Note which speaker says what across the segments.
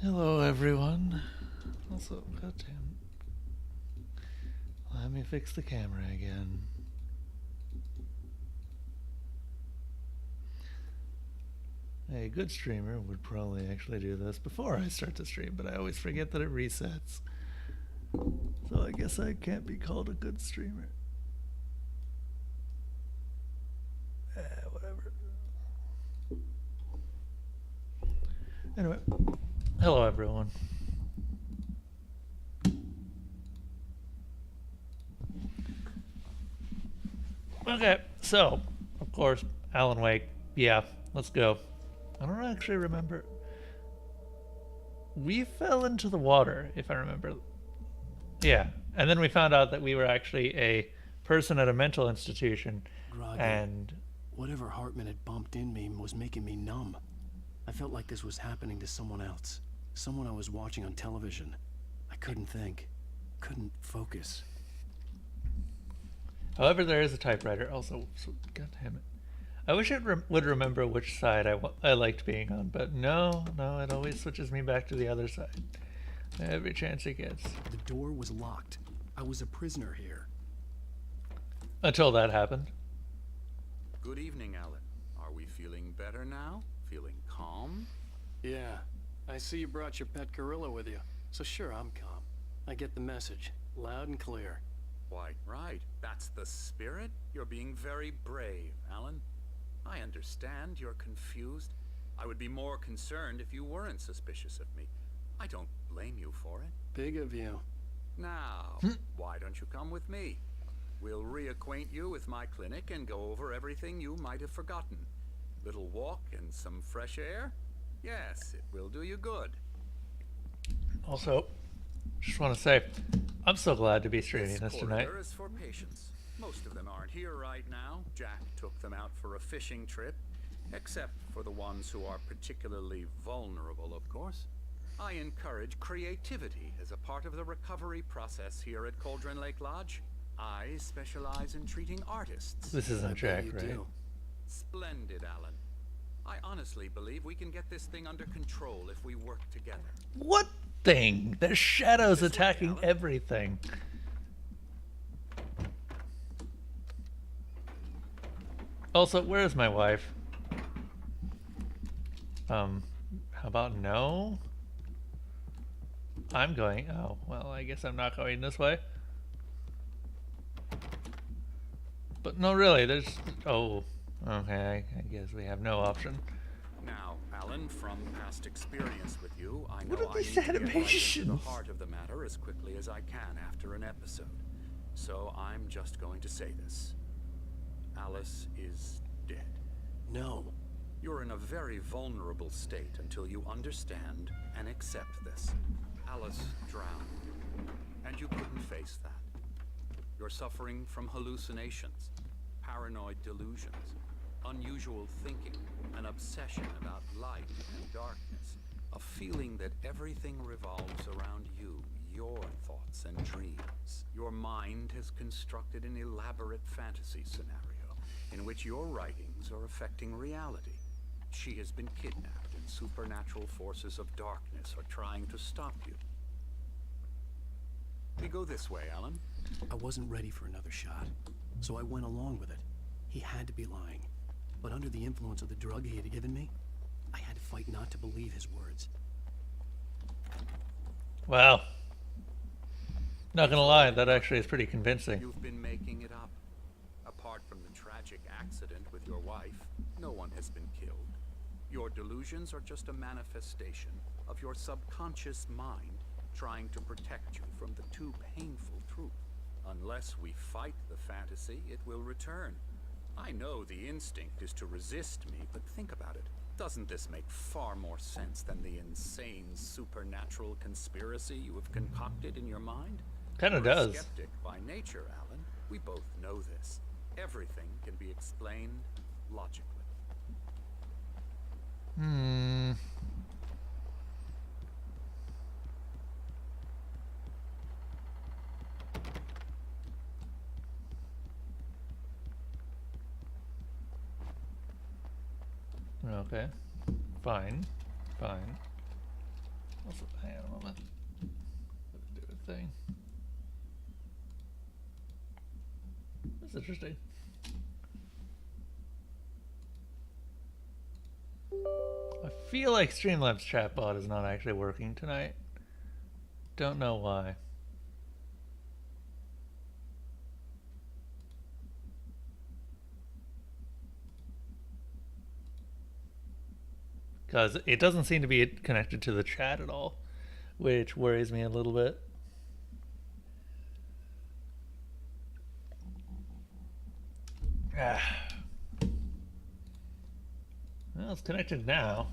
Speaker 1: Hello, everyone. Also, goddamn, let me fix the camera again. A good streamer would probably actually do this before I start to stream, but I always forget that it resets. So I guess I can't be called a good streamer. Whatever. Anyway, hello, everyone. Okay, so, of course, Alan Wake. Yeah, let's go. I don't actually remember. We fell into the water, if I remember. Yeah, and then we found out that we were actually a person at a mental institution.
Speaker 2: Groggy.
Speaker 1: And
Speaker 2: whatever Hartman had bumped in me was making me numb. I felt like this was happening to someone else. Someone I was watching on television. I couldn't think. Couldn't focus.
Speaker 1: However, there is a typewriter. Also, so, God damn it. I wish it would remember which side I liked being on, but no, it always switches me back to the other side. Every chance it gets.
Speaker 2: The door was locked. I was a prisoner here.
Speaker 1: Until that happened.
Speaker 3: Good evening, Alan. Are we feeling better now? Feeling calm?
Speaker 2: Yeah. I see you brought your pet gorilla with you. So sure, I'm calm. I get the message. Loud and clear.
Speaker 3: Why, right. That's the spirit. You're being very brave, Alan. I understand you're confused. I would be more concerned if you weren't suspicious of me. I don't blame you for it.
Speaker 2: Big of you.
Speaker 3: Now, why don't you come with me? We'll reacquaint you with my clinic and go over everything you might have forgotten. Little walk and some fresh air? Yes, it will do you good.
Speaker 1: Also, just want to say, I'm so glad to be streaming this tonight.
Speaker 3: This is for patients. Most of them aren't here right now. Jack took them out for a fishing trip, except for the ones who are particularly vulnerable, of course. I encourage creativity as a part of the recovery process here at Cauldron Lake Lodge. I specialize in treating artists.
Speaker 1: This isn't Jack, right?
Speaker 2: Do.
Speaker 3: Splendid, Alan. I honestly believe we can get this thing under control if we work together.
Speaker 1: What thing? There's shadows
Speaker 3: This way,
Speaker 1: attacking
Speaker 3: Alan.
Speaker 1: everything. Also, where's my wife? How about no? I'm going. Oh, well, I guess I'm not going this way. But no, really, there's. Oh, okay. I guess we have no option.
Speaker 3: Now, Alan, from past experience with you, I know
Speaker 1: What are
Speaker 3: I
Speaker 1: these
Speaker 3: need to get right into the
Speaker 1: animations?
Speaker 3: heart of the matter as quickly as I can after an episode. So I'm just going to say this. Alice is dead.
Speaker 2: No.
Speaker 3: You're in a very vulnerable state until you understand and accept this. Alice drowned, and you couldn't face that. You're suffering from hallucinations, paranoid delusions, unusual thinking, an obsession about light and darkness, a feeling that everything revolves around you, your thoughts and dreams. Your mind has constructed an elaborate fantasy scenario in which your writings are affecting reality. She has been kidnapped, and supernatural forces of darkness are trying to stop you. We go this way, Alan.
Speaker 2: I wasn't ready for another shot, so I went along with it. He had to be lying. But under the influence of the drug he had given me, I had to fight not to believe his words.
Speaker 1: Wow. Not gonna lie, that actually is pretty convincing.
Speaker 3: You've been making it up. Apart from the tragic accident with your wife, no one has been killed. Your delusions are just a manifestation of your subconscious mind trying to protect you from the too painful truth. Unless we fight the fantasy, it will return. I know the instinct is to resist me, but think about it. Doesn't this make far more sense than the insane supernatural conspiracy you have concocted in your mind?
Speaker 1: Kinda
Speaker 3: You're a
Speaker 1: does.
Speaker 3: skeptic by nature, Alan. We both know this. Everything can be explained logically.
Speaker 1: Okay. Fine. Also, hang on a moment. Gotta do a thing. That's interesting. I feel like Streamlabs chatbot is not actually working tonight. Don't know why. Because it doesn't seem to be connected to the chat at all, which worries me a little bit. Well, it's connected now.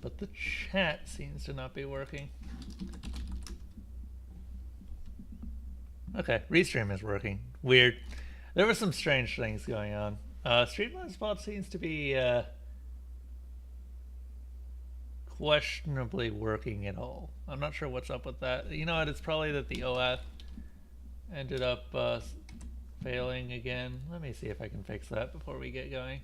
Speaker 1: But the chat seems to not be working. Okay, Restream is working. Weird. There were some strange things going on. Streamlabs bot seems to be questionably working at all. I'm not sure what's up with that. You know what? It's probably that the OAuth ended up failing again. Let me see if I can fix that before we get going.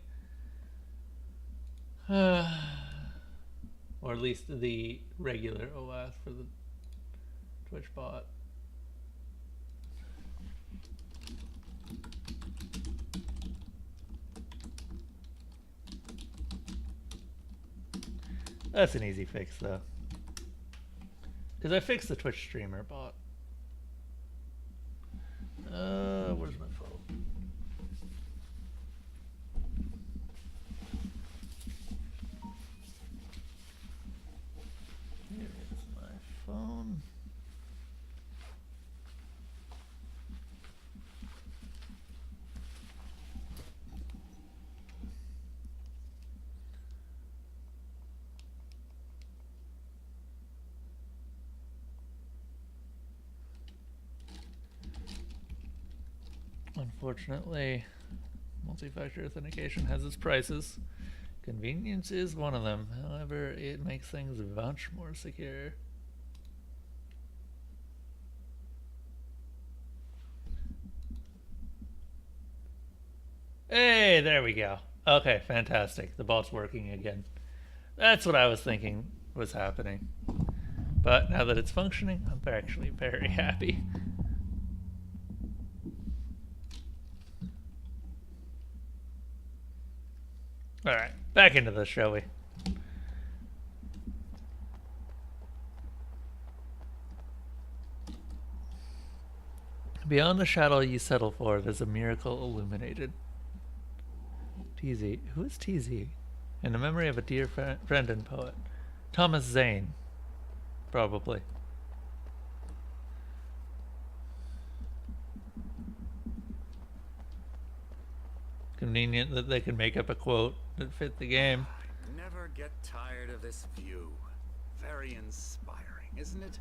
Speaker 1: Or at least the regular OAuth for the Twitch bot. That's an easy fix though. Because I fixed the Twitch streamer bot. Where's my phone? Here is my phone. Unfortunately, multi-factor authentication has its prices. Convenience is one of them. However, it makes things much more secure. Hey, there we go. Okay, fantastic. The bot's working again. That's what I was thinking was happening. But now that it's functioning, I'm actually very happy. Alright, back into this, shall we? Beyond the shadow you settle for, there's a miracle illuminated. TZ. Who is TZ? In the memory of a dear friend and poet. Thomas Zane. Probably. Convenient that they can make up a quote that fit the game.
Speaker 3: Never get tired of this view. Very inspiring, isn't it?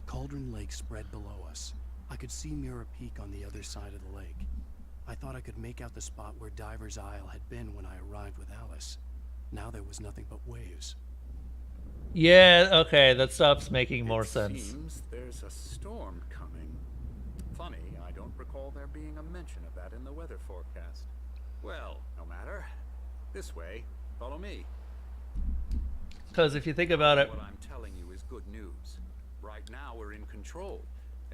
Speaker 2: Cauldron Lake spread below us. I could see Mirror Peak on the other side of the lake. I thought I could make out the spot where Diver's Isle had been when I arrived with Alice. Now there was nothing but waves.
Speaker 1: Yeah, okay, that stops making more sense.
Speaker 3: Seems there's a storm coming. Funny, I don't recall there being a mention of that in the weather forecast. Well, no matter. This way, follow me.
Speaker 1: Because if you think about it...
Speaker 3: What I'm telling you is good news. Right now we're in control.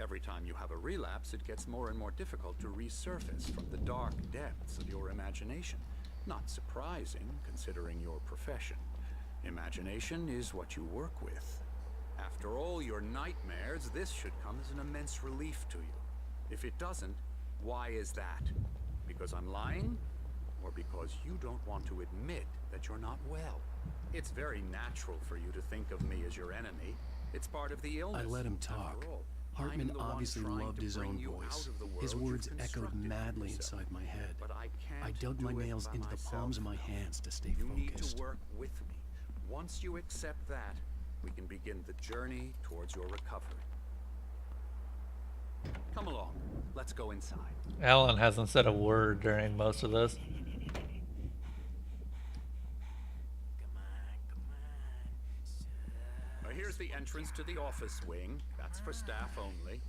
Speaker 3: Every time you have a relapse, it gets more and more difficult to resurface from the dark depths of your imagination. Not surprising, considering your profession. Imagination is what you work with. After all your nightmares, this should come as an immense relief to you. If it doesn't, why is that? Because I'm lying? Or because you don't want to admit that you're not well? It's very natural for you to think of me as your enemy. It's part of the illness.
Speaker 2: I let him talk. Hartman obviously loved his own voice. His words echoed madly inside my head. I dug my nails into the palms of my hands to stay focused.
Speaker 3: You need to work with me. Once you accept that, we can begin the journey towards your recovery. Come along. Let's go inside.
Speaker 1: Alan hasn't said a word during most of this.
Speaker 3: Here's the entrance to the office wing. That's for staff only.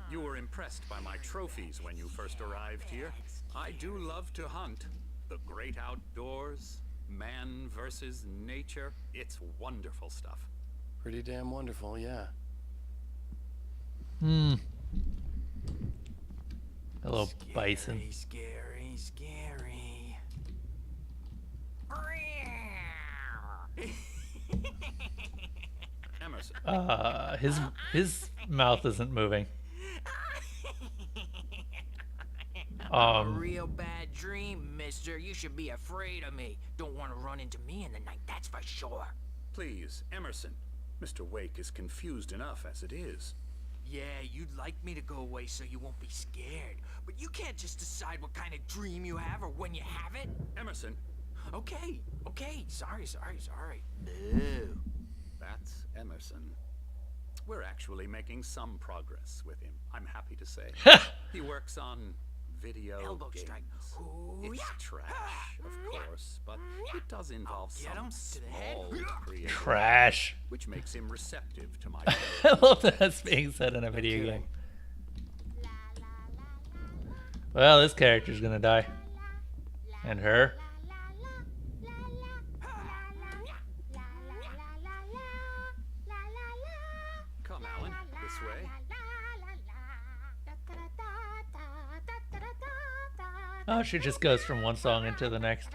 Speaker 3: You were impressed by my trophies when you first arrived here. I do love to hunt. The great outdoors, Man versus nature. It's wonderful stuff.
Speaker 2: Pretty damn wonderful, yeah.
Speaker 1: Hmm. Hello, bison.
Speaker 2: Scary, scary.
Speaker 3: Emerson.
Speaker 1: His mouth isn't moving.
Speaker 4: A real bad dream, mister. You should be afraid of me. Don't want to run into me in the night, that's for sure.
Speaker 3: Please, Emerson. Mr. Wake is confused enough as it is.
Speaker 4: Yeah, you'd like me to go away so you won't be scared. But you can't just decide what kind of dream you have or when you have it.
Speaker 3: Emerson.
Speaker 4: Okay. Sorry. Boo.
Speaker 3: That's Emerson. We're actually making some progress with him, I'm happy to say. He works on video
Speaker 4: Elbow
Speaker 3: games.
Speaker 4: strike. Ooh,
Speaker 3: It's
Speaker 4: yeah.
Speaker 3: trash, of course, but it does involve
Speaker 4: Get
Speaker 3: some
Speaker 4: him to the head.
Speaker 3: small creative,
Speaker 1: Trash.
Speaker 3: which makes him receptive to my
Speaker 1: I love that that's being said in a video game. Well, this character's gonna die. And her.
Speaker 3: Come, Alan, this way.
Speaker 1: Oh, she just goes from one song into the next.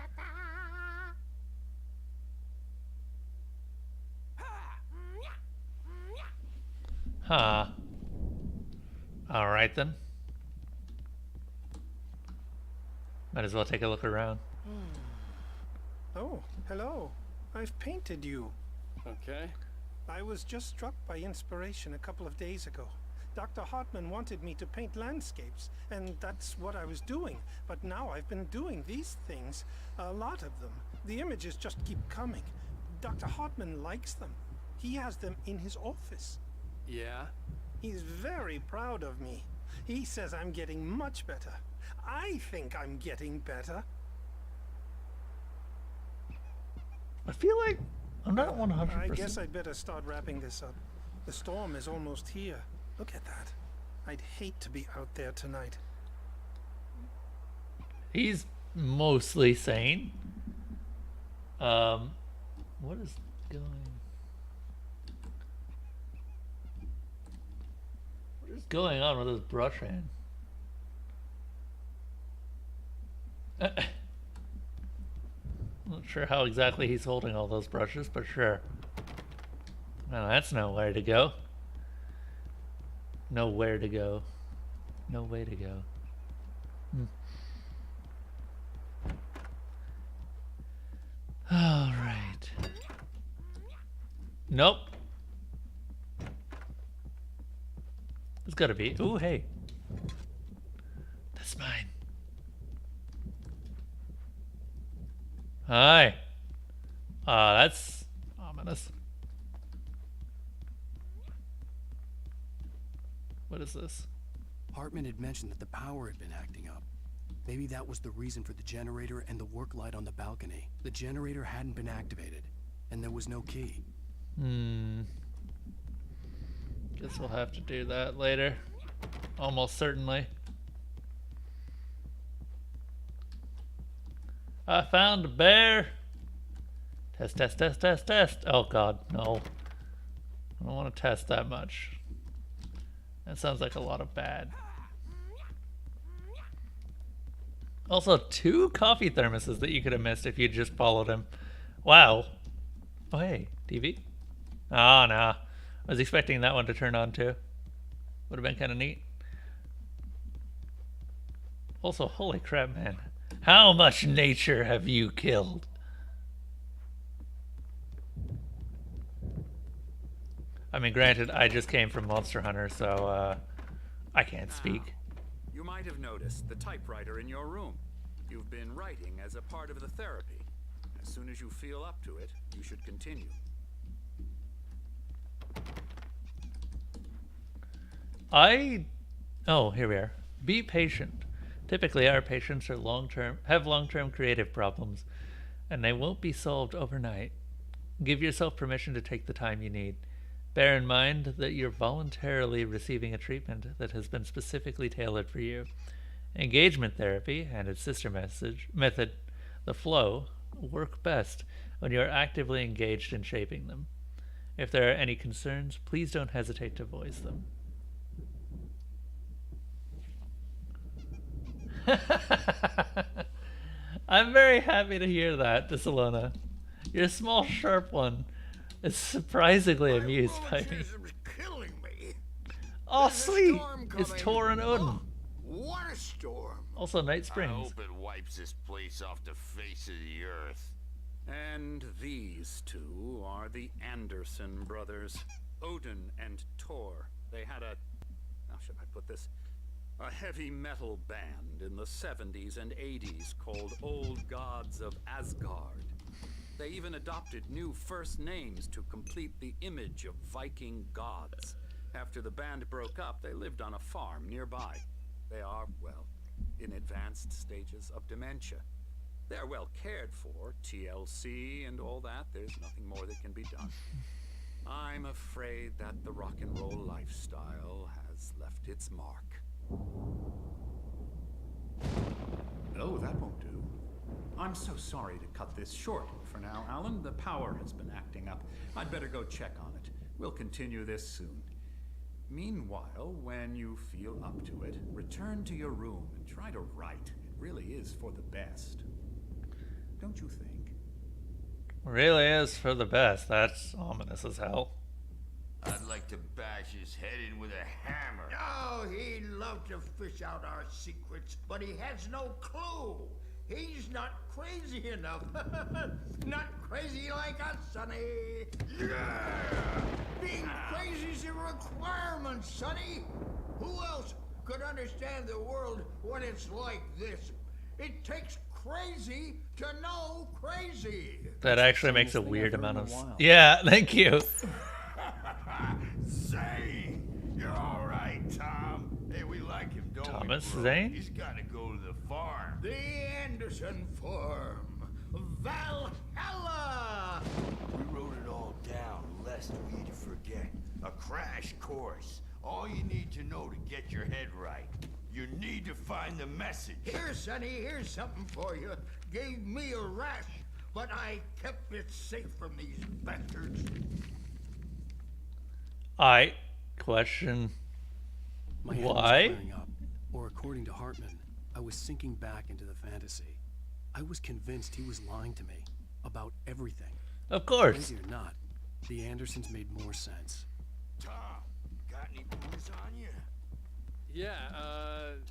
Speaker 1: Huh. Alright then. Might as well take a look around.
Speaker 5: Oh, hello. I've painted you.
Speaker 2: Okay.
Speaker 5: I was just struck by inspiration a couple of days ago. Dr. Hartman wanted me to paint landscapes, and that's what I was doing. But now I've been doing these things, a lot of them. The images just keep coming. Dr. Hartman likes them. He has them in his office.
Speaker 2: Yeah?
Speaker 5: He's very proud of me. He says I'm getting much better. I think I'm getting better.
Speaker 1: I feel like I'm not 100%.
Speaker 5: I guess I'd better start wrapping this up. The storm is almost here. Look at that. I'd hate to be out there tonight.
Speaker 1: He's mostly sane. What is going on with his brush hand? Not sure how exactly he's holding all those brushes, but sure. Well, that's nowhere to go. Nowhere to go. No way to go. All right. Nope. It's gotta be. Ooh, hey. That's mine. Hi. That's ominous. What is this?
Speaker 2: Hartman had mentioned that the power had been acting up. Maybe that was the reason for the generator and the work light on the balcony. The generator hadn't been activated, and there was no key.
Speaker 1: Guess we'll have to do that later. Almost certainly. I found a bear. Test, test, test, test, test. Oh god, no. I don't want to test that much. That sounds like a lot of bad. Also, 2 coffee thermoses that you could have missed if you just followed him. Wow. Oh, hey, TV? Oh, no. I was expecting that one to turn on, too. Would have been kind of neat. Also, holy crap, man. How much nature have you killed? I mean, granted, I just came from Monster Hunter, so, I can't speak.
Speaker 3: You might have noticed the typewriter in your room. You've been writing as a part of the therapy. As soon as you feel up to it, you should continue.
Speaker 1: Oh, here we are. Be patient. Typically, our patients are have long-term creative problems, and they won't be solved overnight. Give yourself permission to take the time you need. Bear in mind that you're voluntarily receiving a treatment that has been specifically tailored for you. Engagement therapy and its sister method, the flow, work best when you are actively engaged in shaping them. If there are any concerns, please don't hesitate to voice them. I'm very happy to hear that, Desalona. Your small, sharp one is surprisingly amused by me.
Speaker 6: Killing me.
Speaker 1: Oh,
Speaker 6: There's a
Speaker 1: sweet!
Speaker 6: storm
Speaker 1: It's
Speaker 6: coming.
Speaker 1: Tor and Odin.
Speaker 6: Oh, what a storm.
Speaker 1: Also, Night
Speaker 7: I
Speaker 1: Springs.
Speaker 7: hope it wipes this place off the face of the earth.
Speaker 3: And these two are the Anderson brothers, Odin and Tor. They had a, how should I put this? A heavy metal band in the 70s and 80s called Old Gods of Asgard. They even adopted new first names to complete the image of Viking gods. After the band broke up, they lived on a farm nearby. They are, well, in advanced stages of dementia. They're well cared for, TLC and all that. There's nothing more that can be done. I'm afraid that the rock and roll lifestyle has left its mark.
Speaker 8: No, that won't do. I'm so sorry to cut this short for now, Alan. The power has been acting up. I'd better go check on it. We'll continue this soon. Meanwhile, when you feel up to it, return to your room and try to write. It really is for the best. Don't you think?
Speaker 1: Really is for the best. That's ominous as hell.
Speaker 7: I'd like to bash his head in with a hammer.
Speaker 6: Oh, he'd love to fish out our secrets, but he has no clue. He's not crazy enough. Not crazy like us, Sonny. Yeah! Being crazy's a requirement, Sonny. Who else could understand the world when it's like this? It takes crazy to know crazy.
Speaker 1: That actually makes a weird amount of... Yeah, thank you.
Speaker 7: Zane! You're alright, Tom. Hey, we like him, don't
Speaker 1: Thomas
Speaker 7: we, bro?
Speaker 1: Zane?
Speaker 7: He's gotta go to the farm.
Speaker 6: The Anderson Farm. Valhalla!
Speaker 7: We wrote it all down, lest we forget. A crash course. All you need to know to get your head right. You need to find the message.
Speaker 6: Here, Sonny, here's something for you. Gave me a rash, but I kept it safe from these bastards.
Speaker 1: I question
Speaker 2: My head
Speaker 1: why.
Speaker 2: was clearing up, or according to Hartman, I was sinking back into the fantasy. I was convinced he was lying to me about everything.
Speaker 1: Of course.
Speaker 2: Crazy or not, the Andersons made more sense.
Speaker 7: Tom, got any booze on you?
Speaker 9: Yeah,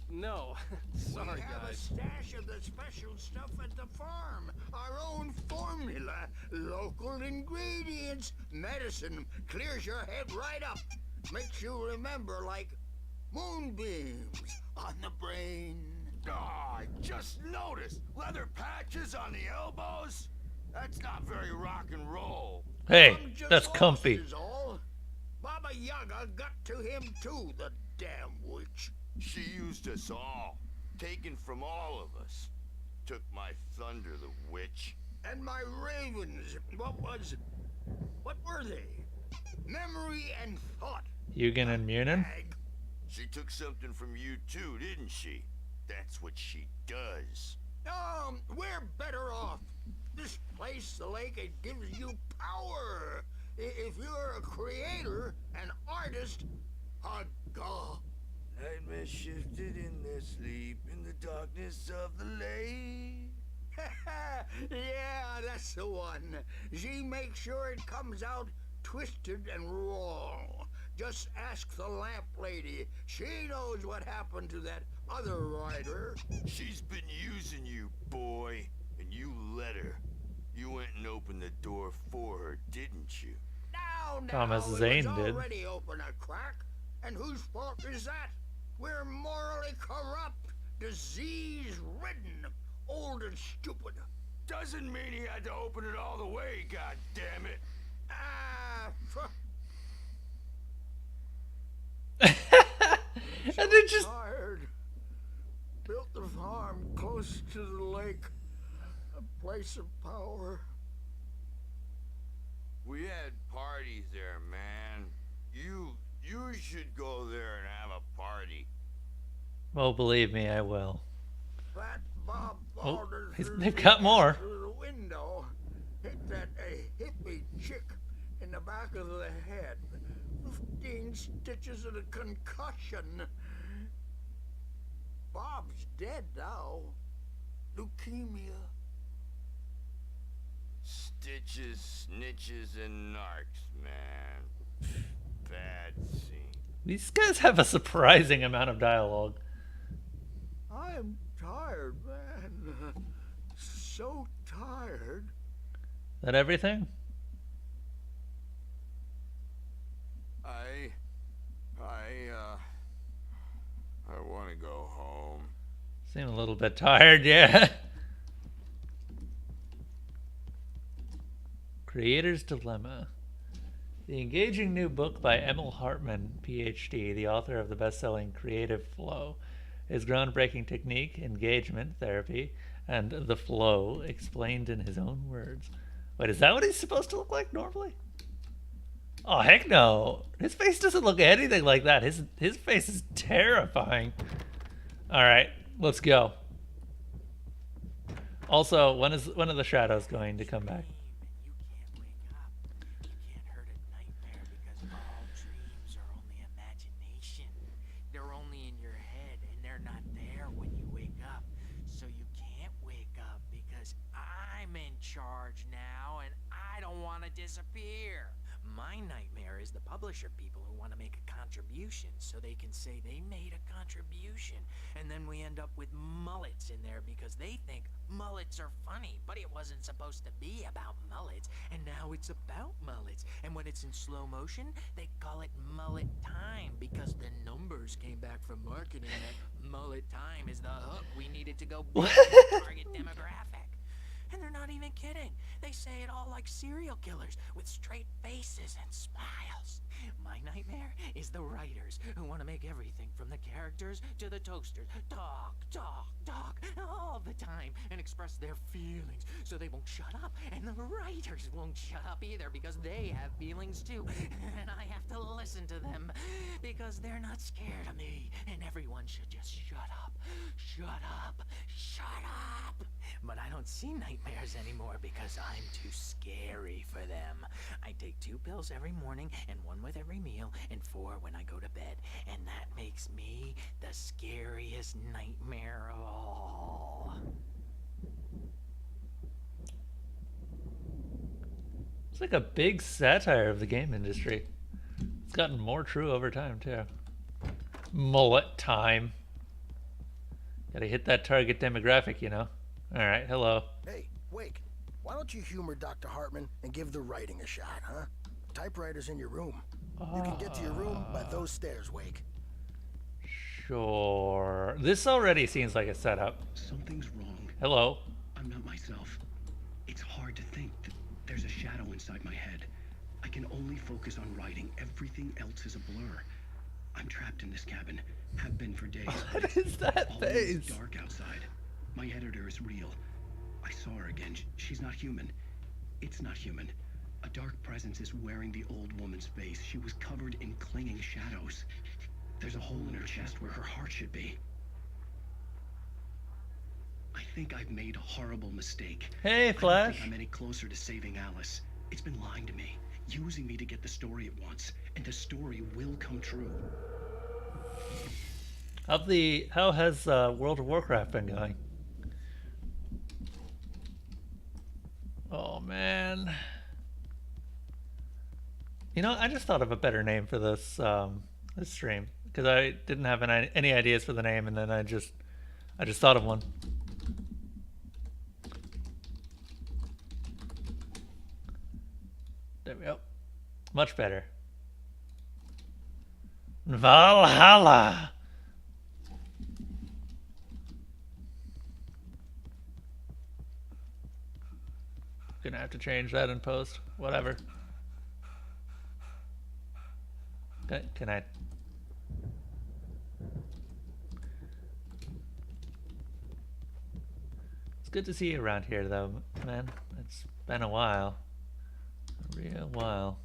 Speaker 9: no. Sorry,
Speaker 6: we have
Speaker 9: guys.
Speaker 6: a stash of the special stuff at the farm. Our own formula, local ingredients, medicine, clears your head right up. Makes you remember like moonbeams on the brain.
Speaker 7: Oh, I just noticed. Leather patches on the elbows? That's not very rock and roll.
Speaker 1: Hey,
Speaker 6: I'm just
Speaker 1: that's
Speaker 6: lost
Speaker 1: comfy.
Speaker 6: is all. Baba Yaga got to him too, the damn witch.
Speaker 7: She used us all. Taken from all of us. Took my thunder, the witch.
Speaker 6: And my ravens, what were they? Memory and thought.
Speaker 1: Eugen and Munin?
Speaker 6: Ag.
Speaker 7: She took something from you too, didn't she? That's what she does.
Speaker 6: We're better off. This place, the lake, it gives you power. If you're a creator, an artist, a god.
Speaker 7: Nightmare shifted in their sleep in the darkness of the lake.
Speaker 6: Yeah, that's the one. She makes sure it comes out twisted and wrong. Just ask the lamp lady. She knows what happened to that other rider.
Speaker 7: She's been using you, boy, and you let her. You went and opened the door for her, didn't you?
Speaker 6: Now,
Speaker 1: Thomas
Speaker 6: it
Speaker 1: Zane
Speaker 6: was
Speaker 1: did.
Speaker 6: already open a crack. And whose fault is that? We're morally corrupt, disease-ridden, old and stupid.
Speaker 7: Doesn't mean he had to open it all the way, god damn it.
Speaker 1: And then just
Speaker 6: Tired. Built the farm close to the lake. A place of power.
Speaker 7: We had parties there, man. You should go there and have a party.
Speaker 1: well, believe me, I will.
Speaker 6: That Bob
Speaker 1: Oh,
Speaker 6: Balder
Speaker 1: they've got more.
Speaker 6: through the window the back of the head. 15 stitches and a concussion. Bob's dead now. Leukemia.
Speaker 7: Stitches, snitches, and narcs, man. Bad scene.
Speaker 1: These guys have a surprising amount of dialogue.
Speaker 6: I'm tired, man. So tired.
Speaker 1: Is that everything?
Speaker 7: I want to go home.
Speaker 1: Seem a little bit tired, yeah. Creator's Dilemma. The engaging new book by Emil Hartman, PhD, the author of the best-selling Creative Flow, his groundbreaking technique, engagement therapy, and the flow explained in his own words. Wait, is that what he's supposed to look like normally? Oh, heck no. His face doesn't look anything like that. His face is terrifying. All right, let's go. Also, when is one of the shadows going to come back?
Speaker 4: You can't wake up. You can't hurt a nightmare because all dreams are only imagination. They're only in your head and they're not there when you wake up. So you can't wake up because I'm in charge now and I don't want to disappear. My nightmare is the publisher people who want to make a contribution so they can say they made a contribution. And then we end up with mullets in there because they think mullets are funny. But it wasn't supposed to be about mullets. And now it's about mullets. And when it's in slow motion, they call it mullet time because the numbers came back from marketing that mullet time is the hook we needed to go big for the target demographic. And they're not even kidding. They say it all like serial killers with straight faces and smiles. My nightmare is the writers who want to make everything from the characters to the toasters talk all the time and express their feelings so they won't shut up. And the writers won't shut up either because they have feelings too. And I have to listen to them because they're not scared of me. And everyone should just shut up. Shut up. Shut up. But I don't see nightmares anymore because I'm too scary for them. I take 2 pills every morning and 1 with every meal and 4 when I go to bed. And that makes me the scariest nightmare of all.
Speaker 1: It's like a big satire of the game industry. It's gotten more true over time, too. Mullet time. Gotta hit that target demographic, you know. Alright, hello.
Speaker 10: Hey, Wake, why don't you humor Dr. Hartman and give the writing a shot, huh? Typewriter's in your room. You can get to your room by those stairs, Wake.
Speaker 1: Sure. This already seems like a setup.
Speaker 2: Something's wrong.
Speaker 1: Hello.
Speaker 2: I'm not myself. It's hard to think that there's a shadow inside my head. I can only focus on writing. Everything else is a blur. I'm trapped in this cabin. Have been for days.
Speaker 1: What is that
Speaker 2: Always
Speaker 1: face?
Speaker 2: dark outside. My editor is real. I saw her again. She's not human. It's not human. A dark presence is wearing the old woman's face. She was covered in clinging shadows. There's a hole in her chest where her heart should be. I think I've made a horrible mistake.
Speaker 1: Hey,
Speaker 2: I don't
Speaker 1: Flash.
Speaker 2: think I'm any closer to saving Alice. It's been lying to me, using me to get the story it wants, and the story will come true.
Speaker 1: How has World of Warcraft been going? Oh man. You know, I just thought of a better name for this this stream because I didn't have any ideas for the name, and then I just thought of one. There we go. Much better. Valhalla. Gonna have to change that in post. Whatever. Can I? It's good to see you around here, though, man. It's been a while. A real while.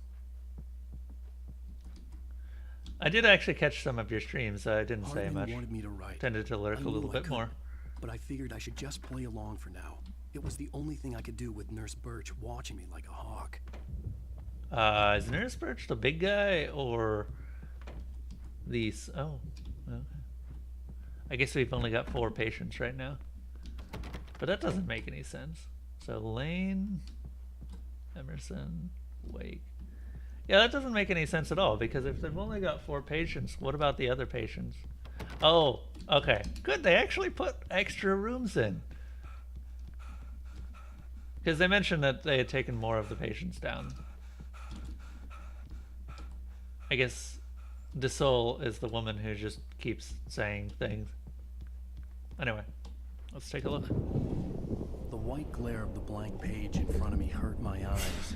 Speaker 1: I did actually catch some of your streams. I didn't say
Speaker 2: Hartman
Speaker 1: much.
Speaker 2: wanted me to write.
Speaker 1: Tended to lurk
Speaker 2: I
Speaker 1: a
Speaker 2: knew
Speaker 1: little
Speaker 2: I
Speaker 1: bit more.
Speaker 2: couldn't, but I figured I should just play along for now. It was the only thing I could do with Nurse Birch watching me like a hawk.
Speaker 1: Is Nurse Birch the big guy or these? Oh, okay. I guess we've only got 4 patients right now, but that doesn't make any sense. So Lane, Emerson, Wake. Yeah, that doesn't make any sense at all, because if they've only got 4 patients, what about the other patients? Oh, okay. Good, they actually put extra rooms in. Because they mentioned that they had taken more of the patients down. I guess DeSoul is the woman who just keeps saying things. Anyway, let's take a look.
Speaker 2: The white glare of the blank page in front of me hurt my eyes.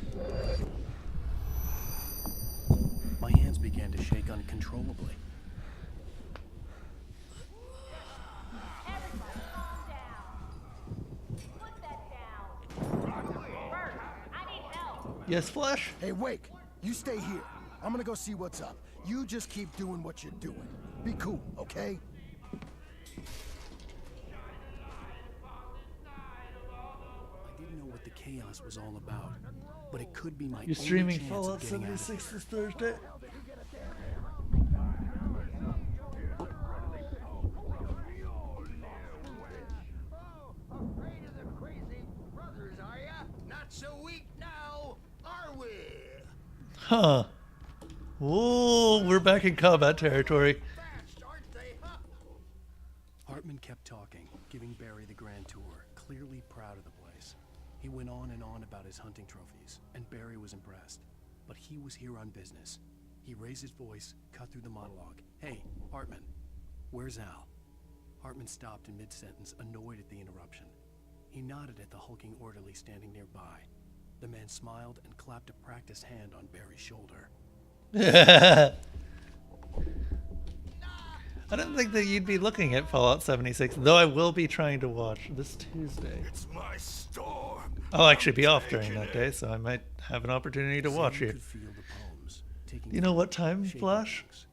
Speaker 2: My hands began to shake uncontrollably.
Speaker 11: Everybody calm down. Put that down. Bert, I need help.
Speaker 1: Yes, Flash?
Speaker 10: Hey, Wake, you stay here. I'm gonna go see what's up. You just keep doing what you're doing. Be cool, okay?
Speaker 2: I didn't know what the chaos was all about, but it could be my
Speaker 1: You're
Speaker 2: only
Speaker 1: streaming
Speaker 2: chance
Speaker 1: Fallout
Speaker 2: of getting out of
Speaker 1: 76
Speaker 2: here.
Speaker 1: this Thursday?
Speaker 6: Afraid of the crazy brothers, are ya? Not so weak now, are we?
Speaker 1: Huh. Whoa, we're back in combat territory.
Speaker 6: Fast, aren't they? Huh?
Speaker 2: Hartman kept talking, giving Barry the grand tour, clearly proud of the place. He went on and on about his hunting trophies, and Barry was impressed. But he was here on business. He raised his voice, cut through the monologue. Hey, Hartman, where's Al? Hartman stopped in mid-sentence, annoyed at the interruption. He nodded at the hulking orderly standing nearby. The man smiled and clapped a practiced hand on Barry's shoulder.
Speaker 1: I didn't think that you'd be looking at Fallout 76, though I will be trying to watch this Tuesday.
Speaker 7: It's my storm.
Speaker 1: I'll actually be off during
Speaker 7: taking
Speaker 1: that
Speaker 7: it.
Speaker 1: day, so I might have an opportunity to watch
Speaker 2: Sam
Speaker 1: it.
Speaker 2: could feel the poems, taking
Speaker 1: You know what
Speaker 2: flight,
Speaker 1: time,
Speaker 2: shaping
Speaker 1: Flash?
Speaker 2: things.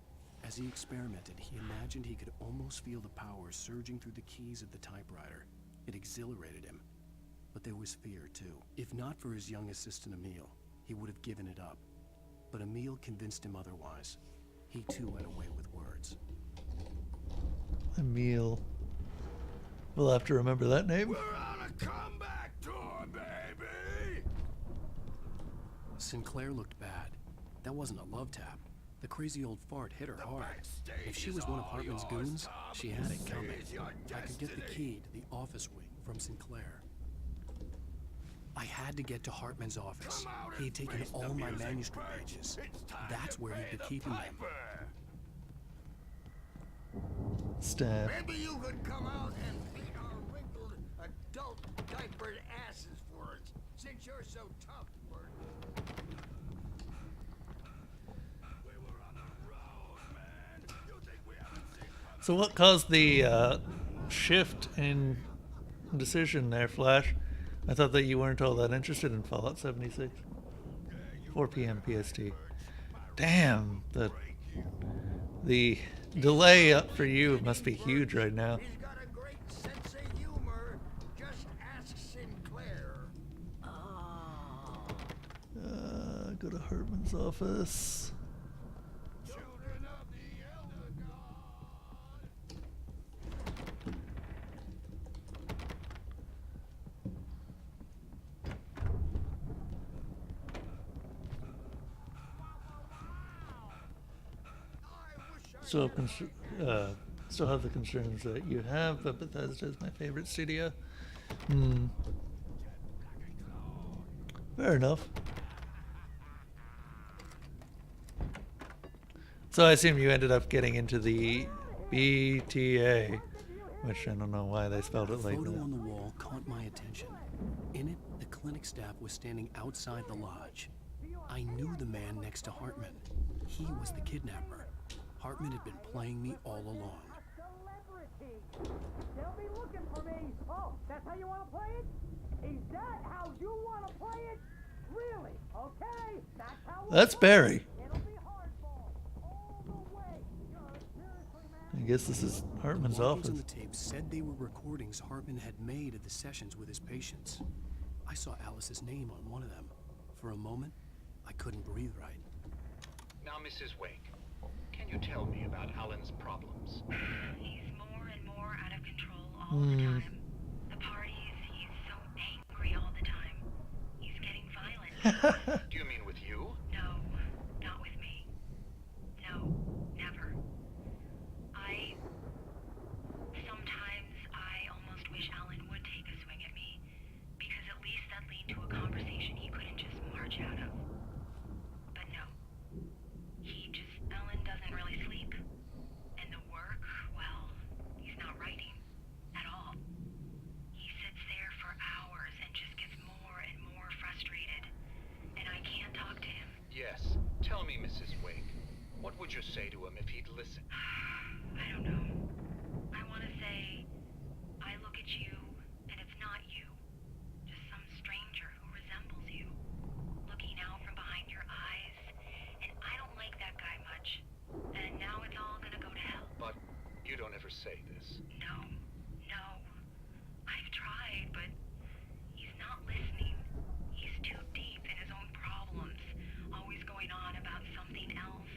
Speaker 2: As he experimented, he imagined he could almost feel the power surging through the keys of the typewriter. It exhilarated him. But there was fear, too. If not for his young assistant Emil, he would have given it up. But Emil convinced him otherwise. He, too, had a way with words.
Speaker 1: Emil. We'll have to remember that name.
Speaker 7: We're on a comeback tour, baby.
Speaker 2: Sinclair looked bad. That wasn't a love tap. The crazy old fart hit her hard. If she was one of Hartman's goons, she had it coming. I could get the key to the office wing from Sinclair. I had to get to Hartman's office. He had taken all my manuscript pages. That's where he'd be keeping them.
Speaker 1: Stab.
Speaker 6: Maybe you could come out and beat our wrinkled adult diapered asses for us, since you're so tough, Bert.
Speaker 7: We were on the road, man. You think we haven't seen
Speaker 1: So what caused the shift in decision there, Flash? I thought that you weren't all that interested in Fallout 76. 4 p.m. PST. Damn, the delay up for you must be huge right now.
Speaker 6: He's got a great sense of humor. Just ask Sinclair.
Speaker 1: Go to Hartman's office.
Speaker 7: children of the Elder God?
Speaker 1: Still have the concerns that you have, but Bethesda is my favorite studio. Fair enough. So I assume you ended up getting into the BTA, which I don't know why they spelled it
Speaker 2: The
Speaker 1: like
Speaker 2: photo
Speaker 1: that.
Speaker 2: on the wall caught my attention. In it, the clinic staff was standing outside the lodge. I knew the man next to Hartman. He was the kidnapper. Hartman had been playing me all along.
Speaker 12: Celebrity! They'll be looking for me! Oh, that's how you want to play it? Is that how you want to play it? Really? Okay, that's how we'll
Speaker 1: That's
Speaker 12: play it.
Speaker 1: Barry.
Speaker 12: It'll be hardball all the way. Seriously, man?
Speaker 1: I guess this is Hartman's
Speaker 2: The logos
Speaker 1: office.
Speaker 2: on the tape said they were recordings Hartman had made of the sessions with his patients. I saw Alice's name on one of them. For a moment, I couldn't breathe right.
Speaker 13: Now, Mrs. Wake, can you tell me about Alan's problems?
Speaker 14: He's more and more out of control all the time. The parties, he's so angry all the time. He's getting violent.
Speaker 13: Do you mean with you?
Speaker 14: No, not with me. No, never. Sometimes I almost wish Alan would take a swing at me, because at least that lead to a conversation he couldn't just march out of. But no. Alan doesn't really sleep. And the work, well, he's not writing at all. He sits there for hours and just gets more and more frustrated. And I can't talk to him.
Speaker 13: Yes. Tell me, Mrs. Wake, what would you say to him if he'd listen?
Speaker 14: I don't know. I want to say, I look at you, and it's not you. Just some stranger who resembles you. Looking out from behind your eyes. And I don't like that guy much. And now it's all gonna go to hell.
Speaker 13: But you don't ever say this.
Speaker 14: No. I've tried, but he's not listening. He's too deep in his own problems. Always going on about something else.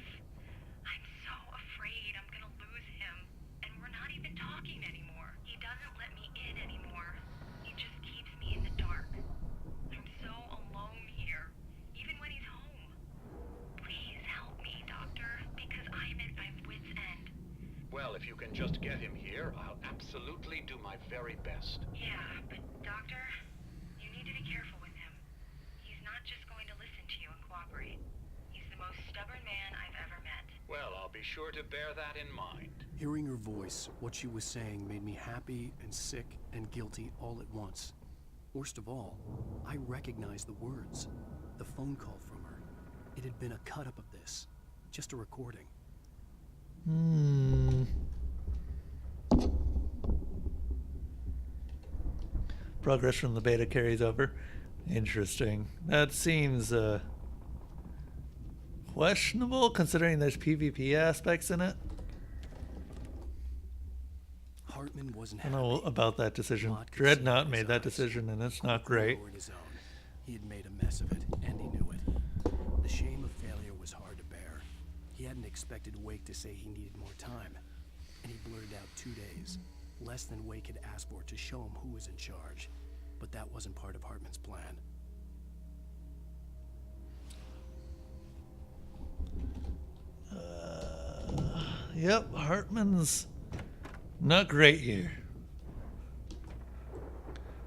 Speaker 14: I'm so afraid I'm gonna lose him. And we're not even talking anymore. He doesn't let me in anymore. He just keeps me in the dark. I'm so alone here, even when he's home. Please help me, Doctor, because I'm at my wit's end.
Speaker 13: Well, if you can just get him here, I'll absolutely do my very best.
Speaker 14: Yeah, but Doctor, you need to be careful with him. He's not just going to listen to you and cooperate. He's the most stubborn man I've ever met.
Speaker 13: Well, I'll be sure to bear that in mind.
Speaker 2: Hearing her voice, what she was saying made me happy and sick and guilty all at once. Worst of all, I recognized the words. The phone call from her. It had been a cut-up of this. Just a recording.
Speaker 1: Progress from the beta carries over. Interesting. That seems questionable considering there's PvP aspects in it.
Speaker 2: Hartman wasn't
Speaker 1: I don't
Speaker 2: happy.
Speaker 1: know about that decision.
Speaker 2: Mott could see
Speaker 1: Dreadnought
Speaker 2: in
Speaker 1: made
Speaker 2: his
Speaker 1: that
Speaker 2: eyes.
Speaker 1: decision and it's
Speaker 2: He
Speaker 1: not
Speaker 2: couldn't
Speaker 1: great.
Speaker 2: lower his own. He had made a mess of it, and he knew it. The shame of failure was hard to bear. He hadn't expected Wake to say he needed more time, and he blurted out 2 days, less than Wake had asked for to show him who was in charge. But that wasn't part of Hartman's plan.
Speaker 1: Yep, Hartman's not great here.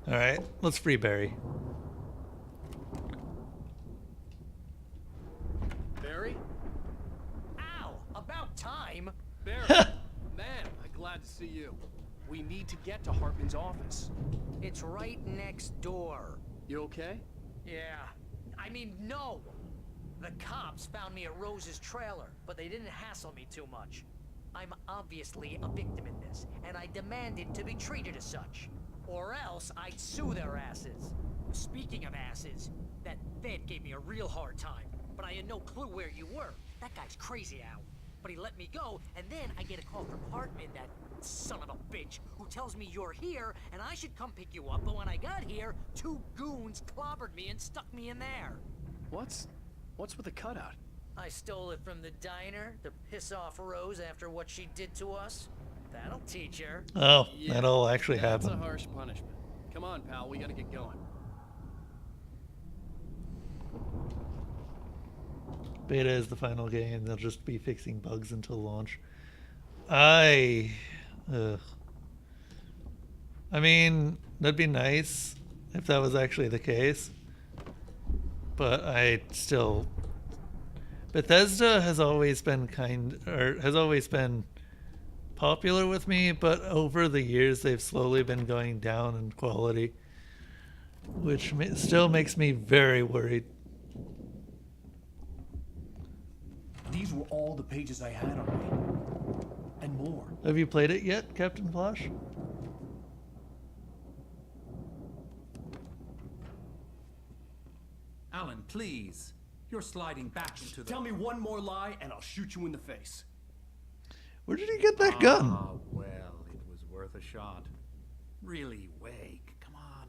Speaker 1: Alright, let's free Barry.
Speaker 9: Barry?
Speaker 12: Ow! About time!
Speaker 9: Barry! Man, I'm glad to see you.
Speaker 2: We need to get to Hartman's office.
Speaker 12: It's right next door.
Speaker 9: You okay?
Speaker 12: Yeah. I mean, no! The cops found me at Rose's trailer, but they didn't hassle me too much. I'm obviously a victim in this, and I demanded to be treated as such. Or else I'd sue their asses. Speaking of asses, that Fed gave me a real hard time, but I had no clue where you were. That guy's crazy, Al. But he let me go, and then I get a call from Hartman, that son of a bitch, who tells me you're here, and I should come pick you up, but when I got here, 2 goons clobbered me and stuck me in there.
Speaker 2: What's with the cutout?
Speaker 12: I stole it from the diner to piss off Rose after what she did to us. That'll teach her.
Speaker 1: Oh,
Speaker 9: Yeah,
Speaker 1: that'll actually
Speaker 9: That's
Speaker 1: happen.
Speaker 9: a harsh punishment. Come on, pal, we gotta get going.
Speaker 1: Beta is the final game. They'll just be fixing bugs until launch. I mean, that'd be nice if that was actually the case. But I still... Bethesda has always been popular with me, but over the years they've slowly been going down in quality, which still makes me very worried.
Speaker 2: These were all the pages I had on me. And more.
Speaker 1: Have you played it yet, Captain Flash?
Speaker 8: Alan, please. You're sliding back into the...
Speaker 2: Tell me one more lie and I'll shoot you in the face.
Speaker 1: Where did he get that gun?
Speaker 8: Ah, well, it was worth a shot. Really, Wake, come on.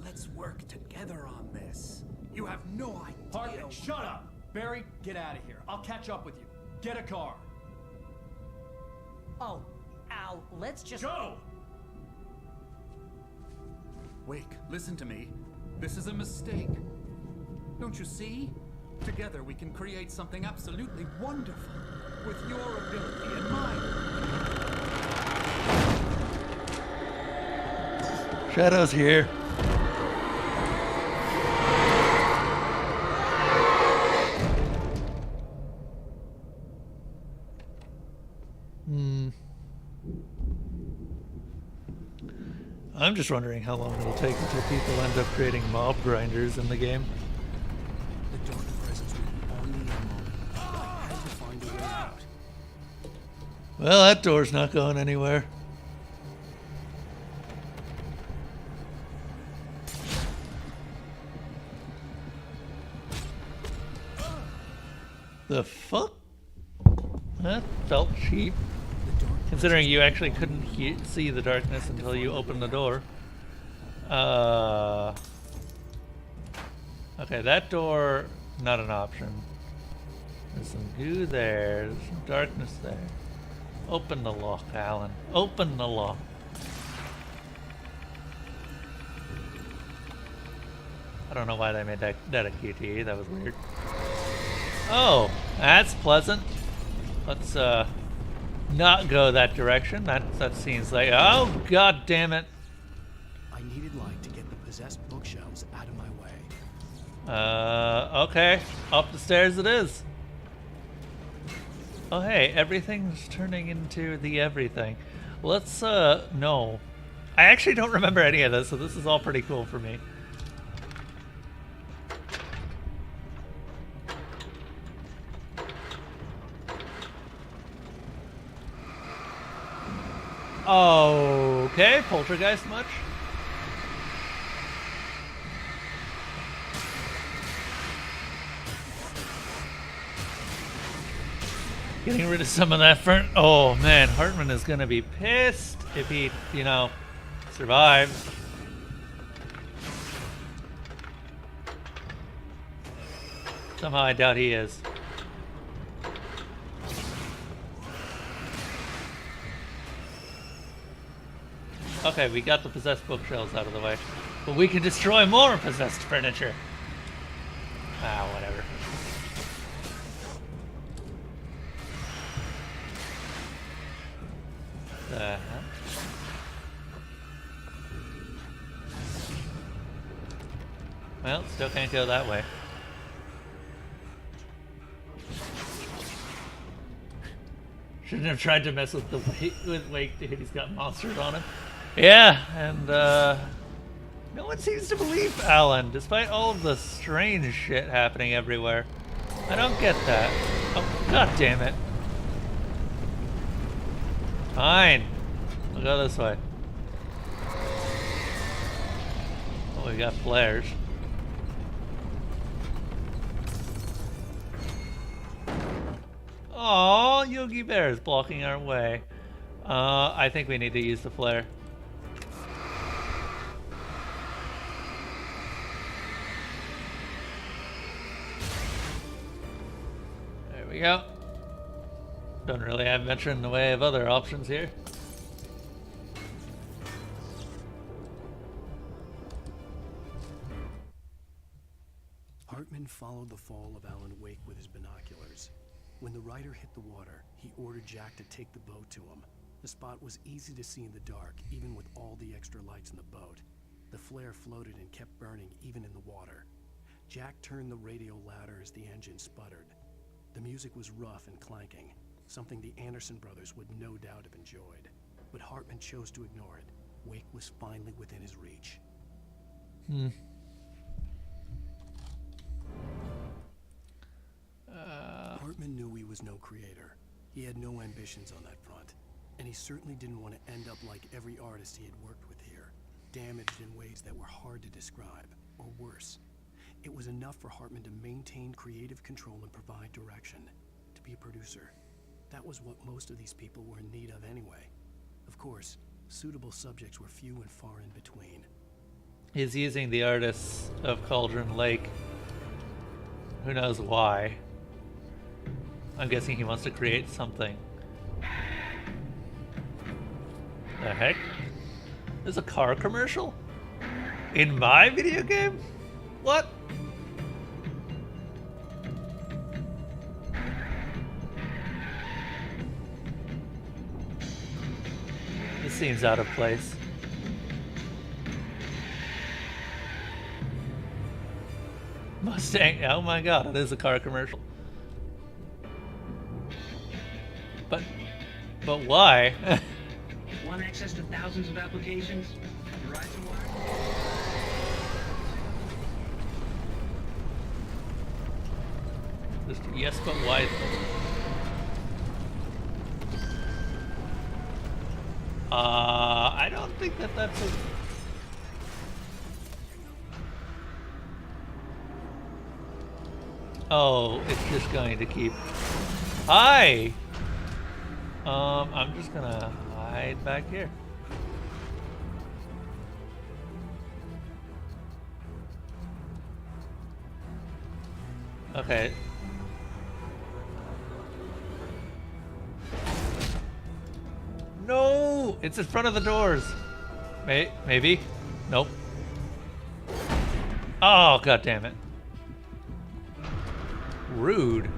Speaker 8: Let's work together on this. You have no idea...
Speaker 2: Hartman, shut up!
Speaker 9: Barry, get out of here. I'll catch up with you. Get a car.
Speaker 12: Oh, Al, let's just...
Speaker 9: Go!
Speaker 8: Wake, listen to me. This is a mistake. Don't you see? Together we can create something absolutely wonderful. With your ability and mine.
Speaker 1: Shadow's here. I'm just wondering how long it'll take until people end up creating mob grinders in the game.
Speaker 2: The dark presence would only a moment. I had to find a way out.
Speaker 1: Well, that door's not going anywhere. The fuck? That felt cheap. Considering you actually couldn't see the darkness until you opened the door. Okay, that door, not an option. There's some goo there, there's some darkness there. Open the lock, Alan. Open the lock. I don't know why they made that a QTE, that was weird. Oh, that's pleasant. Let's not go that direction. That seems like, oh god damn it.
Speaker 2: I needed light to get the possessed bookshelves out of my way.
Speaker 1: Okay. Up the stairs it is. Oh hey, everything's turning into the everything. Let's no. I actually don't remember any of this, so this is all pretty cool for me. Okay, poltergeist much? Getting rid of some of that fern. Oh man, Hartman is gonna be pissed if he, you know, survives. Somehow I doubt he is. Okay, we got the possessed bookshelves out of the way. But we can destroy more possessed furniture. Ah, whatever. The hell? Well, still can't go that way. Shouldn't have tried to mess with Wake, dude. He's got monsters on him. Yeah, and no one seems to believe Alan, despite all of the strange shit happening everywhere. I don't get that. Oh, god damn it. Fine. We'll go this way. Oh, we got flares. Aw, Yogi Bear is blocking our way. I think we need to use the flare. There we go. Don't really have much in the way of other options here.
Speaker 2: Hartman followed the fall of Alan Wake with his binoculars. When the rider hit the water, he ordered Jack to take the boat to him. The spot was easy to see in the dark, even with all the extra lights in the boat. The flare floated and kept burning even in the water. Jack turned the radio louder as the engine sputtered. The music was rough and clanking, something the Anderson brothers would no doubt have enjoyed. But Hartman chose to ignore it. Wake was finally within his reach. Hartman knew he was no creator. He had no ambitions on that front. And he certainly didn't want to end up like every artist he had worked with here, damaged in ways that were hard to describe, or worse. It was enough for Hartman to maintain creative control and provide direction, to be a producer. That was what most of these people were in need of anyway. Of course, suitable subjects were few and far in between.
Speaker 1: He's using the artists of Cauldron Lake Who knows why? I'm guessing he wants to create something. The heck? There's a car commercial? In my video game? What? This seems out of place. Mustang, oh my god, it is a car commercial. But why?
Speaker 15: Want access to thousands of applications? Verizon Wire?
Speaker 1: Just yes, but why? I don't think that that's a... Oh, it's just going to keep... Hi! I'm just gonna hide back here. Okay. No! It's in front of the doors. Maybe? Nope. Oh, god damn it. Rude.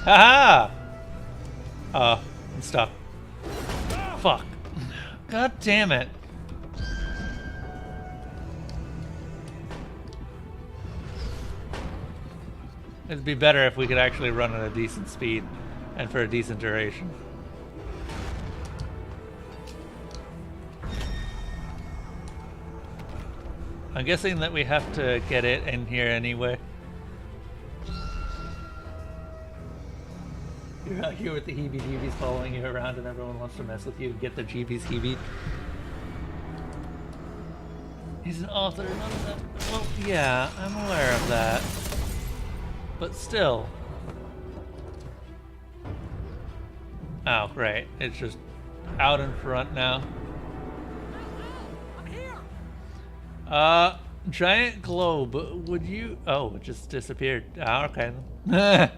Speaker 1: Haha! I'm stuck. Fuck. God damn it. It'd be better if we could actually run at a decent speed and for a decent duration. I'm guessing that we have to get it in here anyway. You're out here with the heebie-jeebies following you around and everyone wants to mess with you and get their jeebies-heebie. He's an author, none of that. Well, yeah, I'm aware of that. But still. Oh, great. It's just out in front now.
Speaker 12: I'm here.
Speaker 1: Giant globe. Would you... Oh, it just disappeared. Ah, okay.
Speaker 12: I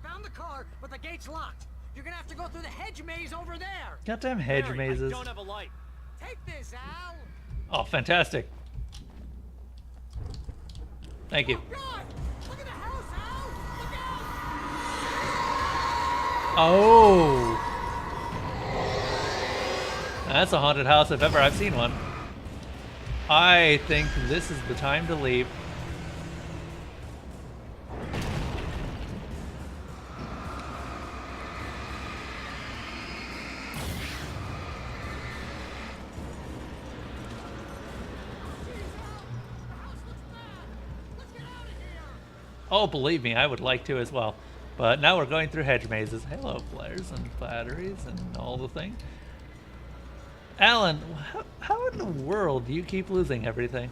Speaker 12: found the car, but the gate's locked. You're gonna have to go through the hedge maze over there.
Speaker 1: Goddamn hedge
Speaker 12: Mary,
Speaker 1: mazes.
Speaker 12: I don't have a light. Take this, Al.
Speaker 1: Oh, fantastic. Thank you.
Speaker 12: Oh, God! Look at the house, Al! Look out!
Speaker 1: Oh! That's a haunted house if ever I've seen one. I think this is the time to leave. Oh, believe me, I would like to as well. But now we're going through hedge mazes. Hello, flares and batteries and all the things. Alan, how in the world do you keep losing everything?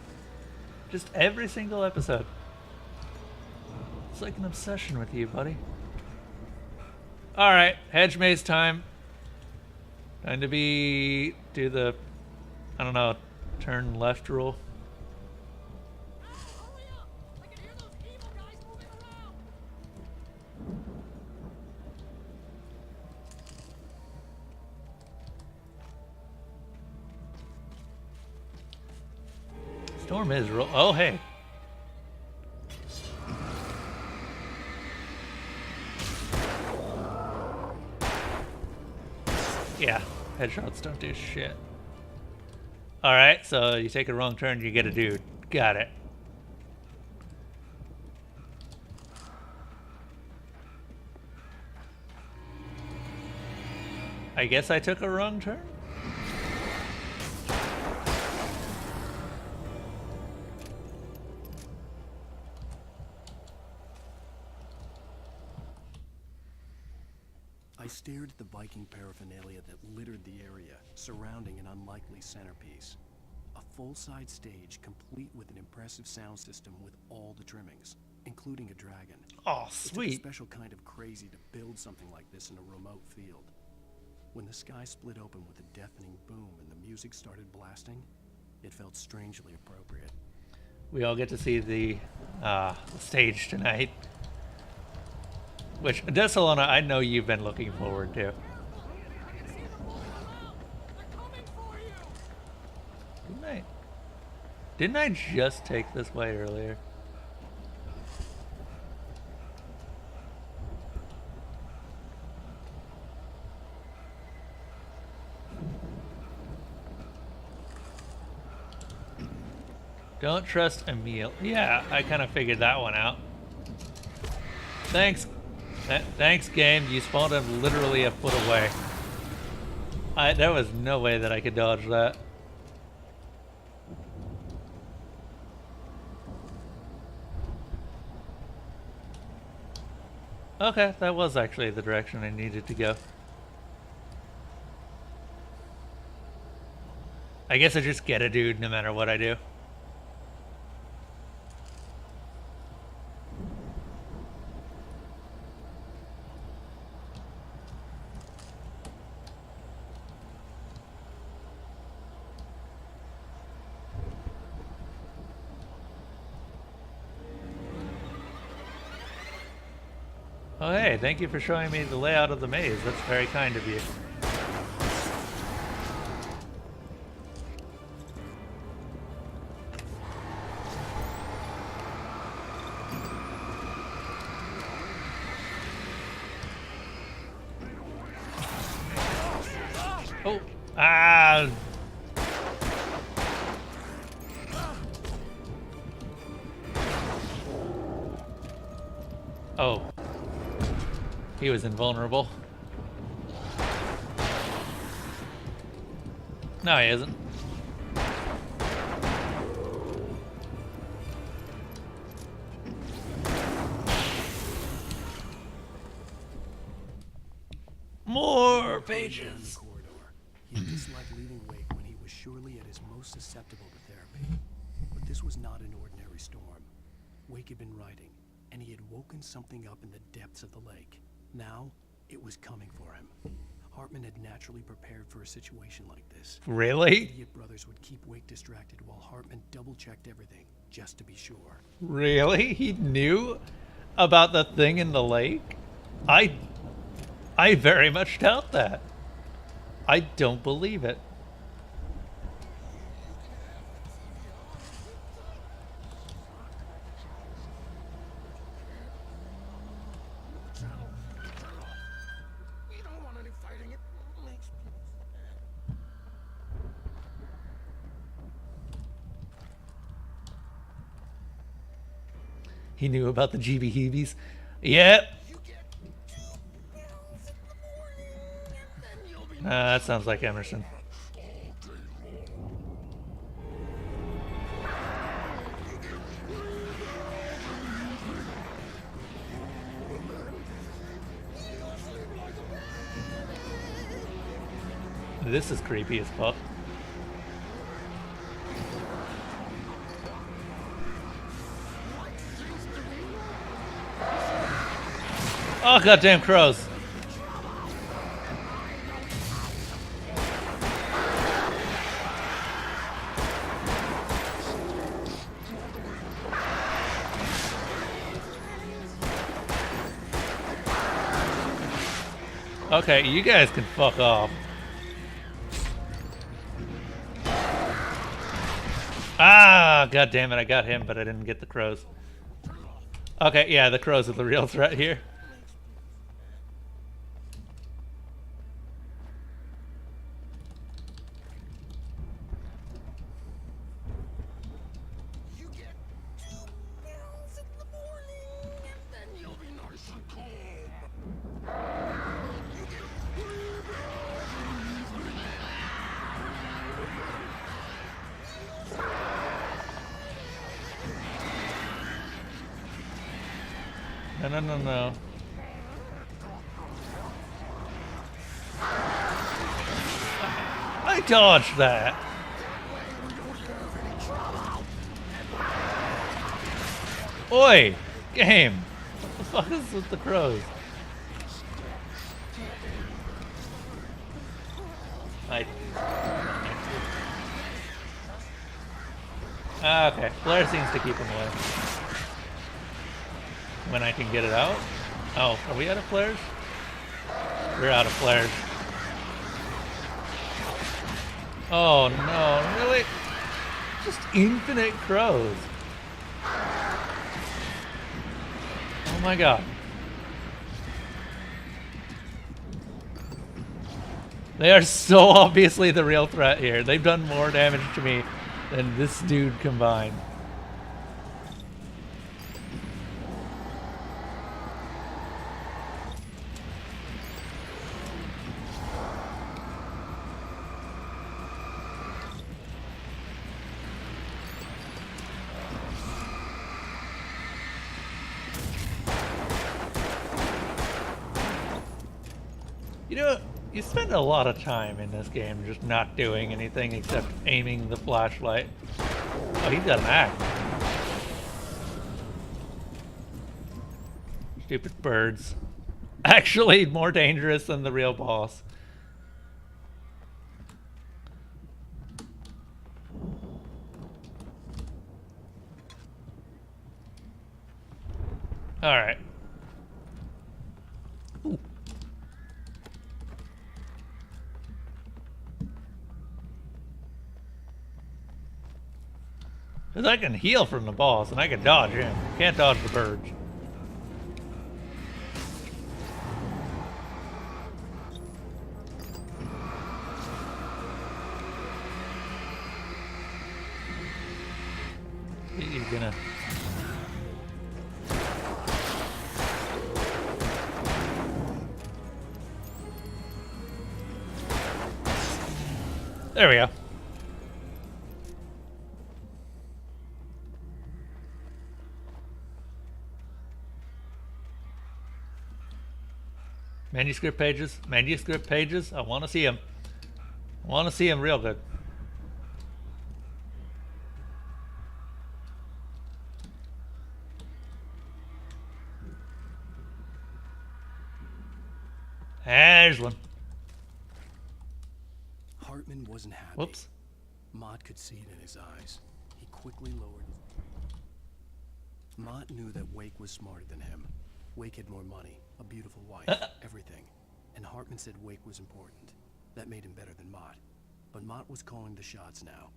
Speaker 1: Just every single episode. It's like an obsession with you, buddy. Alright, hedge maze time. Time to do the, I don't know, turn left rule. Storm is real. Oh, hey. Yeah, headshots don't do shit. Alright, so you take a wrong turn, you get a dude. Got it. I guess I took a wrong turn?
Speaker 2: I stared at the Viking paraphernalia that littered the area, surrounding an unlikely centerpiece. A full-size stage complete with an impressive sound system with all the trimmings. including a dragon.
Speaker 1: Oh,
Speaker 2: It took a
Speaker 1: sweet.
Speaker 2: special kind of crazy to build something like this in a remote field. When the sky split open with a deafening boom and the music started blasting, it felt strangely appropriate.
Speaker 1: We all get to see the stage tonight. Which, Desalona, I know you've been looking forward to. Didn't I just take this way earlier? Don't trust Emil. Yeah, I kind of figured that one out. Thanks. Thanks, game. You spawned him literally a foot away. There was no way that I could dodge that. Okay, that was actually the direction I needed to go. I guess I just get a dude no matter what I do. Oh hey, thank you for showing me the layout of the maze. That's very kind of you. Oh, ah! Oh. He was invulnerable. No, he isn't. More pages.
Speaker 2: He disliked leaving Wake when he was surely at his most susceptible to therapy. But this was not an ordinary storm. Wake had been writing, and he had woken something up in the depths of the lake. Now, it was coming for him. Hartman had naturally prepared for a situation like this.
Speaker 1: Really?
Speaker 2: Idiot brothers would keep Wake distracted while Hartman double-checked everything, just to be sure.
Speaker 1: Really? He knew about the thing in the lake? I very much doubt that. I don't believe it. He knew about the GB-heebies. Yep. That sounds like Emerson. This is creepy as fuck. Oh, goddamn crows. Okay, you guys can fuck off. Ah, god damn it, I got him, but I didn't get the crows. Okay, yeah, the crows are the real threat here. No. I dodged that. Oi! Game! What the fuck is with the crows? Okay, flare seems to keep him away. When I can get it out? Oh, are we out of flares? We're out of flares. Oh no, really? Just infinite crows. Oh my god. They are so obviously the real threat here. They've done more damage to me than this dude combined. You know, you spend a lot of time in this game just not doing anything except aiming the flashlight. Oh, he's got an axe. Stupid birds. Actually more dangerous than the real boss. Alright. Because I can heal from the boss, and I can dodge him. Can't dodge the birds. He's gonna... There we go. Manuscript pages, manuscript pages. I want to see them. I want to see them real good. There's one.
Speaker 2: Hartman wasn't happy.
Speaker 1: Whoops.
Speaker 2: Mott could see it in his eyes. He quickly lowered his... Mott knew that Wake was smarter than him. Wake had more money, a beautiful wife, everything. And Hartman said Wake was important. That made him better than Mott. But Mott was calling the shots now.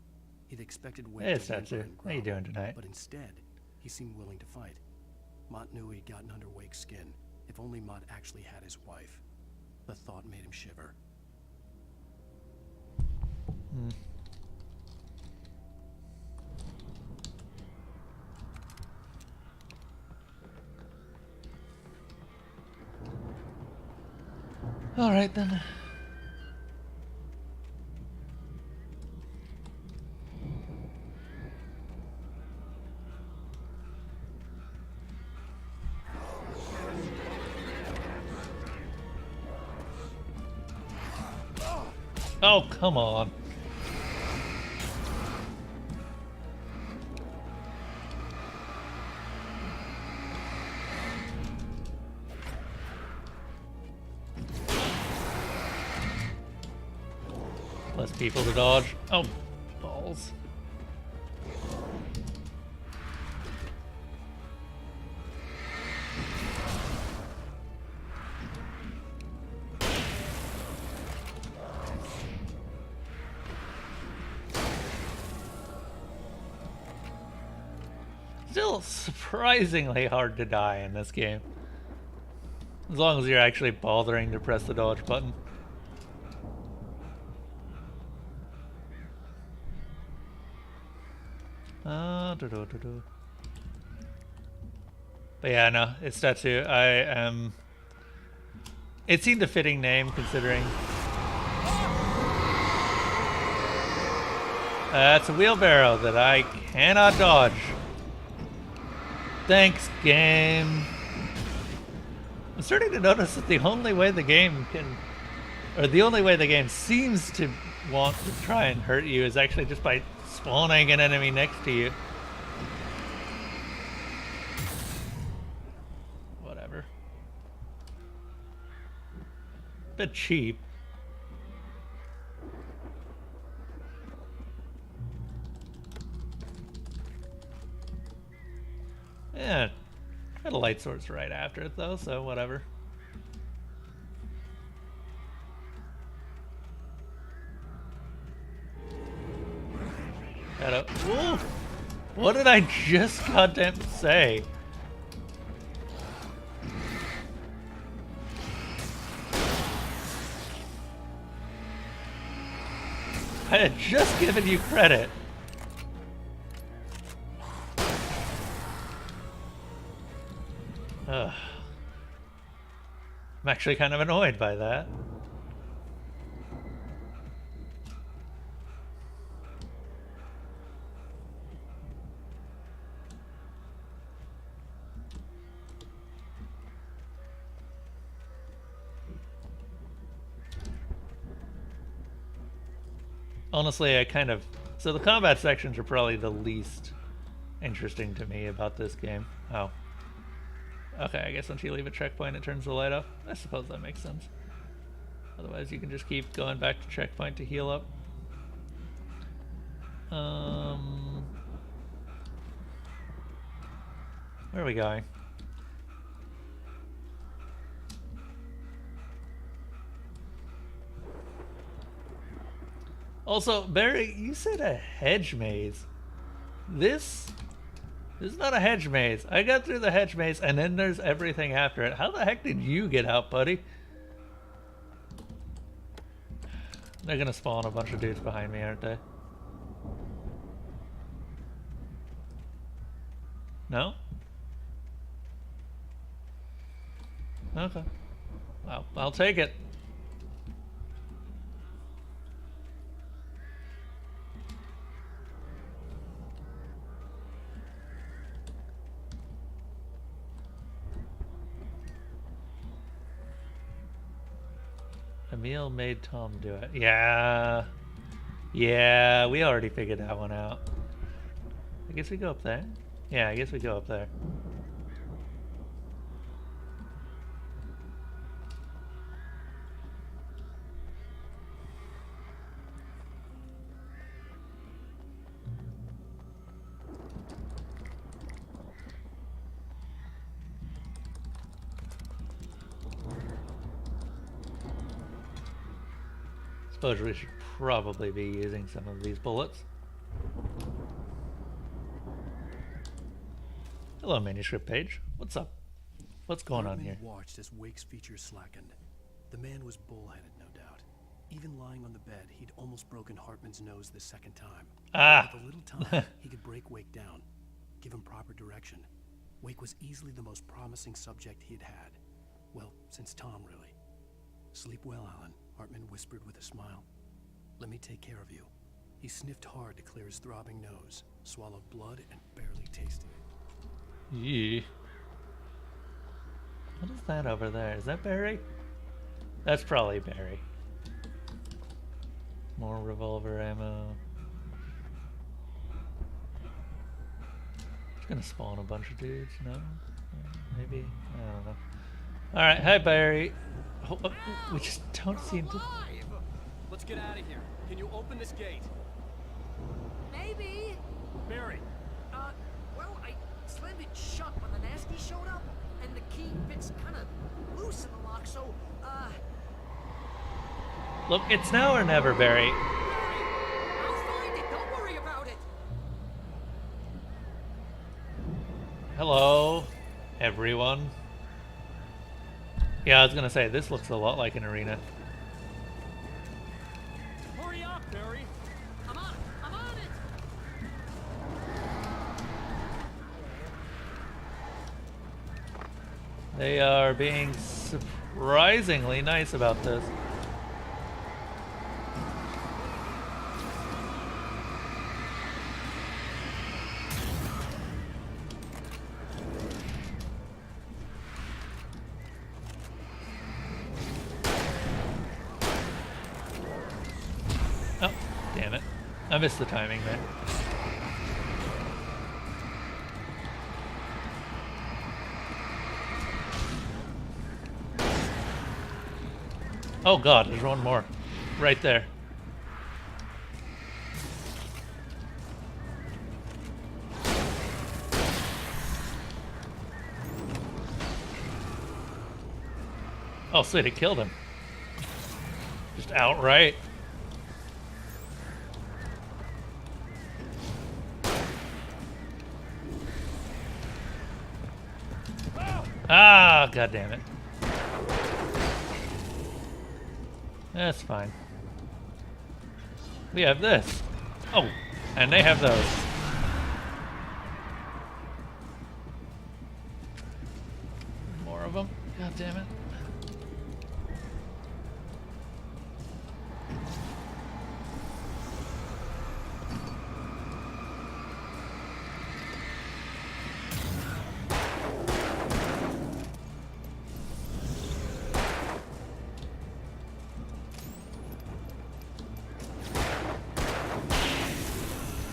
Speaker 2: He'd expected Wake
Speaker 1: Hey,
Speaker 2: to whimper
Speaker 1: Satsu.
Speaker 2: and
Speaker 1: How you
Speaker 2: growl,
Speaker 1: doing tonight?
Speaker 2: but instead, he seemed willing to fight. Mott knew he'd gotten under Wake's skin. If only Mott actually had his wife. The thought made him shiver.
Speaker 1: Hmm. All right then. Oh, come on. Less people to dodge. Oh, balls. Still surprisingly hard to die in this game. As long as you're actually bothering to press the dodge button. But yeah, no, it's Tatsu. I am... It seemed a fitting name considering... That's a wheelbarrow that I cannot dodge. Thanks, game. I'm starting to notice that the only way the game can... Or the only way the game seems to want to try and hurt you is actually just by spawning an enemy next to you. bit cheap. Yeah, got a light source right after it though, so whatever. Ooh, what did I just goddamn say? I had just given you credit. Ugh. I'm actually kind of annoyed by that. Honestly, so the combat sections are probably the least interesting to me about this game. Oh. Okay, I guess once you leave a checkpoint, it turns the light off. I suppose that makes sense. Otherwise, you can just keep going back to checkpoint to heal up. Where are we going? Also, Barry, you said a hedge maze. This is not a hedge maze. I got through the hedge maze, and then there's everything after it. How the heck did you get out, buddy? They're gonna spawn a bunch of dudes behind me, aren't they? No? Okay. Well, I'll take it. Emil made Tom do it. Yeah. Yeah, we already figured that one out. I guess we go up there. Yeah, I guess we go up there. Suppose we should probably be using some of these bullets. Hello, manuscript page. What's up? What's going on here?
Speaker 2: Watched as Wake's features slackened. The man was bullheaded, no doubt. Even lying on the bed, he'd almost broken Hartman's nose the second time.
Speaker 1: Ah!
Speaker 2: With a little time, he could break Wake down, give him proper direction. Wake was easily the most promising subject he'd had. Well, since Tom, really. Sleep well, Alan, Hartman whispered with a smile. Let me take care of you. He sniffed hard to clear his throbbing nose, swallowed blood, and barely tasted it.
Speaker 1: Yeah. What is that over there? Is that Barry? That's probably Barry. More revolver ammo. It's gonna spawn a bunch of dudes, no? Maybe? I don't know. Alright, hi Barry. Oh, we just don't seem to...
Speaker 9: Let's get out of here. Can you open this gate?
Speaker 12: Maybe.
Speaker 9: Barry.
Speaker 12: Well, I slammed it shut when the nasty showed up, and the key fits kind of loose in the lock, so,
Speaker 1: Look, it's now or never, Barry.
Speaker 12: I'll find it. Don't worry about it.
Speaker 1: Hello, everyone. Yeah, I was gonna say, this looks a lot like an arena.
Speaker 9: Hurry up, Barry.
Speaker 12: I'm on it. I'm on it.
Speaker 1: They are being surprisingly nice about this. Oh, damn it. I missed the timing there. Oh god, there's one more. Right there. Oh, sweet, it killed him. Just outright. Ah, god damn it. That's fine. We have this. Oh, and they have those. More of them. God damn it.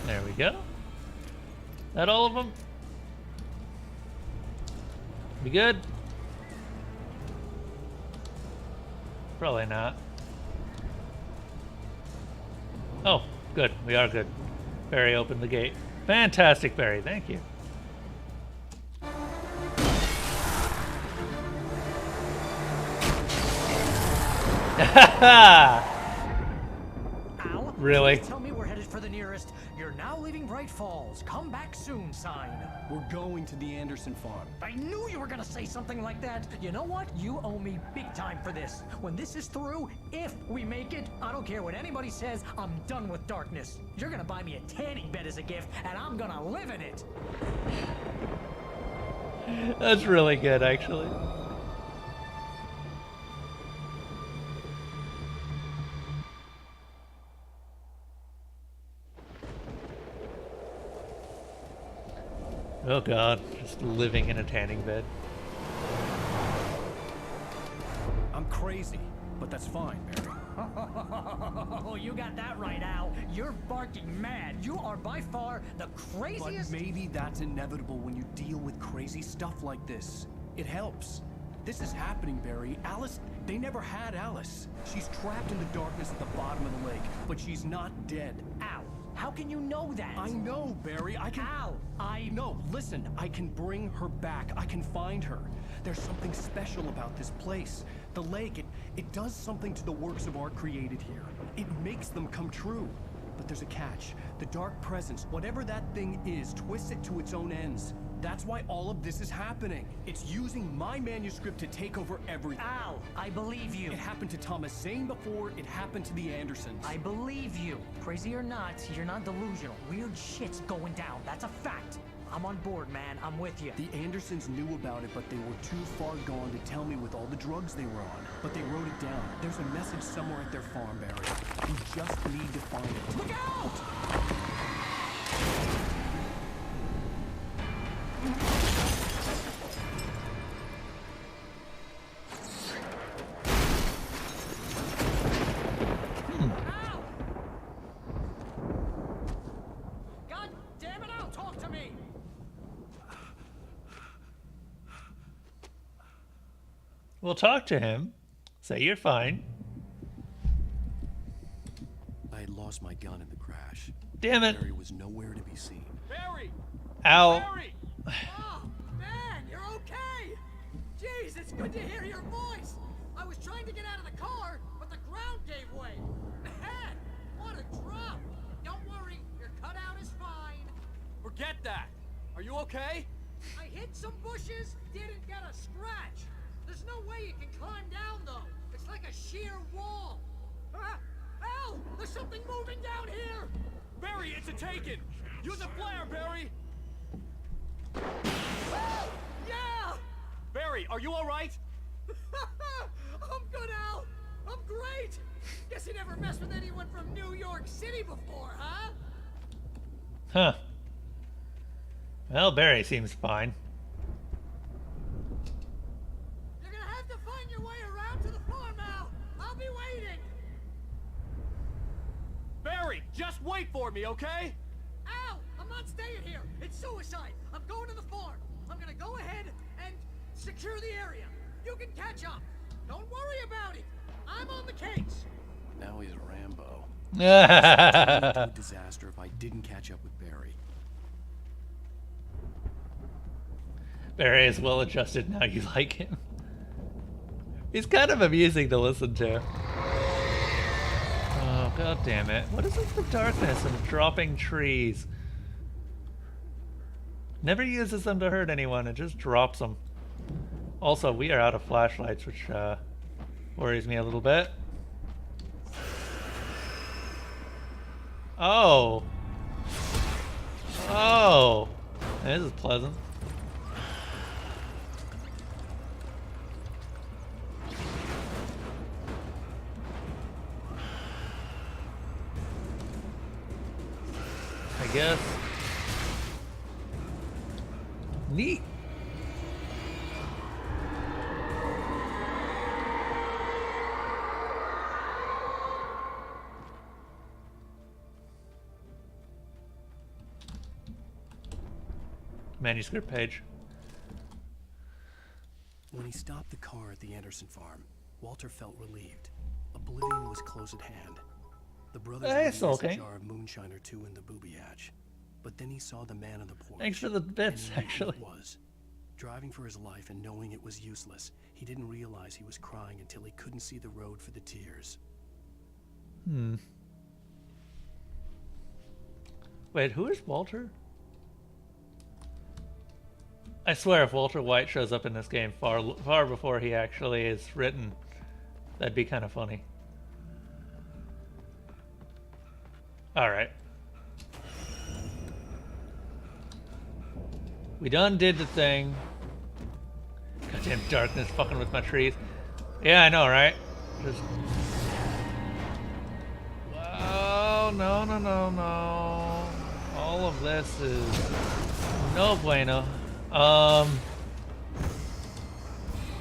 Speaker 1: There we go. That all of them? We good? Probably not. Oh, good. We are good. Barry opened the gate. Fantastic, Barry. Thank you.
Speaker 12: Al,
Speaker 1: Really?
Speaker 12: please tell me we're headed for the nearest "You're now leaving Bright Falls. Come back soon" sign.
Speaker 2: We're going to the Anderson farm.
Speaker 12: I knew you were gonna say something like that. You know what? You owe me big time for this. When this is through, if we make it, I don't care what anybody says, I'm done with darkness. You're gonna buy me a tanning bed as a gift, and I'm gonna live in it.
Speaker 1: That's really good, actually. Oh god, just living in a tanning bed.
Speaker 2: I'm crazy, but that's fine, Barry.
Speaker 12: Oh, you got that right, Al. You're barking mad. You are by far the craziest.
Speaker 2: But maybe that's inevitable when you deal with crazy stuff like this. It helps. This is happening, Barry. Alice, they never had Alice. She's trapped in the darkness at the bottom of the lake, but she's not dead.
Speaker 12: Al, how can you know that?
Speaker 2: I know, Barry. I can...
Speaker 12: Al,
Speaker 2: No, listen. I can bring her back. I can find her. There's something special about this place. The lake, it does something to the works of art created here. It makes them come true. But there's a catch. The dark presence, whatever that thing is, twists it to its own ends. That's why all of this is happening. It's using my manuscript to take over everything.
Speaker 12: Al, I believe you.
Speaker 2: It happened to Thomas Zane before, it happened to the Andersons.
Speaker 12: I believe you. Crazy or not, you're not delusional. Weird shit's going down. That's a fact. I'm on board, man. I'm with you.
Speaker 2: The Andersons knew about it, but they were too far gone to tell me with all the drugs they were on. But they wrote it down. There's a message somewhere at their farm, Barry. We just need to find it. Look out!
Speaker 12: God damn it, Al, talk to me!
Speaker 1: We'll talk to him. Say you're fine.
Speaker 2: I had lost my gun in the crash.
Speaker 1: Damn it.
Speaker 2: Barry was nowhere to be seen.
Speaker 9: Barry!
Speaker 1: Al.
Speaker 9: Barry!
Speaker 4: Oh, man, you're okay! Jeez, it's good to hear your voice! I was trying to get out of the car, but the ground gave way. Man, what a drop! Don't worry, your cutout is fine.
Speaker 9: Forget that! Are you okay?
Speaker 4: I hit some bushes, didn't get a scratch. There's no way you can climb down, though. It's like a sheer wall. Ah, Al, there's something moving down here!
Speaker 9: Barry, it's a taken! Use a flare, Barry!
Speaker 4: Yeah!
Speaker 9: Barry, are you alright?
Speaker 4: I'm good, Al. I'm great. Guess you never messed with anyone from New York City before, huh?
Speaker 1: Huh. Well, Barry seems fine.
Speaker 4: You're gonna have to find your way around to the farm, Al. I'll be waiting.
Speaker 9: Barry, just wait for me, okay?
Speaker 4: Al, I'm not staying here. It's suicide. I'm going to the farm. I'm gonna go ahead and secure the area. You can catch up. Don't worry about it.
Speaker 12: I'm on the case.
Speaker 2: Now he's a Rambo. It would be a disaster if I didn't catch up with Barry.
Speaker 1: Barry is well adjusted now. You like him. He's kind of amusing to listen to. Oh, god damn it. What is with the darkness and dropping trees? Never uses them to hurt anyone, it just drops them. Also, we are out of flashlights, which worries me a little bit. Oh. Oh. This is pleasant. I guess. Neat. Manuscript page.
Speaker 2: When he stopped the car at the Anderson farm, Walter felt relieved. Oblivion was close at hand. The brothers released a jar of moonshine or two in the booby hatch. But then he saw the man on the porch.
Speaker 1: Thanks for the bits, actually.
Speaker 2: It was. Driving for his life and knowing it was useless, he didn't realize he was crying until he couldn't see the road for the tears.
Speaker 1: Wait, who is Walter? I swear if Walter White shows up in this game far before he actually is written, that'd be kind of funny. Alright. We done did the thing. Goddamn darkness fucking with my trees. Yeah, I know, right? Just... Oh, no, no, no, no. All of this is no bueno.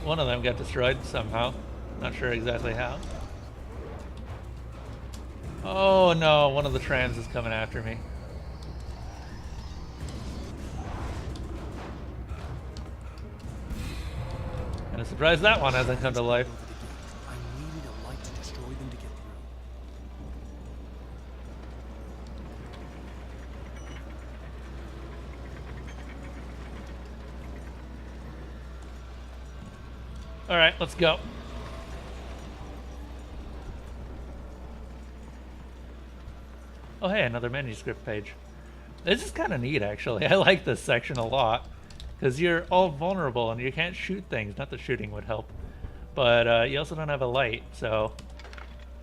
Speaker 1: One of them got destroyed somehow. Not sure exactly how. Oh no, one of the trans is coming after me. Kinda surprised that one hasn't come to life.
Speaker 2: I needed a light to destroy them to get through.
Speaker 1: Alright, let's go. Oh hey, another manuscript page. This is kind of neat, actually. I like this section a lot. Because you're all vulnerable and you can't shoot things. Not that shooting would help. But you also don't have a light, so...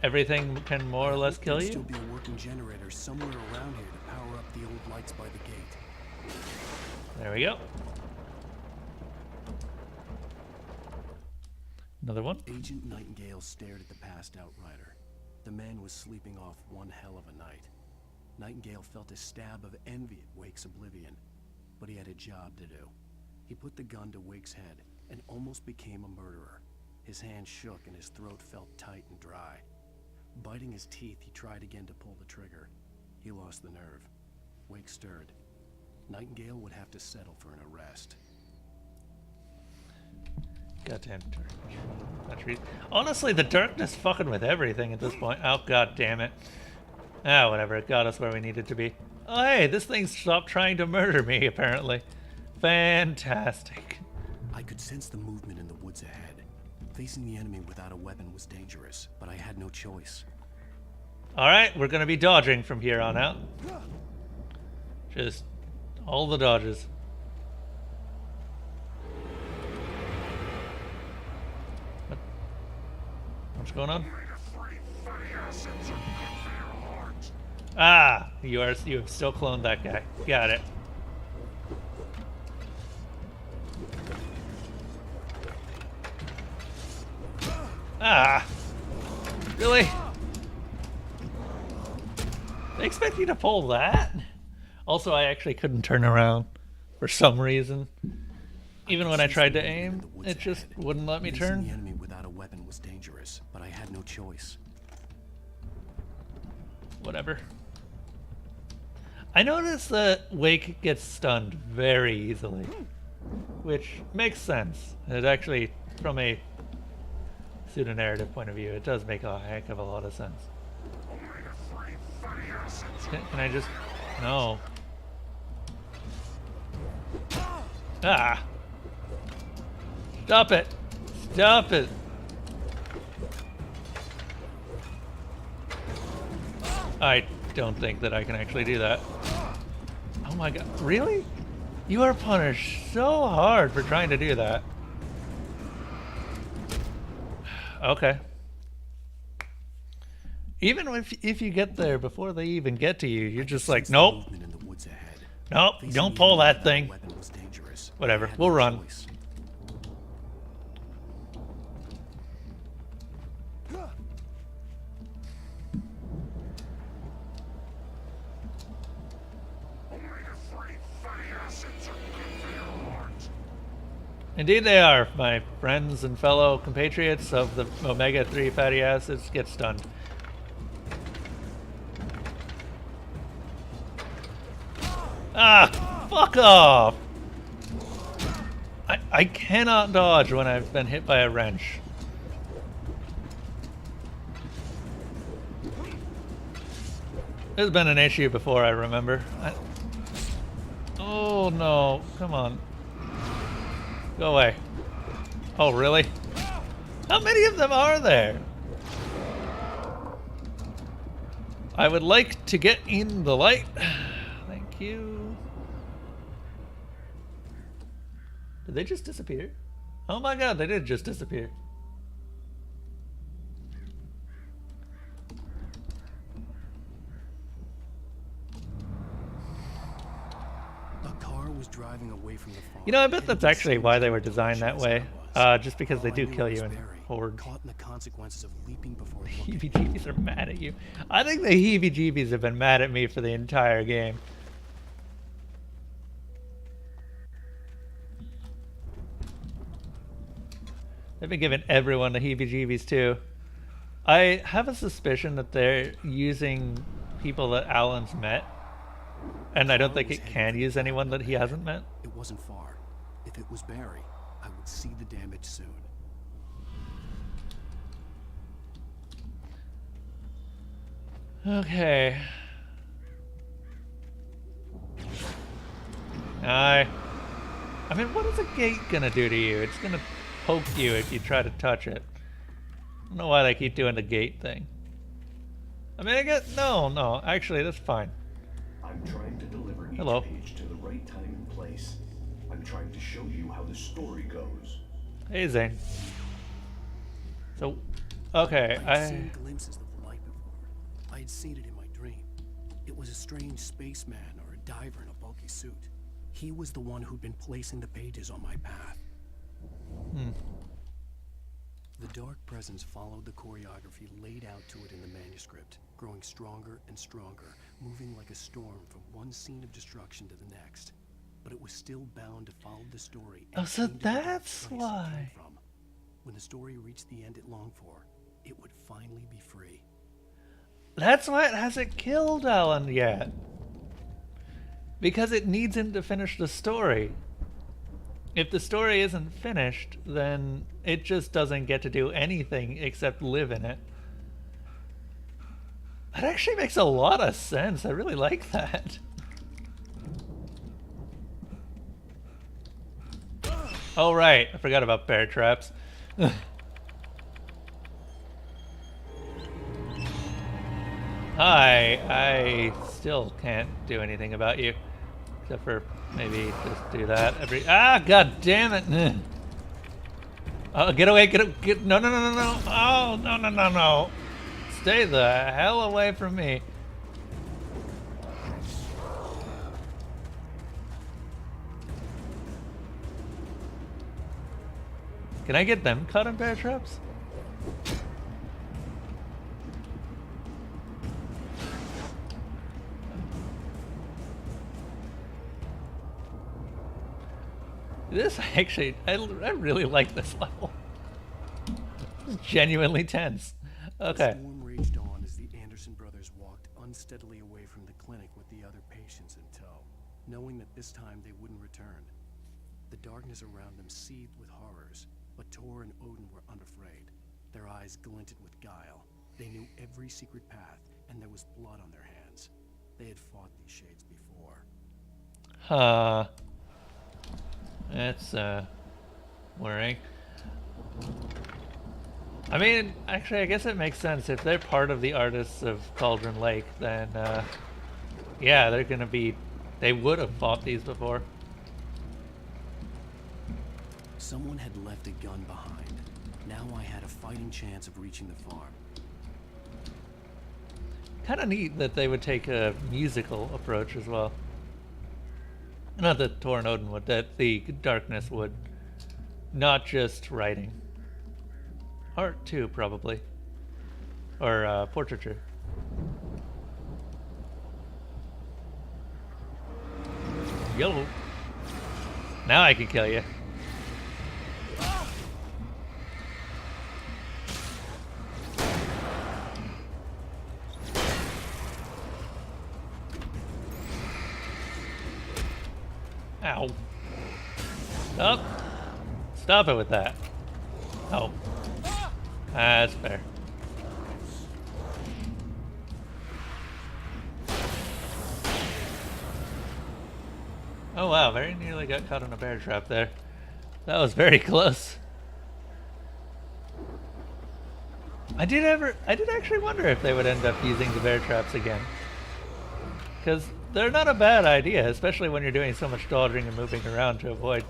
Speaker 1: everything can more or less kill you?
Speaker 2: There'll still be a working generator somewhere around here to power up the old lights by the gate.
Speaker 1: There we go. Another one.
Speaker 2: Agent Nightingale stared at the passed out rider. The man was sleeping off one hell of a night. Nightingale felt a stab of envy at Wake's oblivion, but he had a job to do. He put the gun to Wake's head and almost became a murderer. His hand shook and his throat felt tight and dry. Biting his teeth, he tried again to pull the trigger. He lost the nerve. Wake stirred. Nightingale would have to settle for an arrest.
Speaker 1: Goddamn darkness. Honestly, the darkness fucking with everything at this point. Oh, god damn it. Ah, whatever. It got us where we needed to be. Oh, hey, this thing stopped trying to murder me, apparently. Fantastic.
Speaker 2: I could sense the movement in the woods ahead. Facing the enemy without a weapon was dangerous, but I had no choice.
Speaker 1: Alright, we're gonna be dodging from here on out. Just all the dodges. What's going on? Ah, you have still cloned that guy. Got it. Ah, really? They expect you to pull that? Also, I actually couldn't turn around for some reason. Even when I tried to aim, it just wouldn't let me turn.
Speaker 2: The enemy without a weapon was dangerous, but I had no choice.
Speaker 1: Whatever. I noticed that Wake gets stunned very easily, which makes sense. It actually, from a pseudo-narrative point of view, it does make a heck of a lot of sense. Can I just... No. Ah! Stop it! Stop it! I don't think that I can actually do that. Oh my god, really? You are punished so hard for trying to do that. Okay. Even if you get there before they even get to you, you're just like, nope. Nope, don't pull that thing. Whatever, we'll run. Indeed they are, my friends and fellow compatriots of the omega-3 fatty acids. Get stunned. Ah, fuck off! I cannot dodge when I've been hit by a wrench. There's been an issue before, I remember. Oh no, come on. Go away. Oh, really? How many of them are there? I would like to get in the light. Thank you. Did they just disappear? Oh my god, they did just disappear.
Speaker 2: Was driving away from the farm.
Speaker 1: You know, I bet that's actually why they were designed that way. Just because they do kill you in hordes.
Speaker 2: Caught in the consequences of leaping before
Speaker 1: heebie-jeebies are mad at you. I think the heebie-jeebies have been mad at me for the entire game. They've been giving everyone the heebie-jeebies too. I have a suspicion that they're using people that Alan's met. And I don't think it can use anyone that he hasn't met.
Speaker 2: It wasn't far. If it was Barry, I would see the damage soon.
Speaker 1: Okay. I mean, what is a gate gonna do to you? It's gonna poke you if you try to touch it. I don't know why they keep doing the gate thing. I mean, I guess... No, actually, that's fine.
Speaker 16: I'm trying to deliver each page to the right time and place. I'm trying to show you how the story goes.
Speaker 1: Hey, Zane. So, okay,
Speaker 2: I'd seen glimpses of the light before. I had seen it in my dream. It was a strange spaceman or a diver in a bulky suit. He was the one who'd been placing the pages on my path. The dark presence followed the choreography laid out to it in the manuscript, growing stronger and stronger, moving like a storm from one scene of destruction to the next. But it was still bound to follow the story.
Speaker 1: Oh, so that's why.
Speaker 2: When the story reached the end it longed for, it would finally be free.
Speaker 1: That's why it hasn't killed Alan yet. Because it needs him to finish the story. If the story isn't finished, then it just doesn't get to do anything except live in it. That actually makes a lot of sense. I really like that. Oh right, I forgot about bear traps. Hi, I still can't do anything about you. Except for maybe just do that every... Ah, god damn it! Oh, get away, get... No. Oh, no. Stay the hell away from me. Can I get them caught in bear traps? This actually, I really like this level. It's genuinely tense. Okay.
Speaker 2: The storm raged on as the Anderson brothers walked unsteadily away from the clinic with the other patients in tow, knowing that this time they wouldn't return. The darkness around them seethed with horrors, but Tor and Odin were unafraid. Their eyes glinted with guile. They knew every secret path, and there was blood on their hands. They had fought these shades before.
Speaker 1: Huh. That's, worrying. I mean, actually, I guess it makes sense. If they're part of the artists of Cauldron Lake, then, yeah, they're gonna be... They would have fought these before.
Speaker 2: Someone had left a gun behind. Now I had a fighting chance of reaching the farm.
Speaker 1: Kind of neat that they would take a musical approach as well. Not that Tor and Odin would, that the Darkness would. Not just writing. Art too, probably. Or portraiture. Yo. Now I can kill you. Ow. Stop. Stop it with that. Oh. That's fair. Oh wow, very nearly got caught in a bear trap there. That was very close. I did actually wonder if they would end up using the bear traps again. Because they're not a bad idea, especially when you're doing so much dodging and moving around to avoid...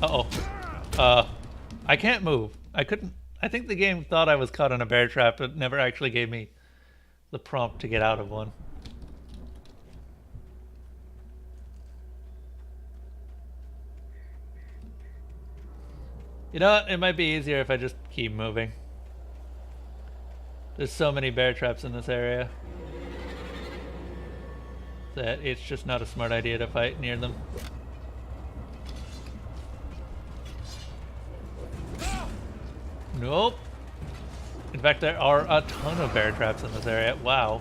Speaker 1: Uh-oh. I can't move. I couldn't... I think the game thought I was caught in a bear trap, but never actually gave me the prompt to get out of one. You know what? It might be easier if I just keep moving. There's so many bear traps in this area that it's just not a smart idea to fight near them. Nope. In fact, there are a ton of bear traps in this area. Wow.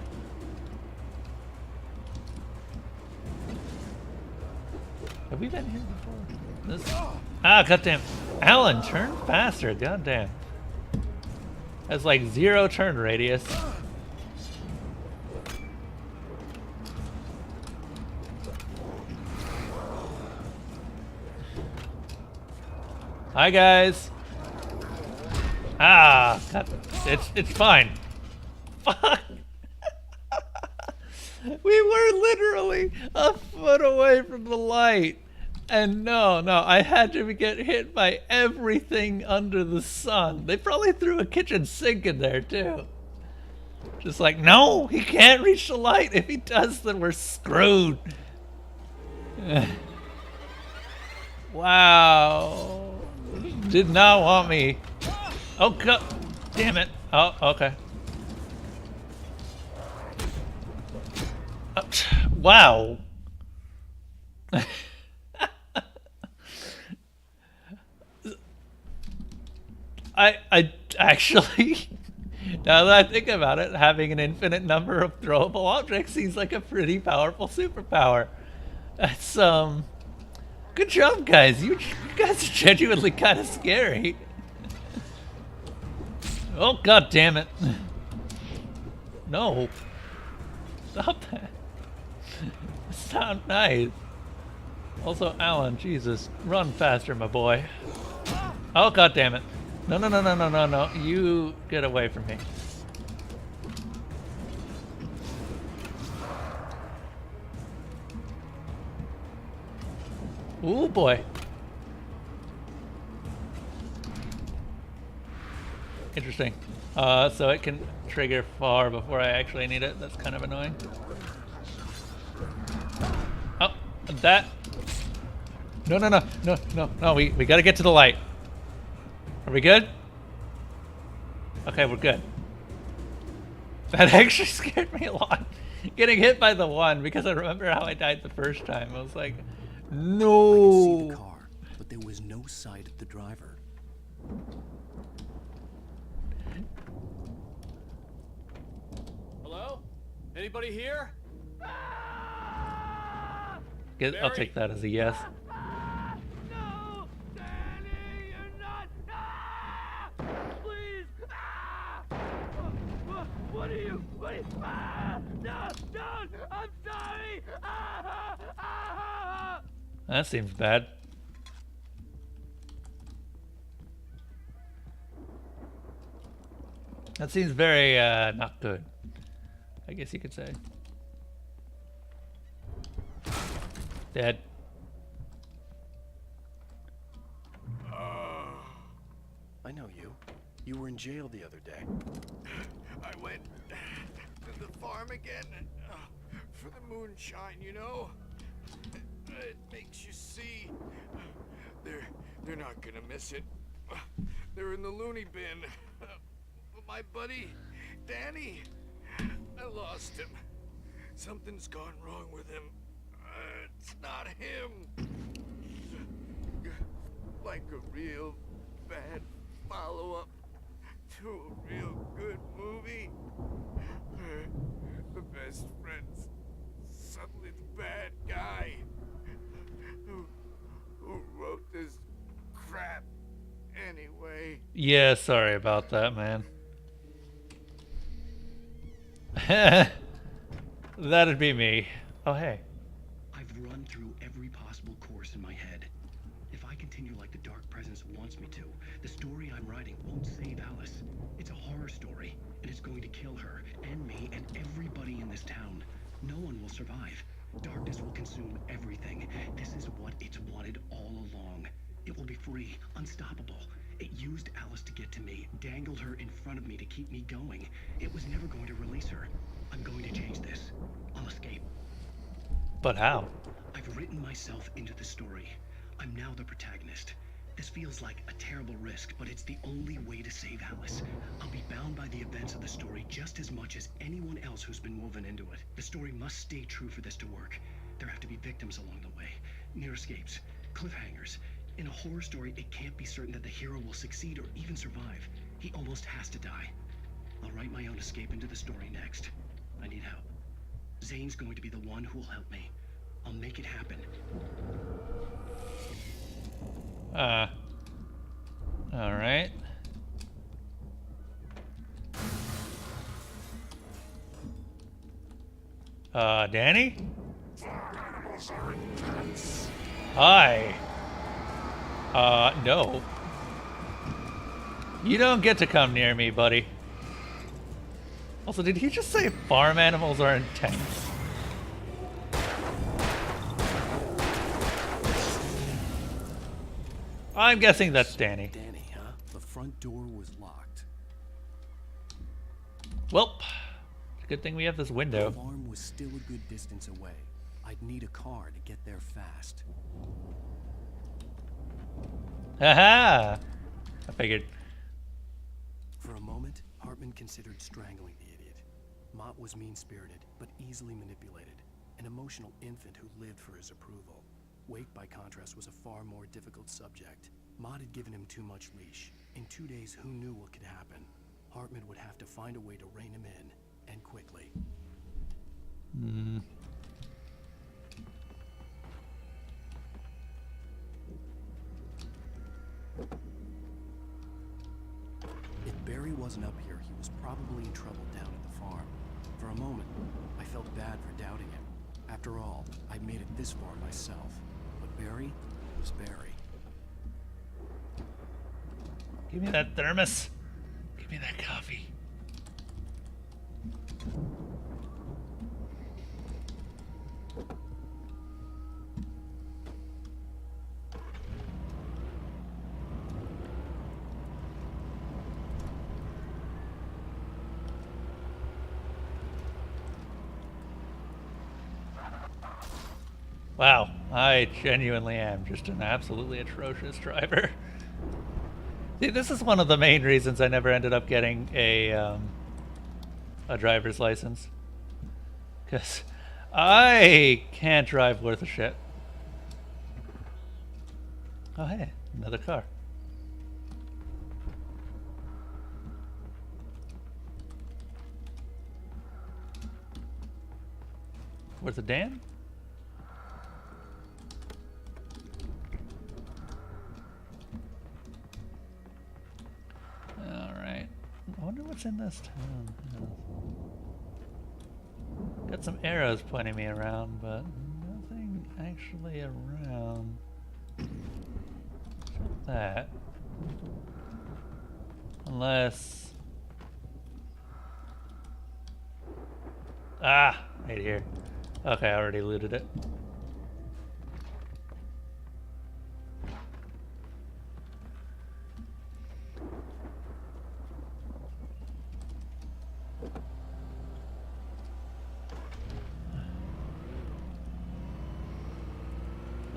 Speaker 1: Have we been here before? This... Ah, goddamn. Alan, turn faster. Goddamn. Has like 0 turn radius. Hi guys. Ah, God, it's fine. Fuck. We were literally a foot away from the light. And no, I had to get hit by everything under the sun. They probably threw a kitchen sink in there too. Just like, no, he can't reach the light. If he does, then we're screwed. Wow. Did not want me. Oh, God. Damn it. Oh, okay. Wow. I actually, now that I think about it, having an infinite number of throwable objects seems like a pretty powerful superpower. That's, good job, guys. You guys are genuinely kind of scary. Oh, God damn it. No. Stop that. It's not nice. Also, Alan, Jesus. Run faster, my boy. Oh, God damn it. No. You get away from me. Ooh, boy. Interesting. So it can trigger far before I actually need it. That's kind of annoying. Oh, that. No, we gotta get to the light. Are we good? Okay, we're good. That actually scared me a lot. Getting hit by the one, because I remember how I died the first time. I was like, no.
Speaker 2: I could see the car, but there was no sight of the driver.
Speaker 9: Hello? Anybody here?
Speaker 1: I'll take that as a yes.
Speaker 9: No! Danny, you're not... Please! Please. Ah, no, don't. I'm sorry. Ah, ah, ah.
Speaker 1: That seems bad. That seems very, not good, I guess you could say. Dead.
Speaker 2: I know you. You were in jail the other day.
Speaker 7: I went to the farm again for the moonshine, you know? It makes you see. They're not gonna miss it. They're in the loony bin. But my buddy, Danny, I lost him. Something's gone wrong with him. It's not him. Like a real bad follow-up to a real good movie. The best friend's suddenly the bad guy who wrote this crap anyway.
Speaker 1: Yeah, sorry about that, man. That'd be me. Oh, hey.
Speaker 17: I've run through every possible course in my head. If I continue like the Dark Presence wants me to, the story I'm writing won't save Alice. It's a horror story, and it's going to kill her, and me, and everybody in this town. No one will survive. Darkness will consume everything. This is what it's wanted all along. It will be free, unstoppable. It used Alice to get to me, dangled her in front of me to keep me going. It was never going to release her. I'm going to change this. I'll escape.
Speaker 1: But how?
Speaker 17: I've written myself into the story. I'm now the protagonist. This feels like a terrible risk, but it's the only way to save Alice. I'll be bound by the events of the story just as much as anyone else who's been woven into it. The story must stay true for this to work. There have to be victims along the way, near escapes, cliffhangers. In a horror story, it can't be certain that the hero will succeed or even survive. He almost has to die. I'll write my own escape into the story next. I need help. Zane's going to be the one who'll help me. I'll make it happen.
Speaker 1: Alright. Danny? Hi. No. You don't get to come near me, buddy. Also, did he just say farm animals are intense? I'm guessing that's Danny.
Speaker 2: Danny, huh? The front door was locked.
Speaker 1: Well, good thing we have this window.
Speaker 2: The farm was still a good distance away. I'd need a car to get there fast.
Speaker 1: Haha! I figured.
Speaker 2: For a moment, Hartman considered strangling the idiot. Mott was mean-spirited, but easily manipulated. An emotional infant who lived for his approval. Wake, by contrast, was a far more difficult subject. Mott had given him too much leash. In 2 days, who knew what could happen? Hartman would have to find a way to rein him in, and quickly. If Barry wasn't up here, he was probably in trouble down at the farm. For a moment, I felt bad for doubting him. After all, I'd made it this far myself. But Barry was Barry.
Speaker 1: Give me that thermos. Give me that coffee. Wow, I genuinely am just an absolutely atrocious driver. See, this is one of the main reasons I never ended up getting a driver's license. Because I can't drive worth a shit. Oh hey, another car. Worth a damn? Alright. I wonder what's in this town. Got some arrows pointing me around, but nothing actually around. Except that. Unless... Ah! Right here. Okay, I already looted it.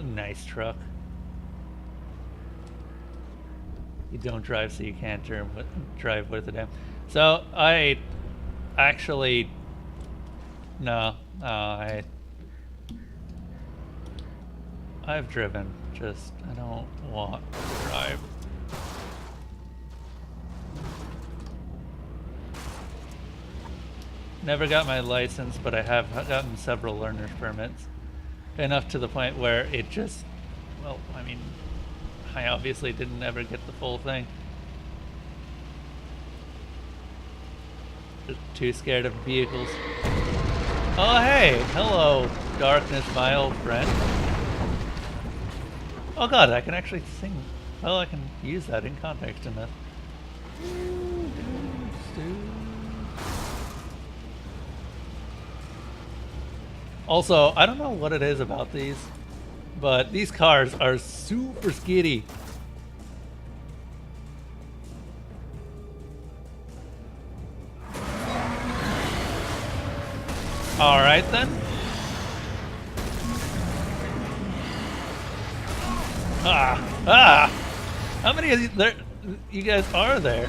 Speaker 1: Nice truck. You don't drive, so you can't drive with it. So I actually I've driven. Just I don't want to drive. Never got my license, but I have gotten several learner's permits. Enough to the point where it just, well, I mean, I obviously didn't ever get the full thing. Just too scared of vehicles. Oh hey, hello, darkness, my old friend. Oh god, I can actually sing. Well, I can use that in context enough. Also, I don't know what it is about these, but these cars are super skiddy. Alright then. How many of you guys are there?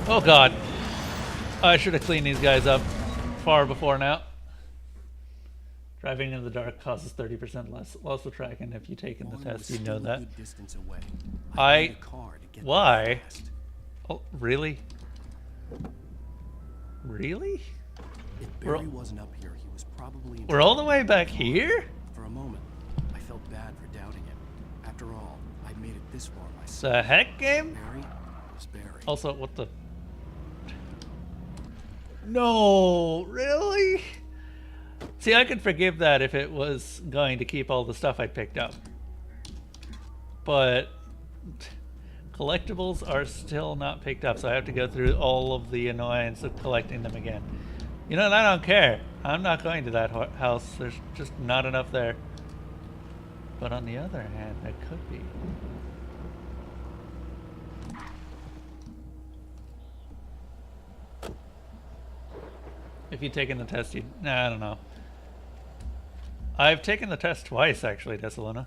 Speaker 1: Oh god. I should have cleaned these guys up far before now. Driving in the dark causes 30% less loss of tracking. If you take in the test, you know that. Why? Oh, really? Really?
Speaker 2: If Barry wasn't up here, he was probably.
Speaker 1: We're all the way back here?
Speaker 2: For a moment, I felt bad for doubting him. After all, I made it this far myself.
Speaker 1: The heck, game?
Speaker 2: Barry was Barry.
Speaker 1: Also, what the? No, really? See, I could forgive that if it was going to keep all the stuff I picked up. But collectibles are still not picked up, so I have to go through all of the annoyance of collecting them again. You know, and I don't care. I'm not going to that house. There's just not enough there. But on the other hand, there could be. If you'd taken the test, you'd... Nah, I don't know. I've taken the test twice, actually, Desalina.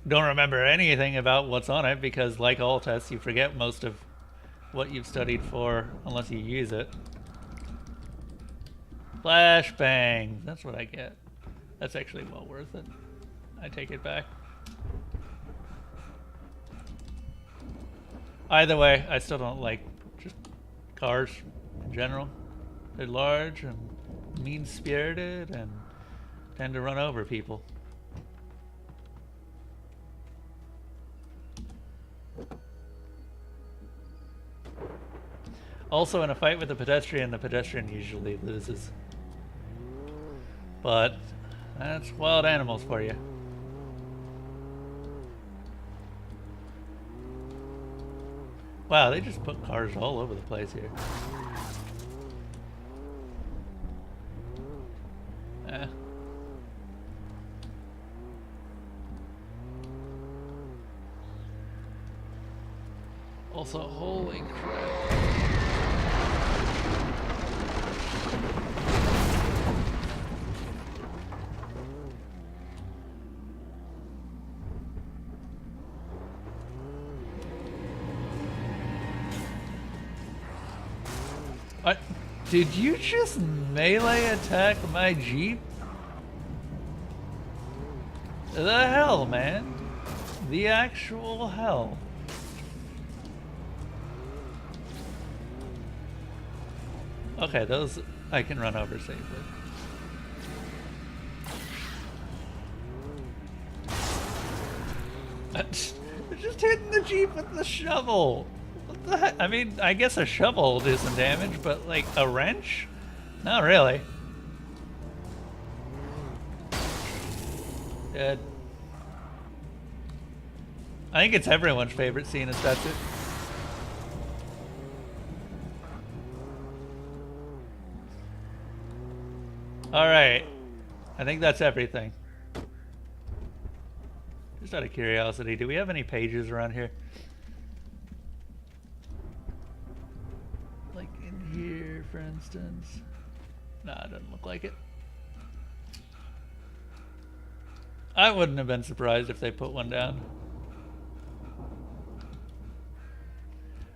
Speaker 1: Don't remember anything about what's on it, because like all tests, you forget most of what you've studied for, unless you use it. Flashbang! That's what I get. That's actually well worth it. I take it back. Either way, I still don't like just cars in general. They're large and mean-spirited and tend to run over people. Also, in a fight with a pedestrian, the pedestrian usually loses. But that's wild animals for you. Wow, they just put cars all over the place here. Also, holy crap. Did you just melee attack my Jeep? The hell, man? The actual hell. Okay, those I can run over safely. Just hitting the Jeep with the shovel. What the heck? I mean, I guess a shovel will do some damage, but like a wrench? Not really. Dead. I think it's everyone's favorite scene is that's it. Alright. I think that's everything. Just out of curiosity, do we have any pages around here? Like in here, for instance? Nah, it doesn't look like it. I wouldn't have been surprised if they put one down.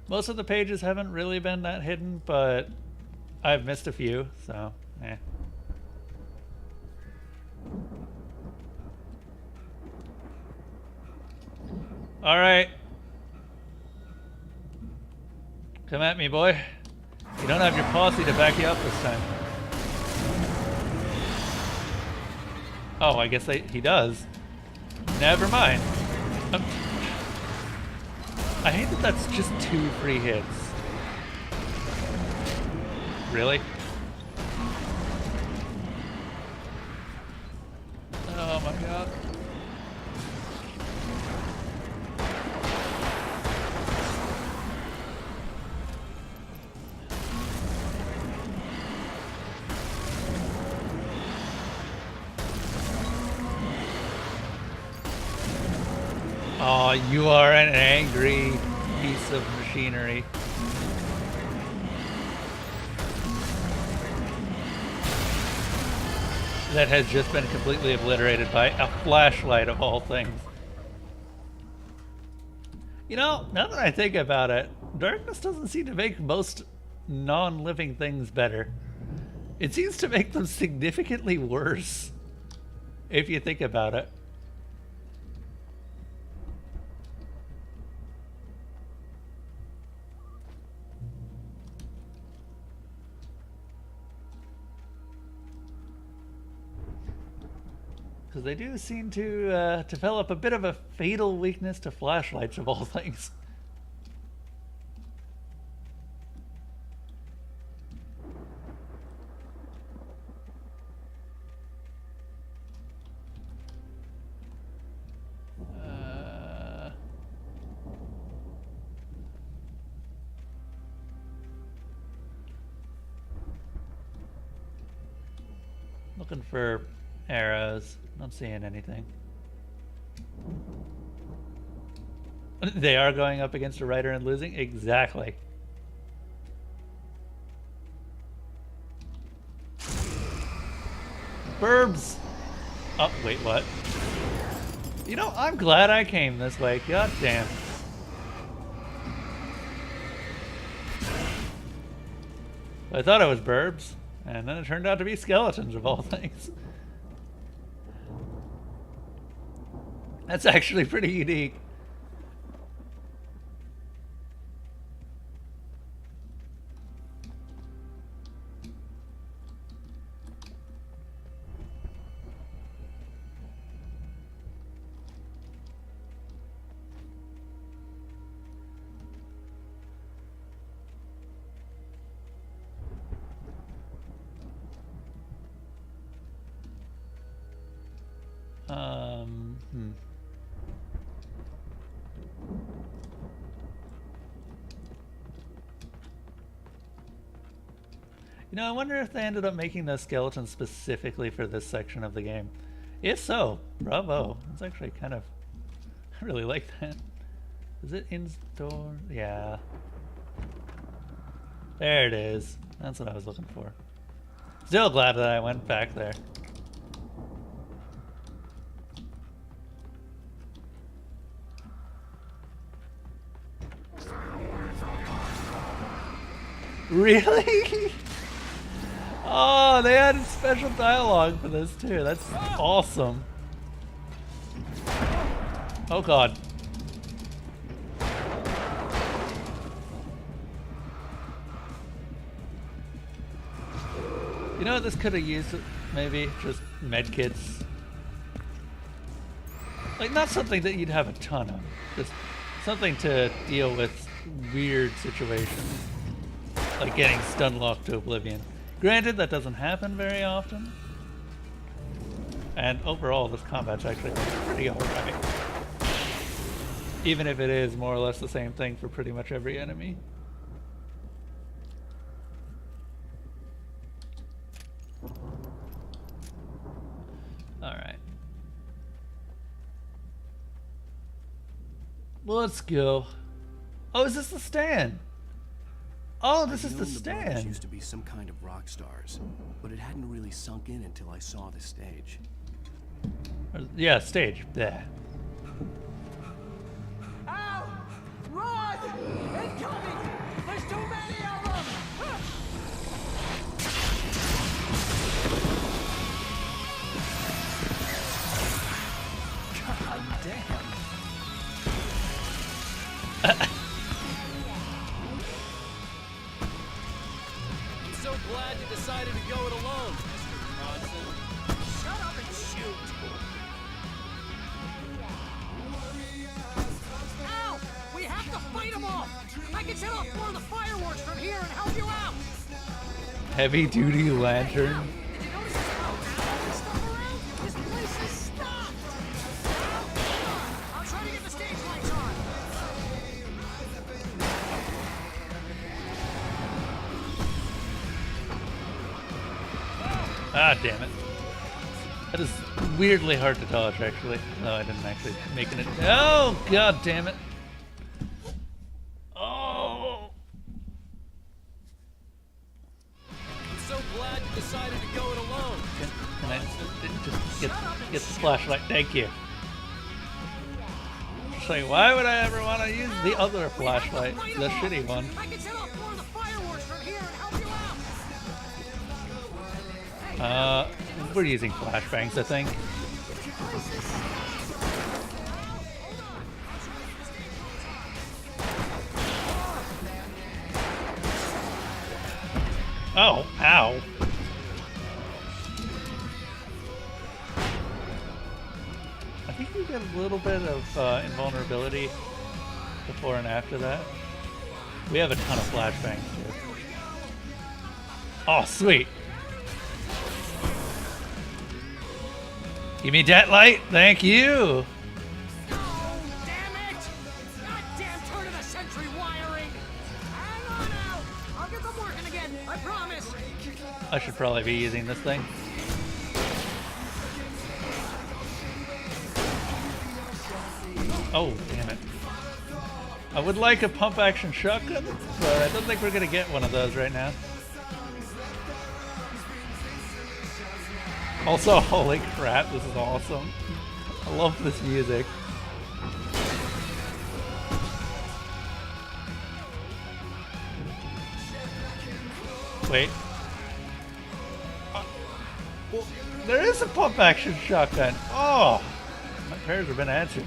Speaker 1: Most of the pages haven't really been that hidden, but I've missed a few, so eh. All right. Come at me, boy. You don't have your posse to back you up this time. Oh, I guess he does. Never mind. I hate that that's just 2 free hits. Really? Oh my god. Oh, you are an angry piece of machinery. That has just been completely obliterated by a flashlight of all things. You know, now that I think about it, darkness doesn't seem to make most non-living things better. It seems to make them significantly worse, if you think about it. Because they do seem to develop a bit of a fatal weakness to flashlights of all things. Looking for arrows. Not seeing anything. They are going up against a writer and losing? Exactly. Burbs! Oh, wait, what? You know, I'm glad I came this way. God damn. I thought it was burbs, and then it turned out to be skeletons of all things. That's actually pretty unique. You know, I wonder if they ended up making those skeletons specifically for this section of the game. If so, bravo. It's actually kind of... I really like that. Is it in store? Yeah. There it is. That's what I was looking for. Still glad that I went back there. Really? Oh, they added special dialogue for this too. That's awesome. Oh god. You know what this could have used? Maybe just medkits. Like, not something that you'd have a ton of. Just something to deal with weird situations. Like getting stun locked to oblivion. Granted, that doesn't happen very often. And overall, this combat's actually pretty alright. Even if it is more or less the same thing for pretty much every enemy. Alright. Let's go. Oh, is this the stand? Oh, this is the stand.
Speaker 2: The brothers used to be some kind of rock stars, but it hadn't really sunk in until I saw the stage.
Speaker 1: Yeah, stage. There.
Speaker 9: Ow! Run! Incoming! There's too many of them!
Speaker 2: God damn.
Speaker 9: I'm so glad you decided to go it alone, Mr. Bronson.
Speaker 12: Shut up and shoot! Ow! We have to fight them all! I can set off more of the fireworks from here and help you out!
Speaker 1: Heavy duty lantern.
Speaker 12: Did you notice this stuff around? This place is stopped! I'll try to get the stage lights on!
Speaker 1: Ah, damn it. That is weirdly hard to dodge, actually. No, I didn't actually make it. Oh, god damn it. Oh!
Speaker 9: I'm so glad you decided to go it alone.
Speaker 1: Can I just get the flashlight? Thank you. Just like, why would I ever want to use the other flashlight? The shitty one.
Speaker 12: I can set off more of the fireworks from here and help you out!
Speaker 1: We're using flashbangs, I think. Oh, ow. I think we get a little bit of invulnerability before and after that. We have a ton of flashbangs too. Oh, sweet. Give me that light, thank you.
Speaker 12: Damn it! Goddamn turn of the century wiring! Hang on out! I'll get them working again, I promise!
Speaker 1: I should probably be using this thing. Oh, damn it. I would like a pump action shotgun, but I don't think we're gonna get one of those right now. Also, holy crap, this is awesome. I love this music. Wait. Well, there is a pump action shotgun. Oh, my prayers have been answered.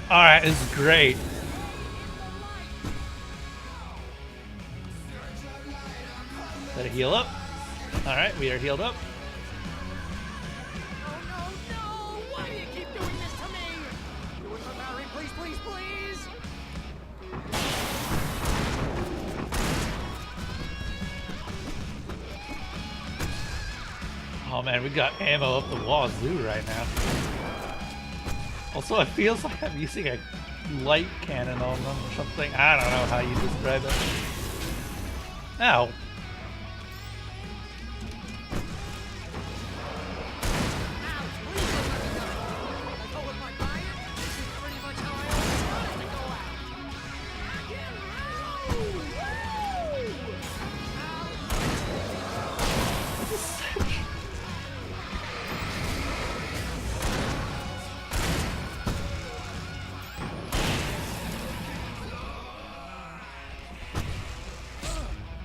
Speaker 1: Alright, this is great. Let it heal up. Alright, we are healed up.
Speaker 12: Why do you keep doing this to me? Do it for Barry, please, please, please!
Speaker 1: Oh man, we got ammo up the wazoo right now. Also, it feels like I'm using a light cannon on them or something. I don't know how you describe it. Ow.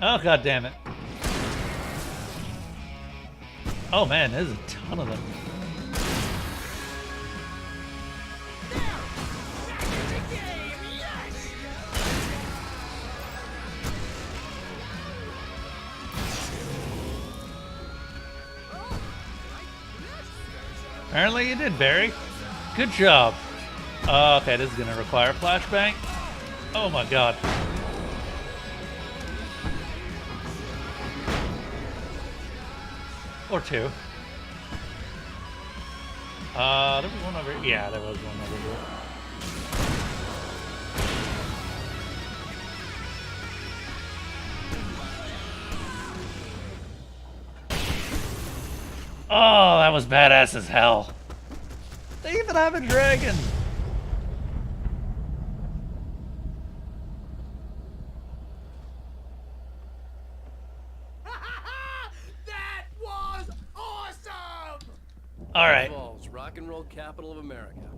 Speaker 1: Oh, god damn it. Oh man, there's a ton of them. Apparently you did, Barry. Good job. Okay, this is gonna require flashbang. Oh my god. Or two. There was one over. Yeah, there was one over here. Oh, that was badass as hell. They even have a dragon.
Speaker 2: That was awesome!
Speaker 1: All right.
Speaker 18: Falls, rock and roll capital of America.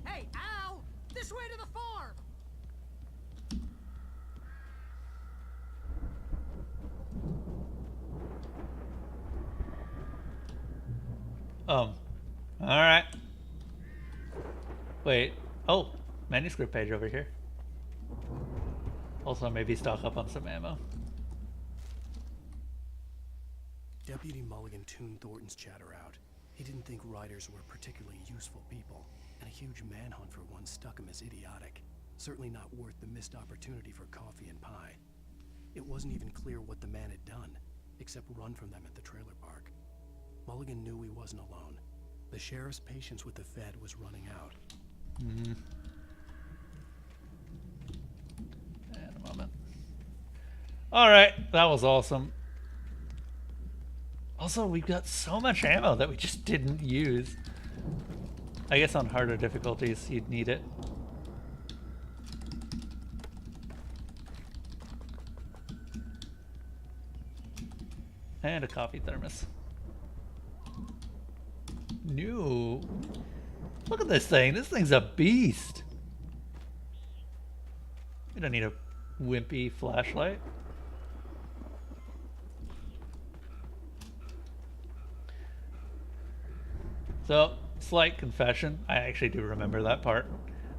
Speaker 12: Hey, Al! This way to the farm!
Speaker 1: Alright. Wait. Oh, manuscript page over here. Also, maybe stock up on some ammo.
Speaker 2: Deputy Mulligan tuned Thornton's chatter out. He didn't think riders were particularly useful people, and a huge manhunt for one stuck him as idiotic. Certainly not worth the missed opportunity for coffee and pie. It wasn't even clear what the man had done, except run from them at the trailer park. Mulligan knew he wasn't alone. The sheriff's patience with the Fed was running out.
Speaker 1: In a moment. Alright, that was awesome. Also, we've got so much ammo that we just didn't use. I guess on harder difficulties, you'd need it. And a coffee thermos. New. Look at this thing. This thing's a beast. We don't need a wimpy flashlight. So, slight confession. I actually do remember that part.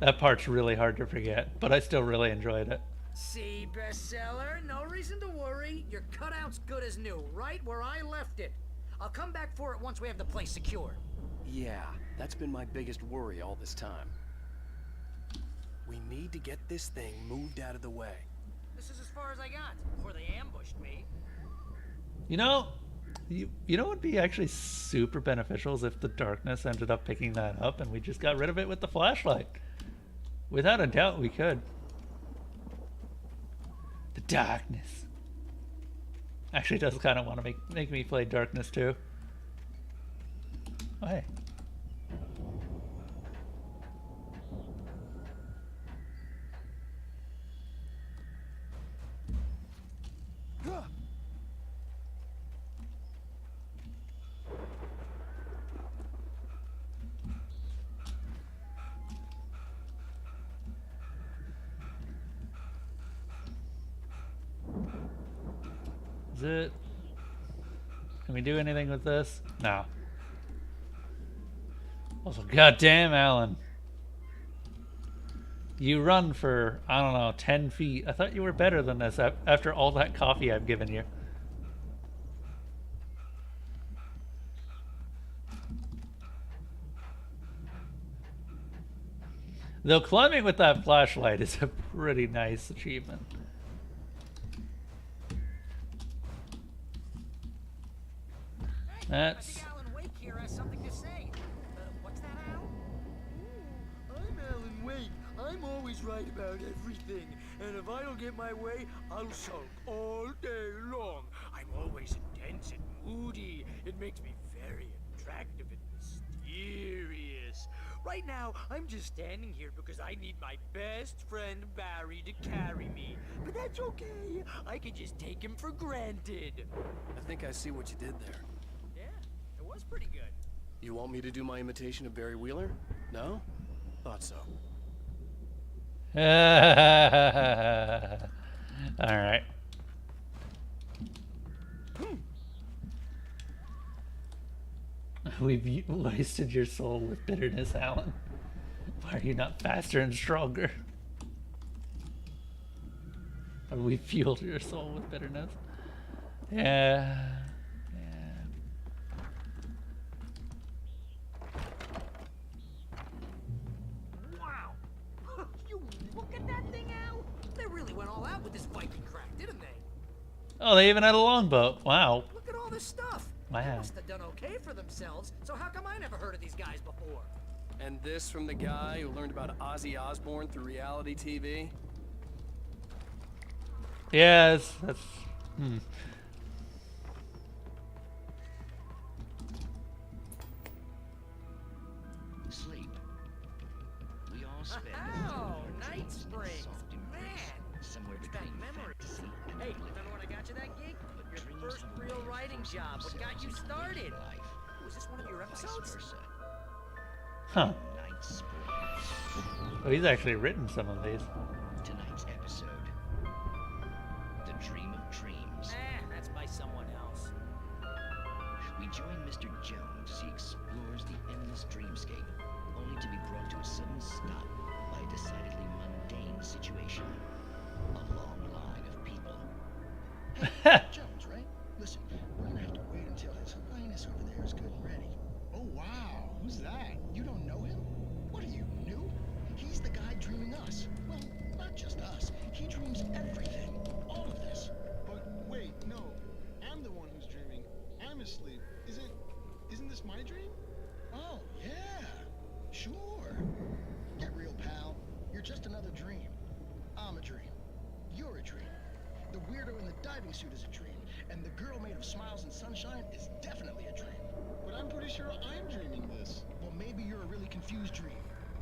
Speaker 1: That part's really hard to forget, but I still really enjoyed it.
Speaker 12: See, bestseller, no reason to worry. Your cutout's good as new, right where I left it. I'll come back for it once we have the place secured.
Speaker 2: Yeah, that's been my biggest worry all this time. We need to get this thing moved out of the way.
Speaker 12: This is as far as I got before they ambushed me.
Speaker 1: You know what would be actually super beneficial is if the darkness ended up picking that up and we just got rid of it with the flashlight. Without a doubt, we could. The darkness. Actually, does kind of want to make me play darkness too. Oh, hey. Is it? Can we do anything with this? No. Also, goddamn, Alan. You run for, I don't know, 10 feet. I thought you were better than this after all that coffee I've given you. Though climbing with that flashlight is a pretty nice achievement. That's...
Speaker 12: I think Alan Wake here has something to say. What's that, Al?
Speaker 19: I'm Alan Wake. I'm always right about everything. And if I don't get my way, I'll sulk all day long. I'm always intense and moody. It makes me very attractive and mysterious. Right now, I'm just standing here because I need my best friend Barry to carry me. But that's okay. I can just take him for granted.
Speaker 2: I think I see what you did there.
Speaker 12: It was pretty good.
Speaker 2: You want me to do my imitation of Barry Wheeler? No? Thought so.
Speaker 1: Alright. We've wasted your soul with bitterness, Alan. Why are you not faster and stronger? Or we fueled your soul with bitterness? Yeah.
Speaker 12: really went all out with this Viking crap, didn't they?
Speaker 1: Oh, they even had a longboat. Wow.
Speaker 12: Look at all this stuff.
Speaker 1: Wow.
Speaker 12: They must have done okay for themselves, so how come I never heard of these guys before?
Speaker 18: And this from the guy who learned about Ozzy Osbourne through reality TV?
Speaker 1: Yes, that's...
Speaker 17: Sleep. We all spend
Speaker 12: Oh, Night Springs. Man,
Speaker 17: somewhere
Speaker 12: it's back
Speaker 17: between
Speaker 12: memories.
Speaker 17: fantasy and
Speaker 12: Hey, remember when I got you that gig? Your first real writing job. What got you started? Was this one of your episodes?
Speaker 1: Huh. Oh, he's actually written some of these.
Speaker 17: Tonight's episode. The Dream of Dreams.
Speaker 12: That's by someone else.
Speaker 17: We join Mr. Jones as he explores the endless dreamscape, only to be brought to a sudden stop by a decidedly mundane situation. A long line of people.
Speaker 10: Hey, Jones, right? Listen, we're gonna have to wait until His Highness over there is good and ready.
Speaker 20: Oh, wow. Who's that?
Speaker 10: You don't know him? What are you, new? He's the guy dreaming us. Well, not just us. He dreams everything. All of this.
Speaker 20: But wait, no. I'm the one who's dreaming. I'm asleep. Isn't this my dream?
Speaker 10: Oh, yeah. Sure. Get real, pal. You're just another dream. I'm a dream. You're a dream. The weirdo in the diving suit is a dream. And the girl made of smiles and sunshine is definitely a dream.
Speaker 20: But I'm pretty sure I'm dreaming this.
Speaker 10: Well, maybe you're a really confused dream.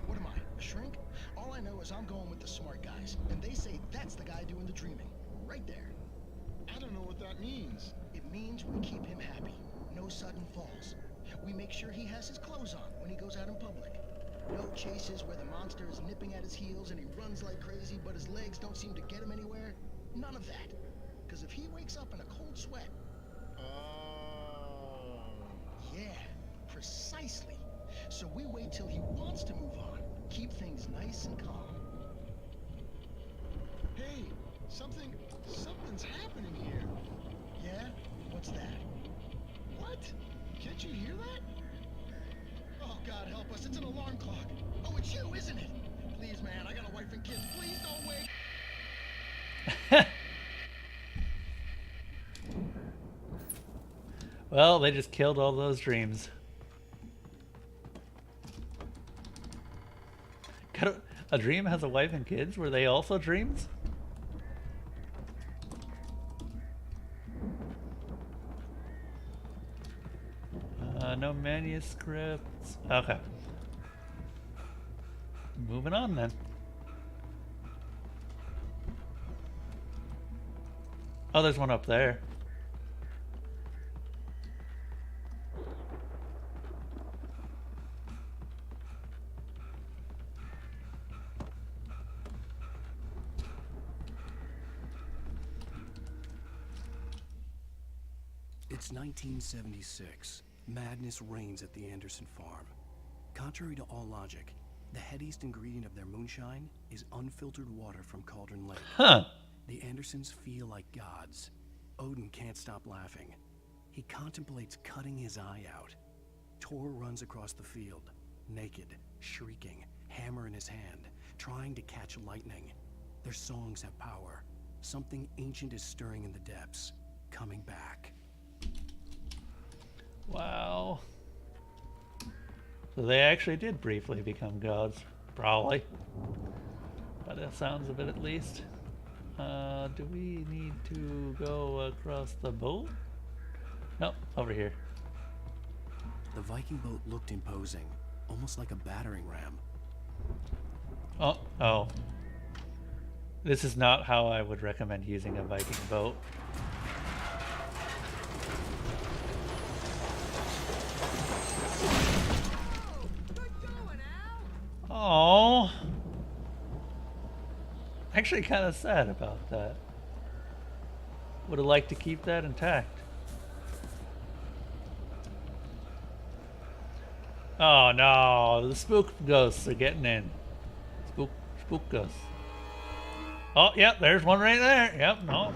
Speaker 10: What am I, a shrink? All I know is I'm going with the smart guys, and they say that's the guy doing the dreaming. Right there.
Speaker 20: I don't know what that means.
Speaker 10: It means we keep him happy. No sudden falls. We make sure he has his clothes on when he goes out in public. No chases where the monster is nipping at his heels and he runs like crazy, but his legs don't seem to get him anywhere. None of that. Because if he wakes up in a cold sweat... Yeah, precisely. So we wait till he wants to move on. Keep things nice and calm.
Speaker 20: Hey, something's happening here.
Speaker 10: Yeah? What's that?
Speaker 20: What? Can't you hear that?
Speaker 10: Oh, God help us. It's an alarm clock. Oh, it's you, isn't it? Please, man, I got a wife and kids. Please don't wake.
Speaker 1: Well, they just killed all those dreams. A dream has a wife and kids? Were they also dreams? No manuscripts. Okay. Moving on then. Oh, there's one up there.
Speaker 2: It's 1976. Madness reigns at the Anderson farm. Contrary to all logic, the headiest ingredient of their moonshine is unfiltered water from Cauldron Lake.
Speaker 1: Huh.
Speaker 2: The Andersons feel like gods. Odin can't stop laughing. He contemplates cutting his eye out. Tor runs across the field, naked, shrieking, hammer in his hand, trying to catch lightning. Their songs have power. Something ancient is stirring in the depths, coming back.
Speaker 1: Wow. So they actually did briefly become gods. Probably. By the sounds of it, at least. Do we need to go across the boat? Nope, over here.
Speaker 2: The Viking boat looked imposing, almost like a battering ram.
Speaker 1: Oh. This is not how I would recommend using a Viking boat. Oh, actually kind of sad about that. Would have liked to keep that intact. Oh no, the spook ghosts are getting in. Spook ghosts. Oh, yep, there's one right there. Yep, no,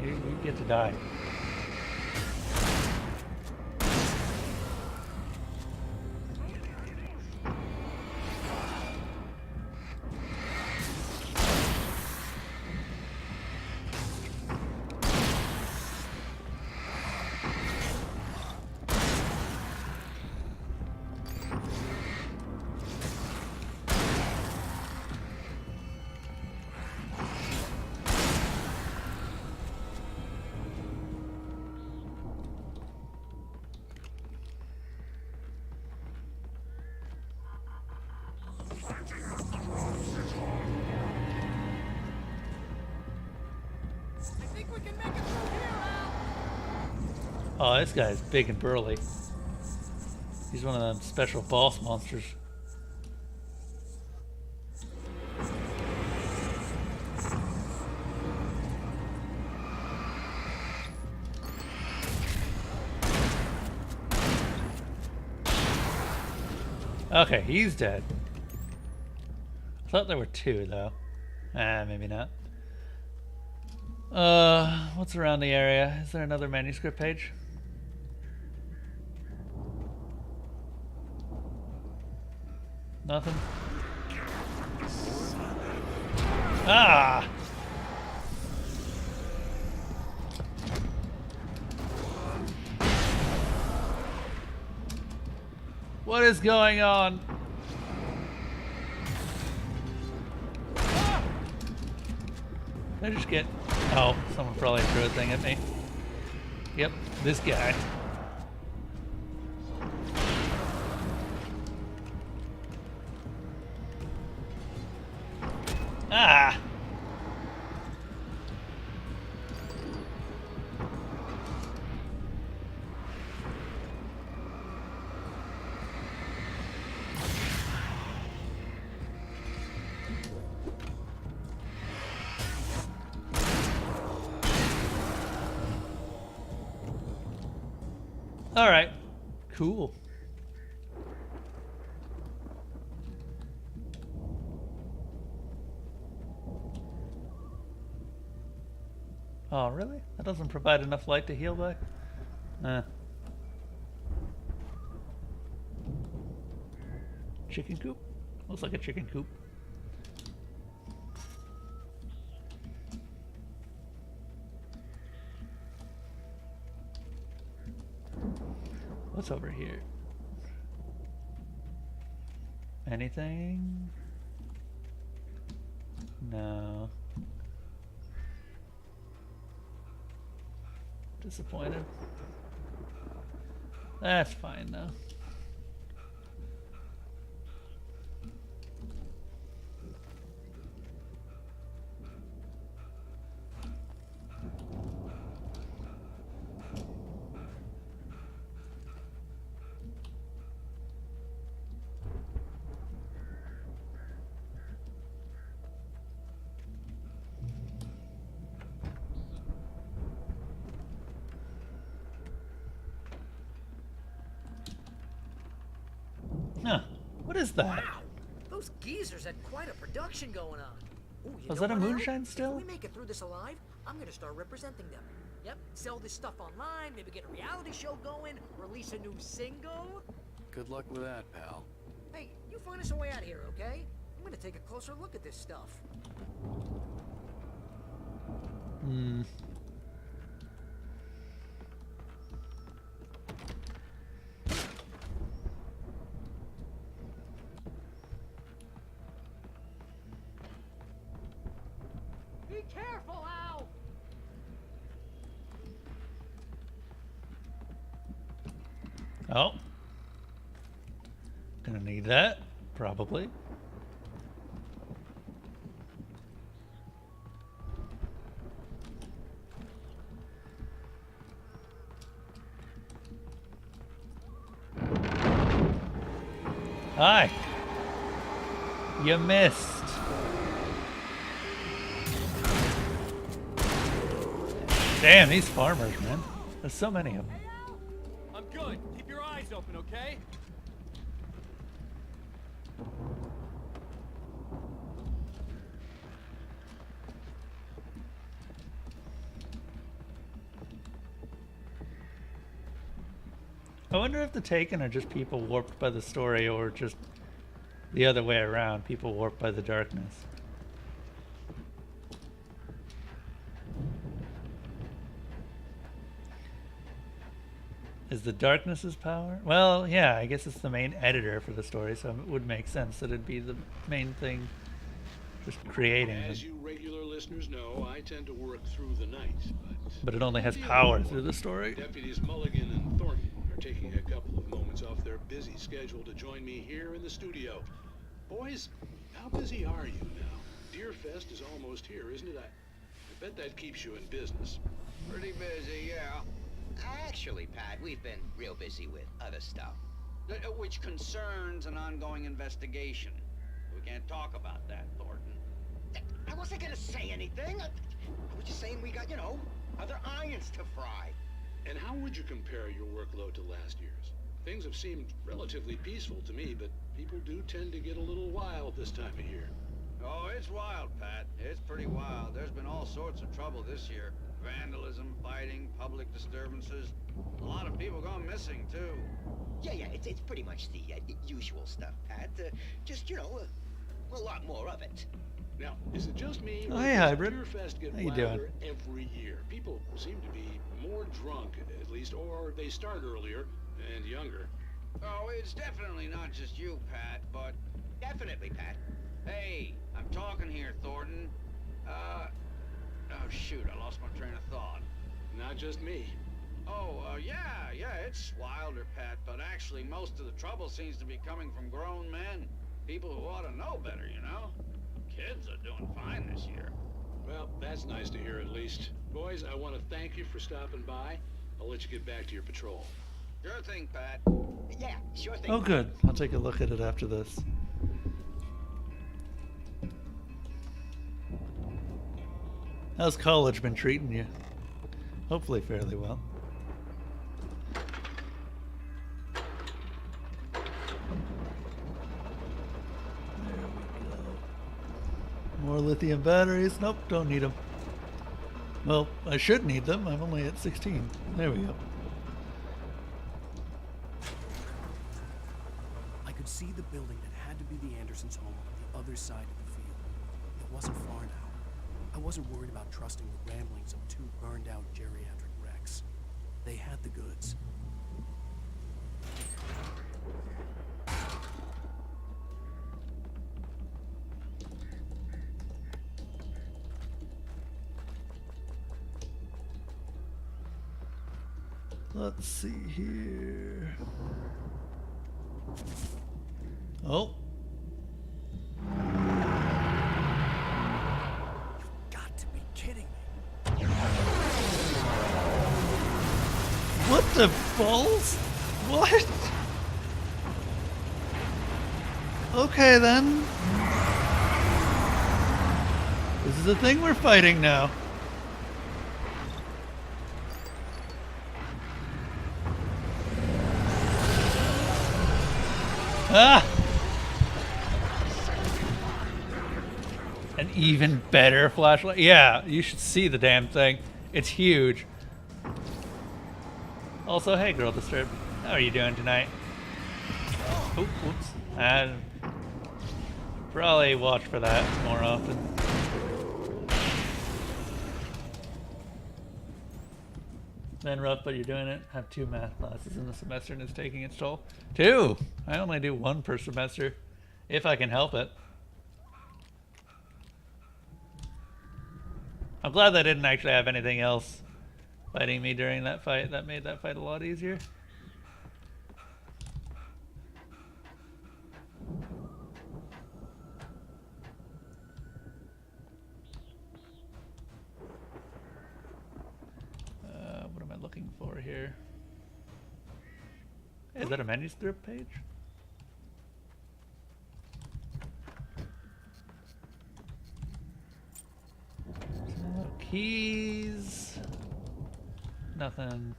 Speaker 1: you get to die.
Speaker 12: think we can make it through here, Al.
Speaker 1: Oh, this guy's big and burly. He's one of them special boss monsters. Okay, he's dead. I thought there were two, though. Maybe not. What's around the area? Is there another manuscript page? Nothing? Ah! What is going on? Did I just get... Oh, someone probably threw a thing at me. Yep, this guy. Ah! All right, cool. Oh, really? That doesn't provide enough light to heal by? Chicken coop? Looks like a chicken coop. What's over here? Anything? No. Disappointed. That's fine though. Huh. What is that?
Speaker 12: Wow, those geezers had quite a production going on. Ooh,
Speaker 1: Was
Speaker 12: know
Speaker 1: that a
Speaker 12: what, Al?
Speaker 1: moonshine still?
Speaker 12: If we make it through this alive, I'm gonna start representing them. Yep, sell this stuff online, maybe get a reality show going, release a new single.
Speaker 18: Good luck with that, pal.
Speaker 12: Hey, you find us a way out of here, okay? I'm gonna take a closer look at this stuff.
Speaker 1: Hmm.
Speaker 12: Be careful, Al!
Speaker 1: Oh. Gonna need that, probably. Hi. You missed. Damn, these farmers, man. There's so many of them.
Speaker 18: I'm good. Keep your eyes open, okay?
Speaker 1: I wonder if the Taken are just people warped by the story or just the other way around, people warped by the darkness. Is the darkness's power? Well, yeah, I guess it's the main editor for the story, so it would make sense that it'd be the main thing just creating them.
Speaker 21: As you regular listeners know, I tend to work through the night,
Speaker 1: But it only has power through the story.
Speaker 21: Deputies Mulligan and Thornton are taking a couple of moments off their busy schedule to join me here in the studio. Boys, how busy are you now? Deerfest is almost here, isn't it? I bet that keeps you in business.
Speaker 5: Pretty busy, yeah. Actually, Pat, we've been real busy with other stuff, which concerns an ongoing investigation. We can't talk about that, Thornton. I wasn't gonna say anything. I was just saying we got, you know, other irons to fry.
Speaker 21: And how would you compare your workload to last year's? Things have seemed relatively peaceful to me, but people do tend to get a little wild this time of year.
Speaker 5: Oh, it's wild, Pat. It's pretty wild. There's been all sorts of trouble this year. Vandalism, fighting, public disturbances. A lot of people gone missing, too. Yeah, it's pretty much the usual stuff, Pat. Just, you know, a lot more of it.
Speaker 21: Now, is it just me?
Speaker 1: Oh, hey, Hybrid.
Speaker 21: Deerfest get
Speaker 1: How you doing?
Speaker 21: wilder every year. People seem to be more drunk, at least, or they start earlier and younger.
Speaker 5: Oh, it's definitely not just you, Pat, but... Definitely, Pat. Hey, I'm talking here, Thornton. Oh, shoot, I lost my train of thought.
Speaker 21: Not just me.
Speaker 5: Oh, yeah, it's wilder, Pat, but actually most of the trouble seems to be coming from grown men. People who ought to know better, you know? Kids are doing fine this year.
Speaker 21: Well, that's nice to hear at least. Boys, I want to thank you for stopping by. I'll let you get back to your patrol.
Speaker 5: Sure thing, Pat. Yeah, sure thing.
Speaker 1: Oh, good. I'll take a look at it after this. How's college been treating you? Hopefully fairly well. There we go. More lithium batteries. Nope, don't need them. Well, I should need them. I'm only at 16. There we go.
Speaker 2: I could see the building that had to be the Andersons' home on the other side of the field. It wasn't far now. I wasn't worried about trusting the ramblings of two burned-out geriatric wrecks. They had the goods.
Speaker 1: Let's see here. Oh.
Speaker 2: Got to be kidding me.
Speaker 1: What the balls? What? Okay then. This is the thing we're fighting now. Ah! An even better flashlight. Yeah, you should see the damn thing. It's huge. Also, hey, Girl Disturbed. How are you doing tonight? Oh, whoops. I probably watch for that more often. Been rough, but you're doing it. Have 2 math classes in the semester and it's taking its toll. 2! I only do 1 per semester, if I can help it. I'm glad I didn't actually have anything else fighting me during that fight. That made that fight a lot easier. What am I looking for here? Hey, is that a manuscript page? No keys. Nothing.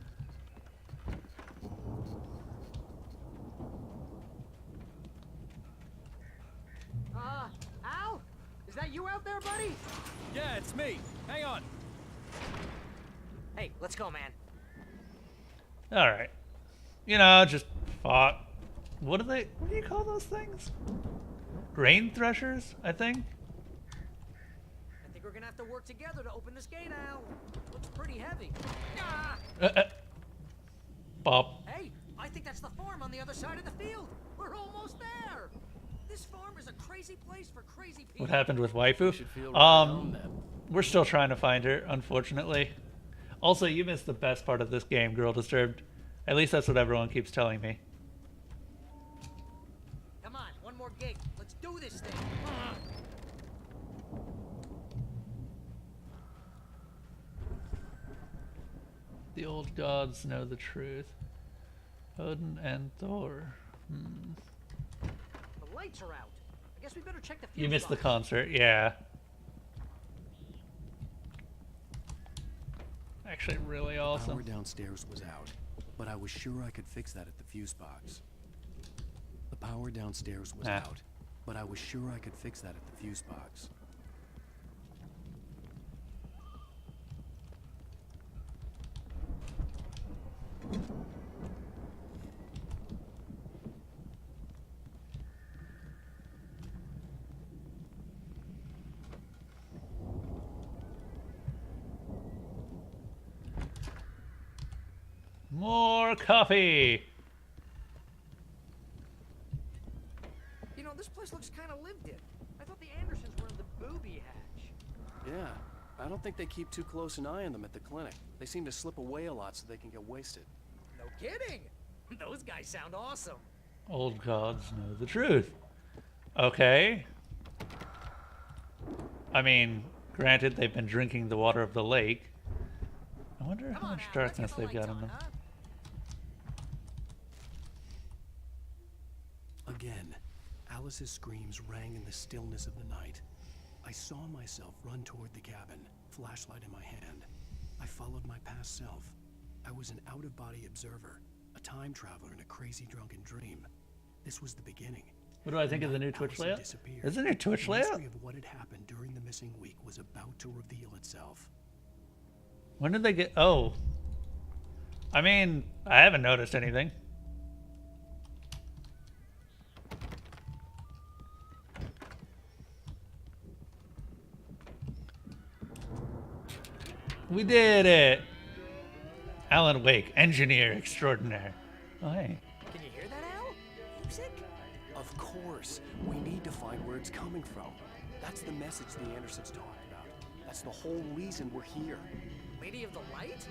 Speaker 12: Al? Is that you out there, buddy?
Speaker 18: Yeah, it's me. Hang on.
Speaker 12: Hey, let's go, man.
Speaker 1: Alright. You know, just fought. What do you call those things? Grain threshers, I think?
Speaker 12: I think we're gonna have to work together to open this gate, Al. Looks pretty heavy. Ah!
Speaker 1: Bob.
Speaker 12: Hey, I think that's the farm on the other side of the field. We're almost there. This farm is a crazy place for crazy people.
Speaker 1: What happened with waifu? We're still trying to find her, unfortunately. Also, you missed the best part of this game, Girl Disturbed. At least that's what everyone keeps telling me.
Speaker 12: Come on, one more gig. Let's do this
Speaker 1: The old gods know the truth. Odin and Thor.
Speaker 12: The lights are out. I guess we better check the fuse
Speaker 1: You missed the
Speaker 12: box.
Speaker 1: concert, yeah. Actually, really awesome.
Speaker 2: Power downstairs was out, but I was sure I could fix that at the fuse box. The power downstairs was out, but I was sure I could fix that at the fuse box.
Speaker 1: More coffee!
Speaker 12: You know, this place looks kind of lived in. I thought the Andersons were in the booby hatch.
Speaker 2: Yeah, I don't think they keep too close an eye on them at the clinic. They seem to slip away a lot so they can get wasted.
Speaker 12: No kidding. Those guys sound awesome.
Speaker 1: Old gods know the truth. Okay. I mean, granted, they've been drinking the water of the lake. I wonder how much darkness they've got in them.
Speaker 2: Again, Alice's screams rang in the stillness of the night. I saw myself run toward the cabin, flashlight in my hand. I followed my past self. I was an out-of-body observer, a time traveler in a crazy drunken dream. This was the beginning.
Speaker 1: What do I think of the new Twitch layout? Is the new Twitch
Speaker 2: The
Speaker 1: layout?
Speaker 2: mystery of what had happened during the missing week was about to reveal itself.
Speaker 1: When did they get... Oh. I mean, I haven't noticed anything. We did it! Alan Wake, engineer extraordinaire. Oh, hey.
Speaker 12: Can you hear that, Al? Music?
Speaker 2: Of course. We need to find where it's coming from. That's the message the Andersons talked about. That's the whole reason we're here.
Speaker 12: Lady of the Light?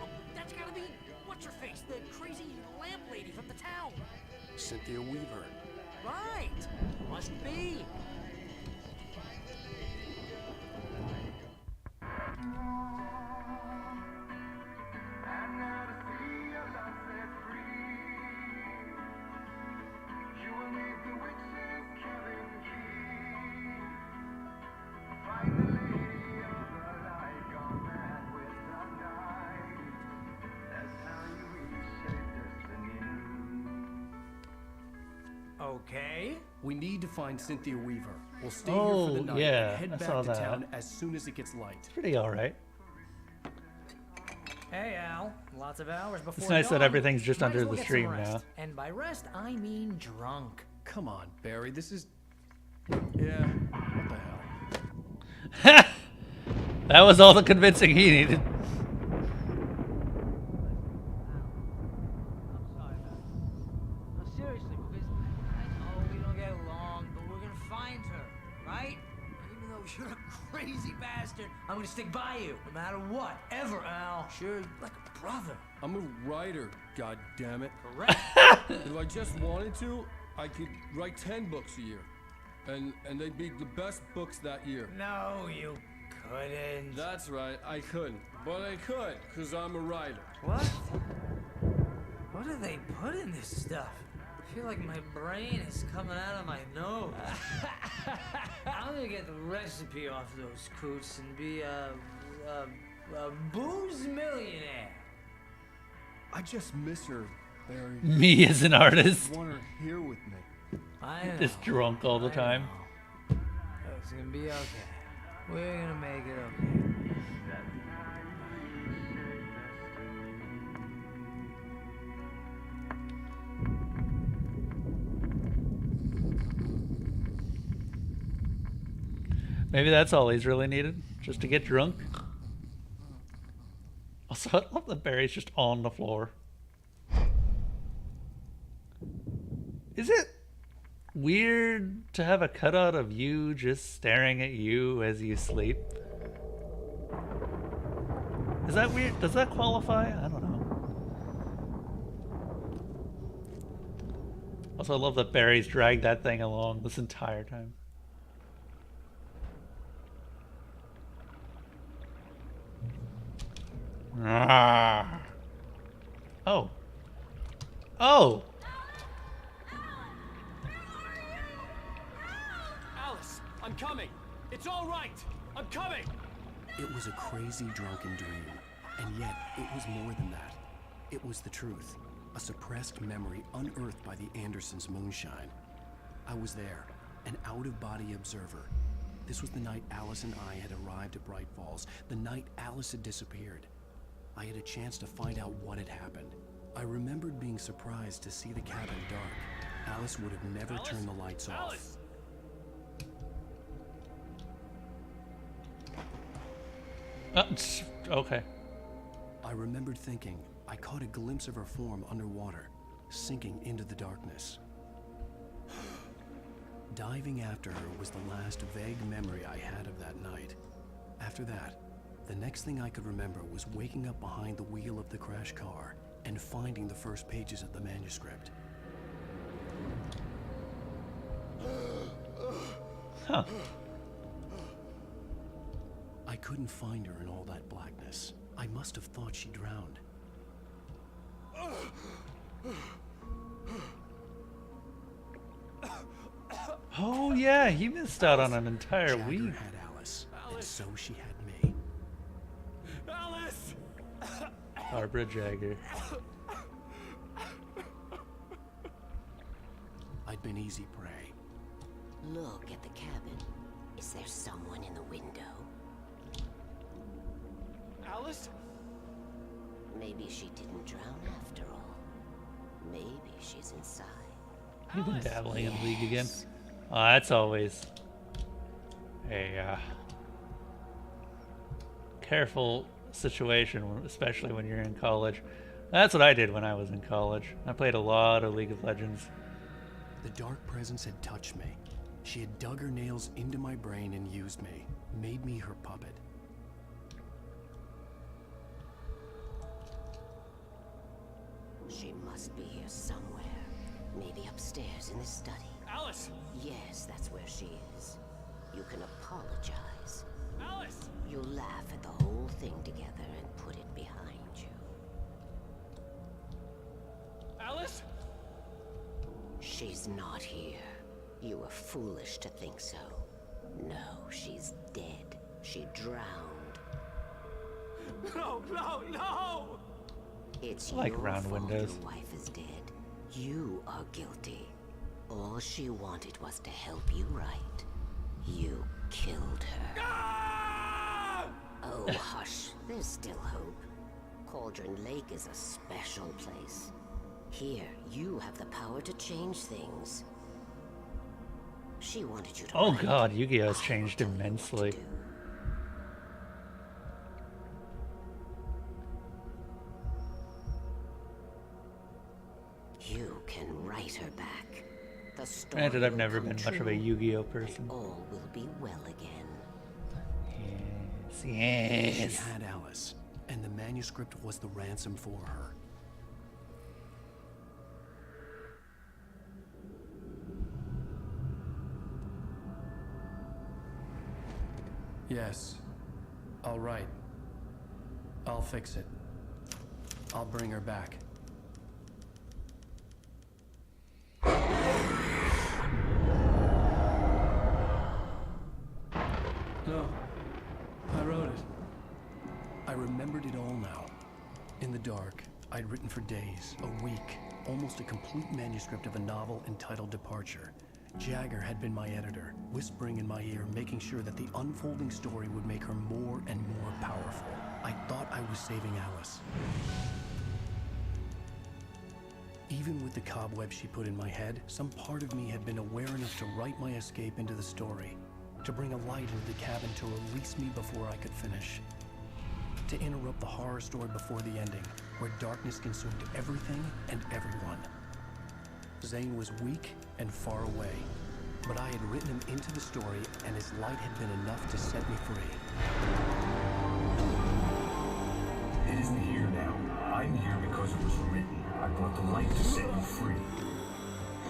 Speaker 12: Oh, that's gotta be... What's-her-face? The crazy lamp lady from the town.
Speaker 2: Cynthia Weaver.
Speaker 12: Right. Must be. Okay.
Speaker 2: We need to find Cynthia Weaver. We'll stay here for the night
Speaker 1: yeah,
Speaker 2: and head
Speaker 1: I
Speaker 2: back
Speaker 1: saw
Speaker 2: to
Speaker 1: that.
Speaker 2: town as soon as it gets light.
Speaker 1: It's pretty alright.
Speaker 12: Hey, Al. Lots of hours before
Speaker 1: It's nice that
Speaker 12: dawn.
Speaker 1: everything's just
Speaker 12: Might
Speaker 1: under
Speaker 12: as well
Speaker 1: the
Speaker 12: get some
Speaker 1: stream
Speaker 12: rest.
Speaker 1: now.
Speaker 12: And by rest, I mean drunk.
Speaker 2: Come on, Barry. This is... Yeah. What the hell?
Speaker 1: That was all the convincing he needed.
Speaker 12: No, seriously, because I know we don't get along, but we're gonna find her, right? And even though you're a crazy bastard, I'm gonna stick by you, no matter what, ever, Al. Sure, like a brother.
Speaker 18: I'm a writer, god damn it.
Speaker 12: Correct.
Speaker 18: If I just wanted to, I could write 10 books a year. And they'd be the best books that year.
Speaker 12: No, you couldn't.
Speaker 18: That's right, I couldn't. But I could, because I'm a writer.
Speaker 12: What? What do they put in this stuff? I feel like my brain is coming out of my nose. I'm gonna get the recipe off those coots and be a booze millionaire.
Speaker 18: I just miss her, Barry.
Speaker 1: Me as an artist.
Speaker 18: I want her here with me.
Speaker 12: I know.
Speaker 1: Just drunk all the time.
Speaker 12: It's gonna be okay. We're gonna make it okay.
Speaker 1: Maybe that's all he's really needed, just to get drunk. Also, I love that Barry's just on the floor. Is it weird to have a cutout of you just staring at you as you sleep? Is that weird? Does that qualify? I don't know. Also, I love that Barry's dragged that thing along this entire time. Ah. Oh!
Speaker 19: Alice, I'm coming. It's all right. I'm coming.
Speaker 2: It was a crazy drunken dream, and yet it was more than that. It was the truth, a suppressed memory unearthed by the Andersons' moonshine. I was there, an out-of-body observer. This was the night Alice and I had arrived at Bright Falls, the night Alice had disappeared. I had a chance to find out what had happened. I remembered being surprised to see the cabin dark. Alice would have never turned the lights off.
Speaker 1: Okay.
Speaker 2: I remembered thinking I caught a glimpse of her form underwater, sinking into the darkness. Diving after her was the last vague memory I had of that night. After that, the next thing I could remember was waking up behind the wheel of the crash car and finding the first pages of the manuscript.
Speaker 1: Huh.
Speaker 2: I couldn't find her in all that blackness. I must have thought she drowned.
Speaker 1: Oh yeah, he missed out on an entire
Speaker 2: Jagger
Speaker 1: week.
Speaker 2: had Alice, and so she had me.
Speaker 19: Alice!
Speaker 1: Barbara Jagger.
Speaker 2: I'd been easy prey.
Speaker 3: Look at the cabin. Is there someone in the window?
Speaker 19: Alice?
Speaker 3: Maybe she didn't drown after all. Maybe she's inside.
Speaker 1: You've been dabbling in the league again. Oh, that's always a careful situation, especially when you're in college. That's what I did when I was in college. I played a lot of League of Legends.
Speaker 2: The dark presence had touched me. She had dug her nails into my brain and used me, made me her puppet.
Speaker 3: She must be here somewhere. Maybe upstairs in the study.
Speaker 19: Alice!
Speaker 3: Yes, that's where she is. You can apologize.
Speaker 19: Alice!
Speaker 3: You'll laugh at the whole thing together and put it behind you.
Speaker 19: Alice?
Speaker 3: She's not here. You were foolish to think so. No, she's dead. She drowned.
Speaker 19: No, no, no!
Speaker 3: It's
Speaker 1: like
Speaker 3: your
Speaker 1: round
Speaker 3: fault
Speaker 1: windows.
Speaker 3: your wife is dead. You are guilty. All she wanted was to help you right. You killed her. Oh, hush. There's still hope. Cauldron Lake is a special place. Here, you have the power to change things. She wanted you to
Speaker 1: Oh
Speaker 3: write.
Speaker 1: god, Yu-Gi-Oh's changed immensely.
Speaker 3: You can write her back. The story
Speaker 1: Granted, I've
Speaker 3: will
Speaker 1: never
Speaker 3: come
Speaker 1: been much of a
Speaker 3: true,
Speaker 1: Yu-Gi-Oh
Speaker 3: and
Speaker 1: person.
Speaker 3: all will be well again.
Speaker 1: Yes,
Speaker 2: She
Speaker 1: yes.
Speaker 2: had Alice, and the manuscript was the ransom for her. Yes. All right. I'll fix it. I'll bring her back. No. I wrote it. I remembered it all now. In the dark, I'd written for days, a week, almost a complete manuscript of a novel entitled Departure. Jagger had been my editor, whispering in my ear, making sure that the unfolding story would make her more and more powerful. I thought I was saving Alice. Even with the cobweb she put in my head, some part of me had been aware enough to write my escape into the story, to bring a light into the cabin to release me before I could finish, to interrupt the horror story before the ending, where darkness consumed everything and everyone. Zane was weak and far away, but I had written him into the story, and his light had been enough to set me free.
Speaker 16: It isn't here now. I'm here because it was written. I brought the light to set you free.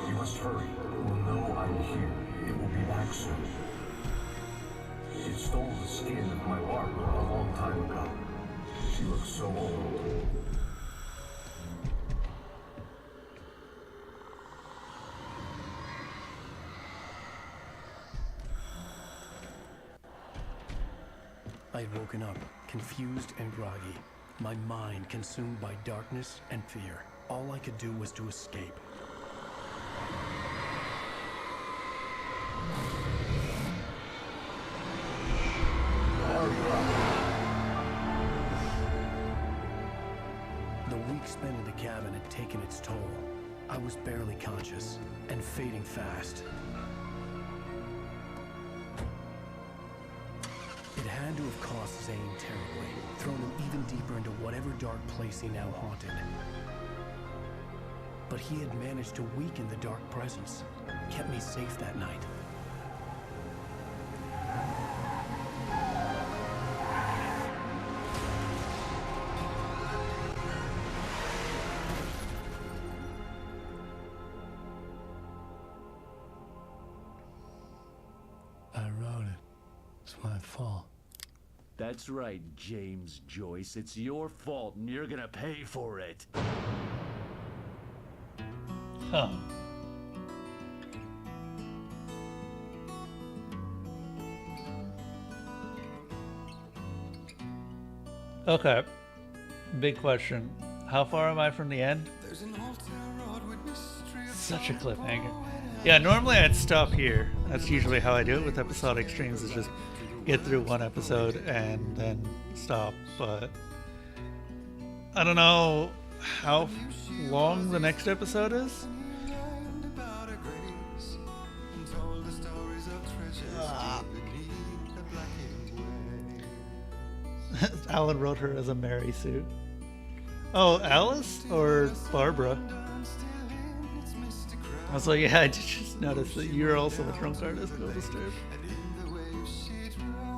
Speaker 16: You must hurry. It will know I'm here. It will be back soon. It stole the skin of my Barbara a long time ago. She looks so old.
Speaker 2: I had woken up, confused and groggy, my mind consumed by darkness and fear. All I could do was to escape. The week spent in the cabin had taken its toll. I was barely conscious and fading fast. It had to have cost Zane terribly, thrown him even deeper into whatever dark place he now haunted. But he had managed to weaken the dark presence, kept me safe that night. I wrote it. It's my fault.
Speaker 11: That's right, James Joyce. It's your fault, and you're gonna pay for it.
Speaker 1: Huh. Okay. Big question. How far am I from the end? Such a cliffhanger. Yeah, normally I'd stop here. That's usually how I do it with episodic streams, is just get through one episode and then stop. But I don't know how long the next episode is. Alan wrote her as a Mary Sue. Oh, Alice or Barbara? I was like, yeah, I just noticed that you're also a drunk artist. Go disturb.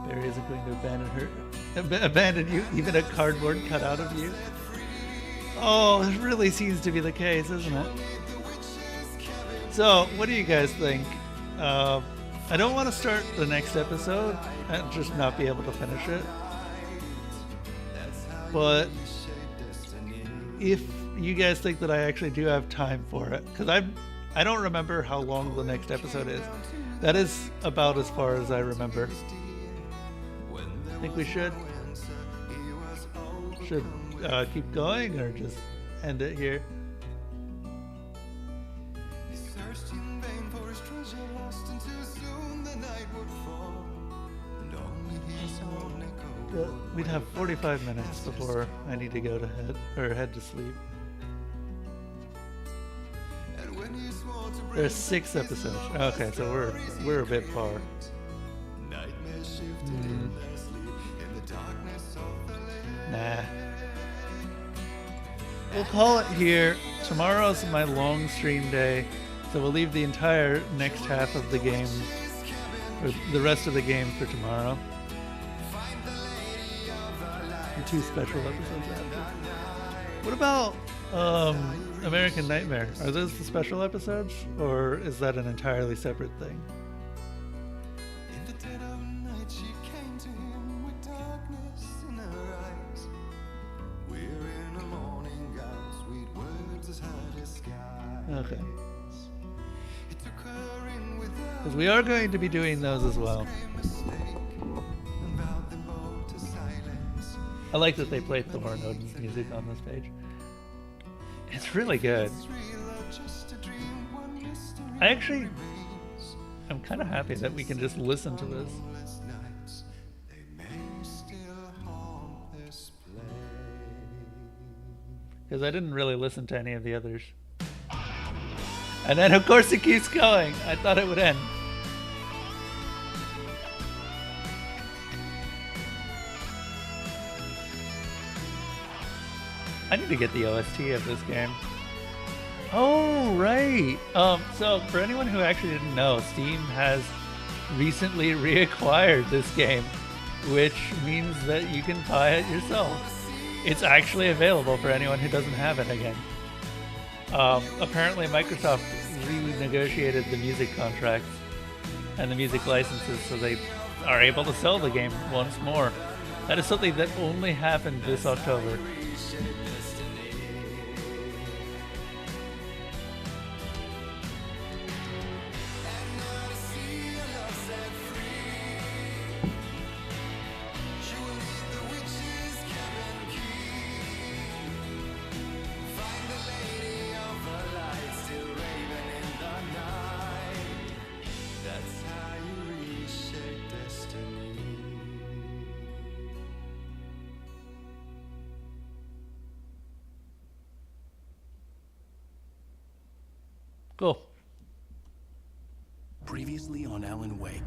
Speaker 1: Barry isn't going to abandon you, even a cardboard cutout of you. Oh, it really seems to be the case, isn't it? So, what do you guys think? I don't want to start the next episode and just not be able to finish it. But if you guys think that I actually do have time for it, because I don't remember how long the next episode is. That is about as far as I remember. Think we should keep going or just end it here? We'd have 45 minutes before I need to go to head to sleep. There's 6 episodes. Okay, so we're a bit far. Nah. We'll call it here. Tomorrow's my long stream day, so we'll leave the entire next half of the game, or the rest of the game, for tomorrow. And 2 special episodes after. What about American Nightmare? Are those the special episodes, or is that an entirely separate thing? Okay. Because we are going to be doing those as well. I like that they play Thor and Odin's music on this page. It's really good. I'm kind of happy that we can just listen to this. Because I didn't really listen to any of the others. And then of course it keeps going. I thought it would end. I need to get the OST of this game. Oh, right. So for anyone who actually didn't know, Steam has recently reacquired this game, which means that you can buy it yourself. It's actually available for anyone who doesn't have it again. Apparently Microsoft renegotiated the music contracts and the music licenses so they are able to sell the game once more. That is something that only happened this October. Cool.
Speaker 2: Previously on Alan Wake.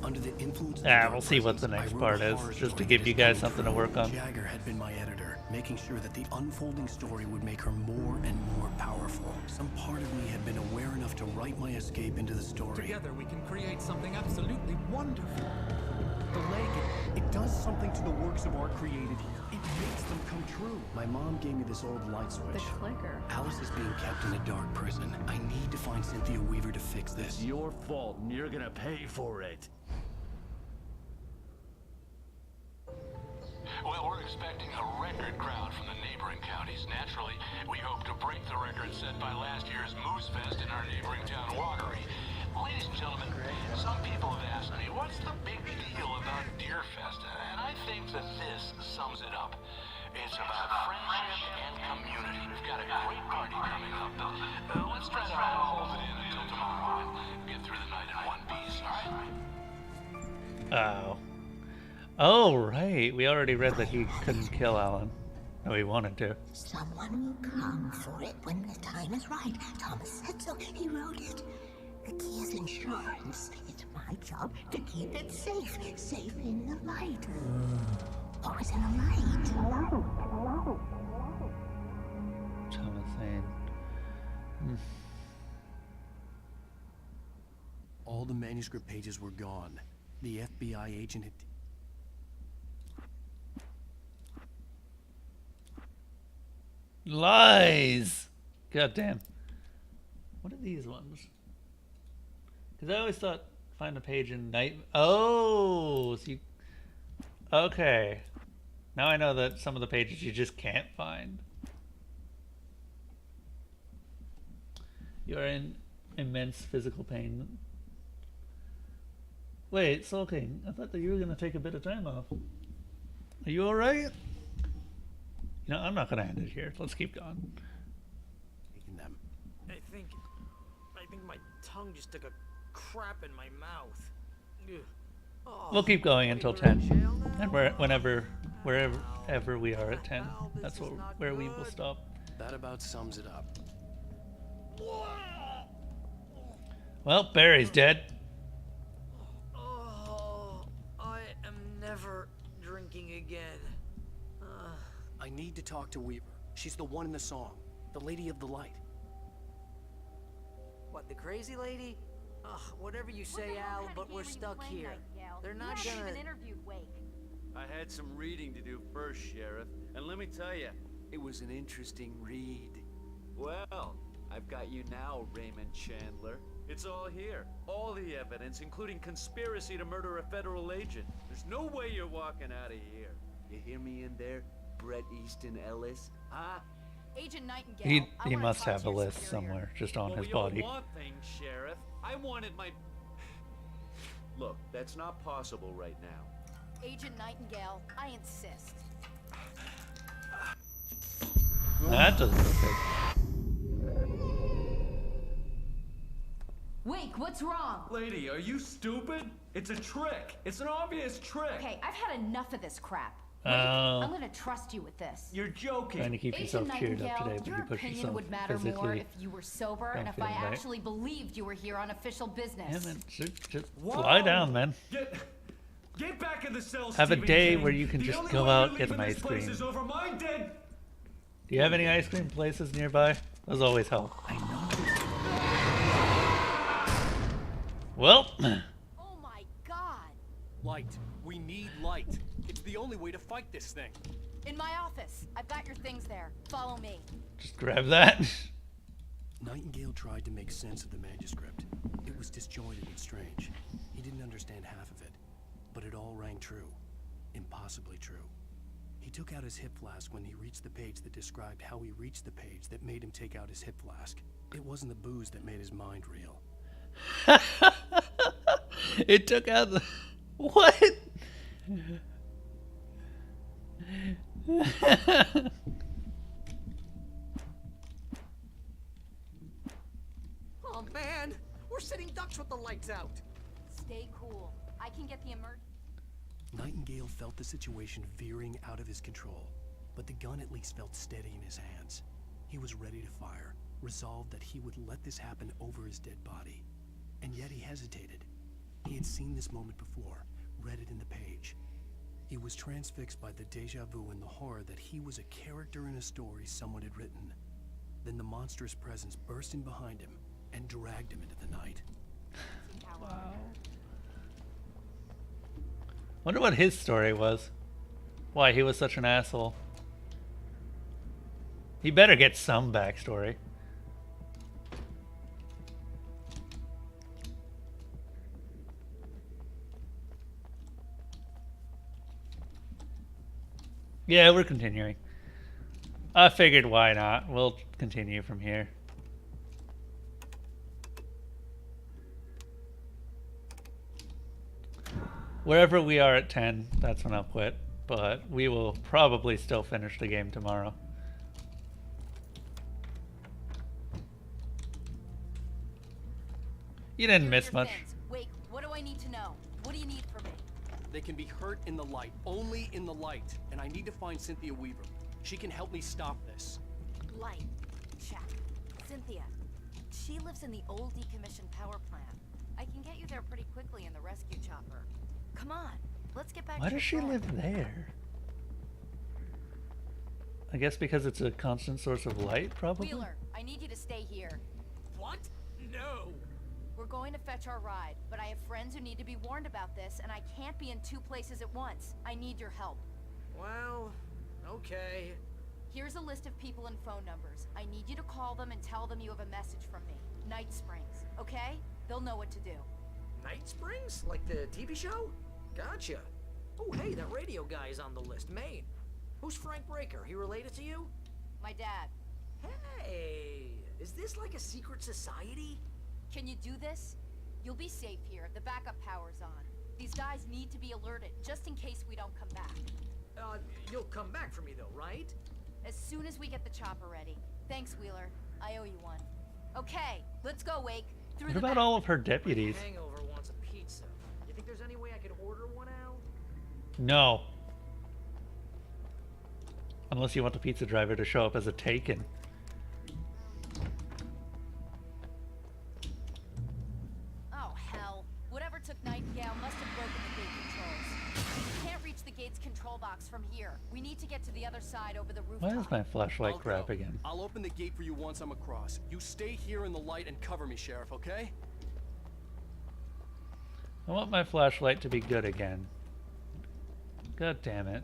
Speaker 2: Under the influence of
Speaker 1: We'll see what the next part is, just to give you guys something to work on.
Speaker 2: Jagger had been my editor, making sure that the unfolding story would make her more and more powerful. Some part of me had been aware enough to write my escape into the story.
Speaker 8: Together we can create something absolutely wonderful.
Speaker 17: The lake, it does something to the works of art created here. It makes them come true.
Speaker 2: My mom gave me this old light switch.
Speaker 6: The clicker.
Speaker 2: Alice is being kept in a dark prison. I need to find Cynthia Weaver to fix this.
Speaker 11: It's your fault, and you're gonna pay for it.
Speaker 21: Well, we're expecting a record crowd from the neighboring counties. Naturally, we hope to break the record set by last year's Moose Fest in our neighboring town, Watery. Ladies and gentlemen, some people have asked me, what's the big deal about Deer Fest? And I think that this sums it up. It's about friendship and community. We've got a great party coming up. Let's try to hold it in until tomorrow and get through the night in one piece, all right?
Speaker 1: Oh. Oh, right. We already read that he couldn't kill Alan. No, he wanted to.
Speaker 3: Someone will come for it when the time is right. Thomas said so. He wrote it. The key is insurance. It's my job to keep it safe. Safe in the light. Always in the light.
Speaker 1: Thomas saying.
Speaker 2: All the manuscript pages were gone. The FBI agent had...
Speaker 1: Lies! Goddamn. What are these ones? Because I always thought find a page in night. Oh, so you. Okay. Now I know that some of the pages you just can't find. You are in immense physical pain. Wait, Soul King, I thought that you were going to take a bit of time off. Are you alright? You know, I'm not going to end it here. Let's keep going.
Speaker 2: Taking them.
Speaker 12: I think my tongue just took a crap in my mouth. Ugh. Oh,
Speaker 1: We'll keep going until 10. And wherever we are at 10, that's where we will stop.
Speaker 2: That about sums it up.
Speaker 1: Well, Barry's dead.
Speaker 12: Oh, I am never drinking again.
Speaker 2: I need to talk to Weaver. She's the one in the song. The Lady of the Light.
Speaker 12: What, the crazy lady? Ugh, whatever you say, Al, but we're stuck here. They're not gonna...
Speaker 6: interviewed Wake.
Speaker 22: I had some reading to do first, Sheriff, and let me tell you, it was an interesting read. Well, I've got you now, Raymond Chandler. It's all here. All the evidence, including conspiracy to murder a federal agent. There's no way you're walking out of here. You hear me in there, Bret Easton Ellis? Huh?
Speaker 6: Agent Nightingale.
Speaker 1: He must have a list somewhere, just on his body.
Speaker 22: We all want things, Sheriff. I wanted my... Look, that's not possible right now.
Speaker 6: Agent Nightingale, I insist.
Speaker 1: That doesn't look good.
Speaker 6: Wake, what's wrong?
Speaker 22: Lady, are you stupid? It's a trick. It's an obvious trick.
Speaker 6: Okay, I've had enough of this crap. Wake, I'm gonna trust you with this.
Speaker 22: You're joking.
Speaker 1: Trying to keep yourself cheered up today, but you
Speaker 6: your
Speaker 1: push
Speaker 6: opinion
Speaker 1: yourself
Speaker 6: would matter more
Speaker 1: physically.
Speaker 6: if you were sober
Speaker 1: Don't
Speaker 6: and if
Speaker 1: feel
Speaker 6: I
Speaker 1: right.
Speaker 6: actually believed you were here on official business.
Speaker 1: Yeah, man, just lie down, man.
Speaker 22: Get back in the cell,
Speaker 1: Have a
Speaker 22: Stephen
Speaker 1: day
Speaker 22: King.
Speaker 1: where you can
Speaker 22: The
Speaker 1: just
Speaker 22: only
Speaker 1: go
Speaker 22: way
Speaker 1: out,
Speaker 22: you're
Speaker 1: get some
Speaker 22: leaving
Speaker 1: ice
Speaker 22: this place
Speaker 1: cream.
Speaker 22: is over my dead.
Speaker 1: Do you have any ice cream places nearby? Those always help.
Speaker 2: I know.
Speaker 1: Well.
Speaker 6: Oh my god!
Speaker 2: Light. We need light. It's the only way to fight this thing.
Speaker 6: In my office. I've got your things there. Follow me.
Speaker 1: Just grab that.
Speaker 2: Nightingale tried to make sense of the manuscript. It was disjointed and strange. He didn't understand half of it. But it all rang true. Impossibly true. He took out his hip flask when he reached the page that described how he reached the page that made him take out his hip flask. It wasn't the booze that made his mind real.
Speaker 1: It took out the... What?
Speaker 12: Oh man, we're sitting ducks with the lights out.
Speaker 6: Stay cool. I can get the
Speaker 2: Nightingale felt the situation veering out of his control, but the gun at least felt steady in his hands. He was ready to fire. resolved that he would let this happen over his dead body. And yet he hesitated. He had seen this moment before, read it in the page. He was transfixed by the deja vu and the horror that he was a character in a story someone had written. Then the monstrous presence burst in behind him and dragged him into the night.
Speaker 1: Wow. Wonder what his story was. Why he was such an asshole. He better get some backstory. Yeah, we're continuing. I figured why not. We'll continue from here. Wherever we are at 10, that's when I'll quit. But we will probably still finish the game tomorrow. You didn't miss much.
Speaker 6: Wait, what do I need to know? What do you need from me?
Speaker 2: They can be hurt in the light, only in the light. And I need to find Cynthia Weaver. She can help me stop this.
Speaker 6: Light. Check. Cynthia. She lives in the old decommissioned power plant. I can get you there pretty quickly in the rescue chopper. Come on, let's get back.
Speaker 1: Why does she live there? I guess because it's a constant source of light, probably?
Speaker 6: Wheeler, I need you to stay here.
Speaker 12: What? No.
Speaker 6: We're going to fetch our ride, but I have friends who need to be warned about this, and I can't be in two places at once. I need your help.
Speaker 12: Well, okay.
Speaker 6: Here's a list of people and phone numbers. I need you to call them and tell them you have a message from me. Night Springs, okay? They'll know what to do.
Speaker 12: Night Springs? Like the TV show? Gotcha. Oh, hey, that radio guy is on the list. Maine. Who's Frank Breaker? He related to you?
Speaker 6: My dad.
Speaker 12: Hey, is this like a secret society?
Speaker 6: Can you do this? You'll be safe here. The backup power's on. These guys need to be alerted, just in case we don't come back.
Speaker 12: You'll come back for me though, right?
Speaker 6: As soon as we get the chopper ready. Thanks, Wheeler. I owe you one. Okay, let's go, Wake.
Speaker 1: What about all of her deputies?
Speaker 12: My hangover wants a pizza. You think there's any way I could order one out?
Speaker 1: No. Unless you want the pizza driver to show up as a taken.
Speaker 6: Oh, hell. Whatever took Nightingale must have broken the gate controls. We can't reach the gate's control box from here. We need to get to the other side over the rooftop.
Speaker 1: Why is my flashlight crap again?
Speaker 2: I'll open the gate for you once I'm across. You stay here in the light and cover me, Sheriff, okay?
Speaker 1: I want my flashlight to be good again. God damn it.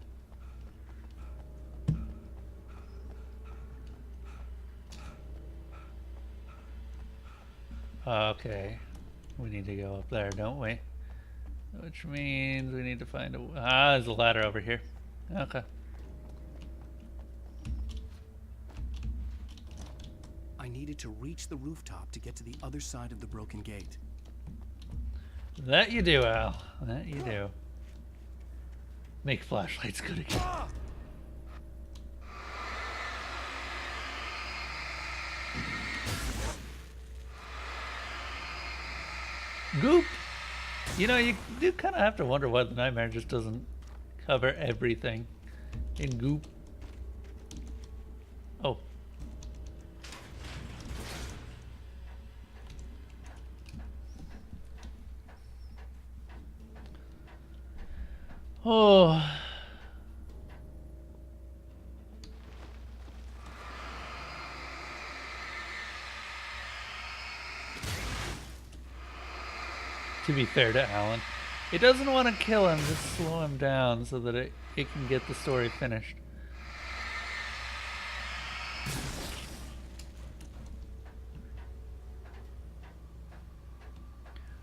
Speaker 1: Okay. We need to go up there, don't we? Which means we need to find a... there's a ladder over here. Okay.
Speaker 2: I needed to reach the rooftop to get to the other side of the broken gate.
Speaker 1: That you do, Al. That you do. Make flashlights good again. Goop! You know, you do kind of have to wonder why the nightmare just doesn't cover everything in goop. Oh. Oh. To be fair to Alan, it doesn't want to kill him, just slow him down so that it can get the story finished.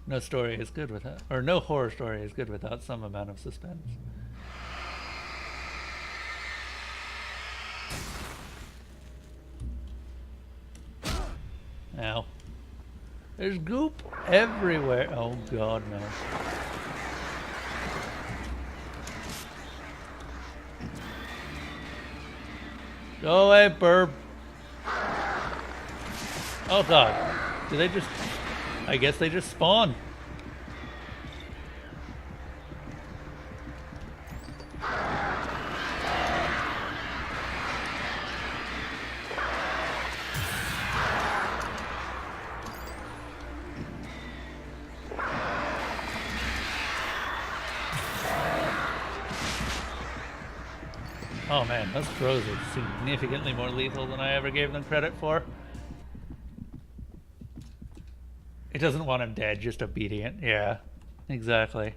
Speaker 1: No story is good without, or no horror story is good without some amount of suspense. Ow. There's goop everywhere. Oh god, no. Go away, burb. Oh god. Did they just... I guess they just spawn. Oh man, those crows are significantly more lethal than I ever gave them credit for. It doesn't want him dead, just obedient. Yeah, exactly.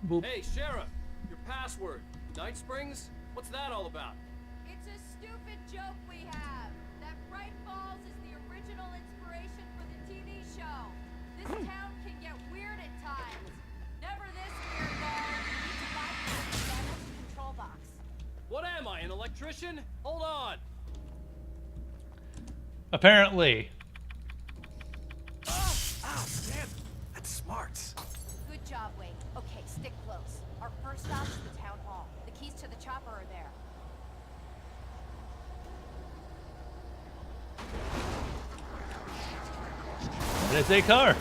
Speaker 18: Boop. Hey, Sheriff, your password. Night Springs? What's that all about?
Speaker 6: It's a stupid joke we have. That Bright Falls is the original inspiration for the TV show. This town can get weird at times. Never this weird, though. Need to bypass the damage control box.
Speaker 18: What am I, an electrician? Hold on.
Speaker 1: Apparently.
Speaker 2: Oh, damn. That's smart.
Speaker 6: Good job, Wade. Okay, stick close. Our first stop is the town hall. The keys to the chopper are there.
Speaker 1: That is a car.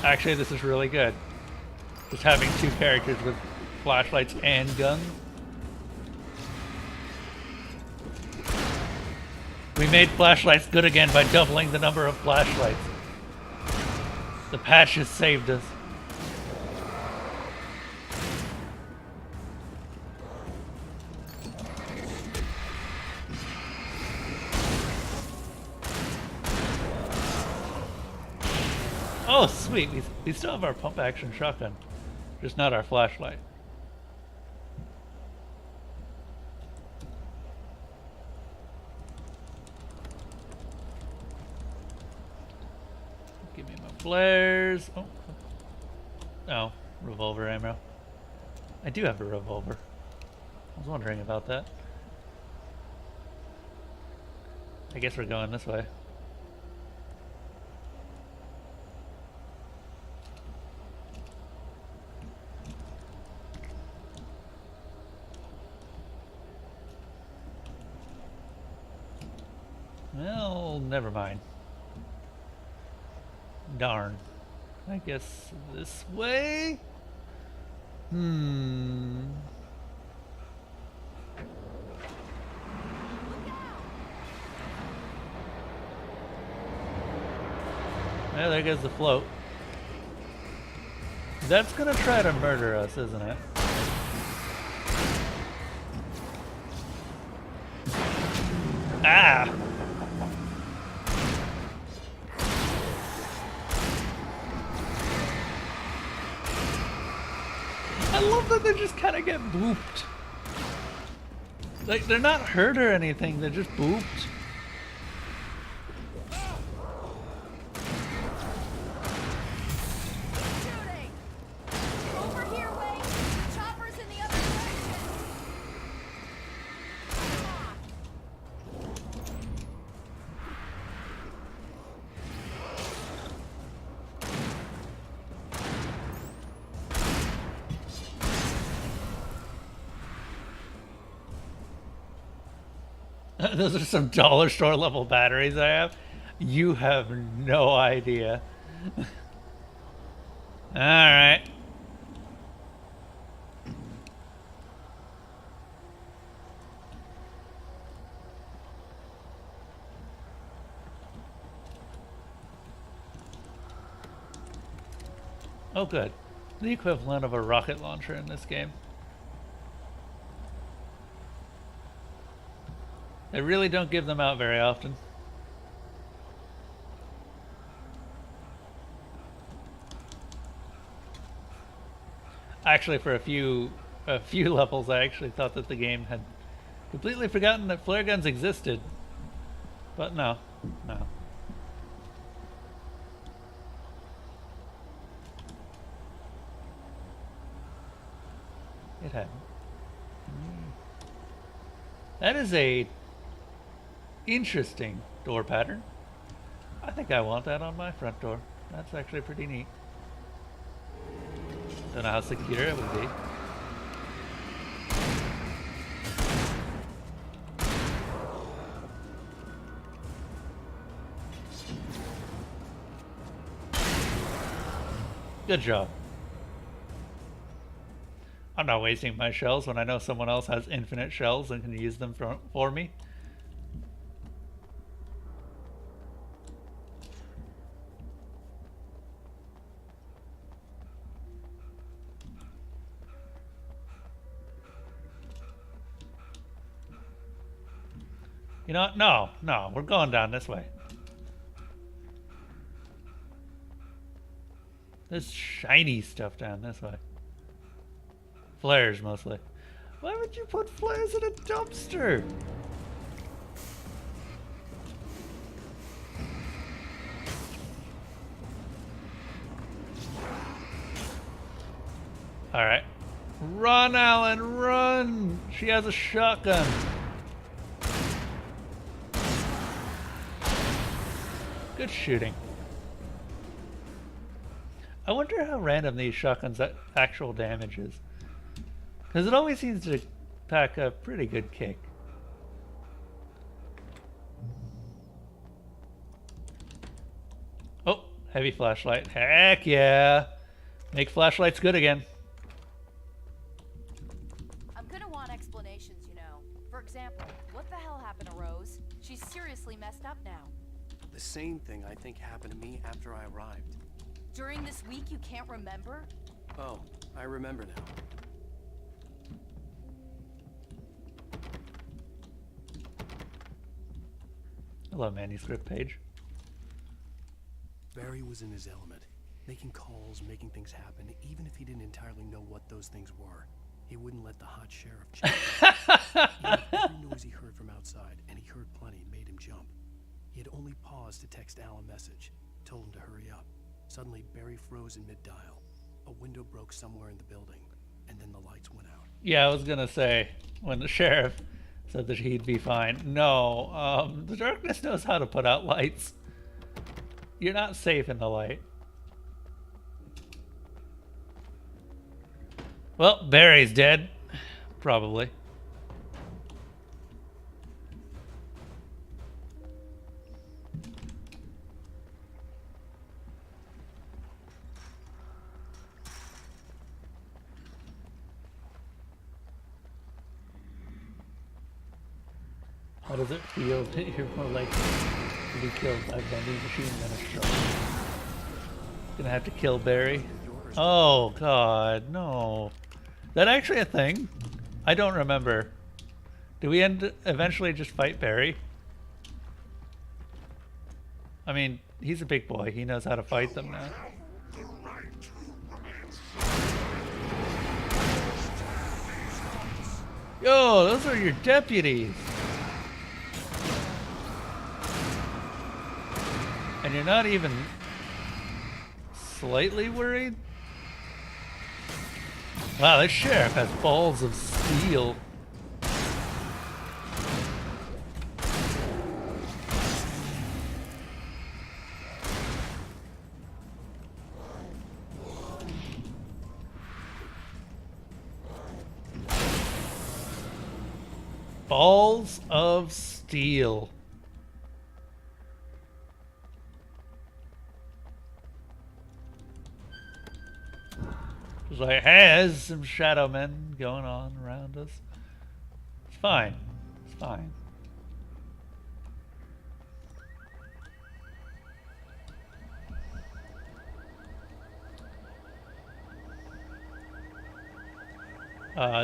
Speaker 1: Actually, this is really good. Just having two characters with flashlights and guns. We made flashlights good again by doubling the number of flashlights. The patch has saved us. Oh, sweet. We still have our pump action shotgun. Just not our flashlight. Give me my flares. Oh. Oh, revolver ammo. I do have a revolver. I was wondering about that. I guess we're going this way. Well, never mind. Darn. I guess this way? Yeah, there goes the float. That's gonna try to murder us, isn't it? Ah! I love that they just kind of get booped. Like, they're not hurt or anything, they're just booped.
Speaker 6: Shooting! Over here, Wade! The chopper's in the other direction!
Speaker 1: Those are some dollar store level batteries I have. You have no idea. Alright. Oh good. The equivalent of a rocket launcher in this game. They really don't give them out very often. Actually, for a few levels, I actually thought that the game had completely forgotten that flare guns existed. But no, no. It hadn't. That is a interesting door pattern. I think I want that on my front door. That's actually pretty neat. Don't know how secure it would be. Good job. I'm not wasting my shells when I know someone else has infinite shells and can use them for me. You know what? No, no, we're going down this way. There's shiny stuff down this way. Flares, mostly. Why would you put flares in a dumpster? Alright. Run, Alan, run! She has a shotgun. Good shooting. I wonder how random these shotguns' actual damage is. Because it always seems to pack a pretty good kick. Oh, heavy flashlight. Heck yeah! Make flashlights good again.
Speaker 6: I'm gonna want explanations, you know. For example, what the hell happened to Rose? She's seriously messed up now.
Speaker 2: The same thing I think happened to me after I arrived.
Speaker 6: During this week you can't remember?
Speaker 2: Oh, I remember now.
Speaker 1: Hello, manuscript page.
Speaker 2: Barry was in his element, making calls, making things happen. Even if he didn't entirely know what those things were, he wouldn't let the hot sheriff jump. Every noise he heard from outside, and he heard plenty, made him jump. He had only paused to text Al a message, told him to hurry up. Suddenly, Barry froze in mid-dial. A window broke somewhere in the building, and then the lights went out.
Speaker 1: Yeah, I was gonna say, when the sheriff said that he'd be fine. No, the darkness knows how to put out lights. You're not safe in the light. Well, Barry's dead. Probably. How does it feel to hear more like to be killed by a vending machine than a shark? Gonna have to kill Barry. Oh god, no. That actually a thing? I don't remember. Do we eventually just fight Barry? I mean, he's a big boy. He knows how to fight them now. Yo, those are your deputies. And you're not even slightly worried? Wow, this sheriff has balls of steel. Balls of steel. Just like, hey, there's some shadow men going on around us. It's fine. It's fine.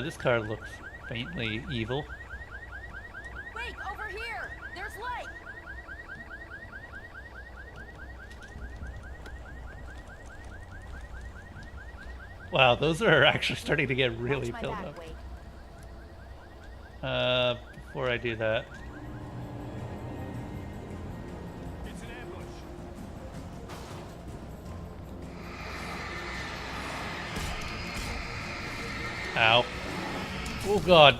Speaker 1: This card looks faintly evil.
Speaker 6: Wait, over here! There's light!
Speaker 1: Wow, those are actually starting to get really filled up. Before I do that.
Speaker 7: It's an ambush.
Speaker 1: Ow. Oh god.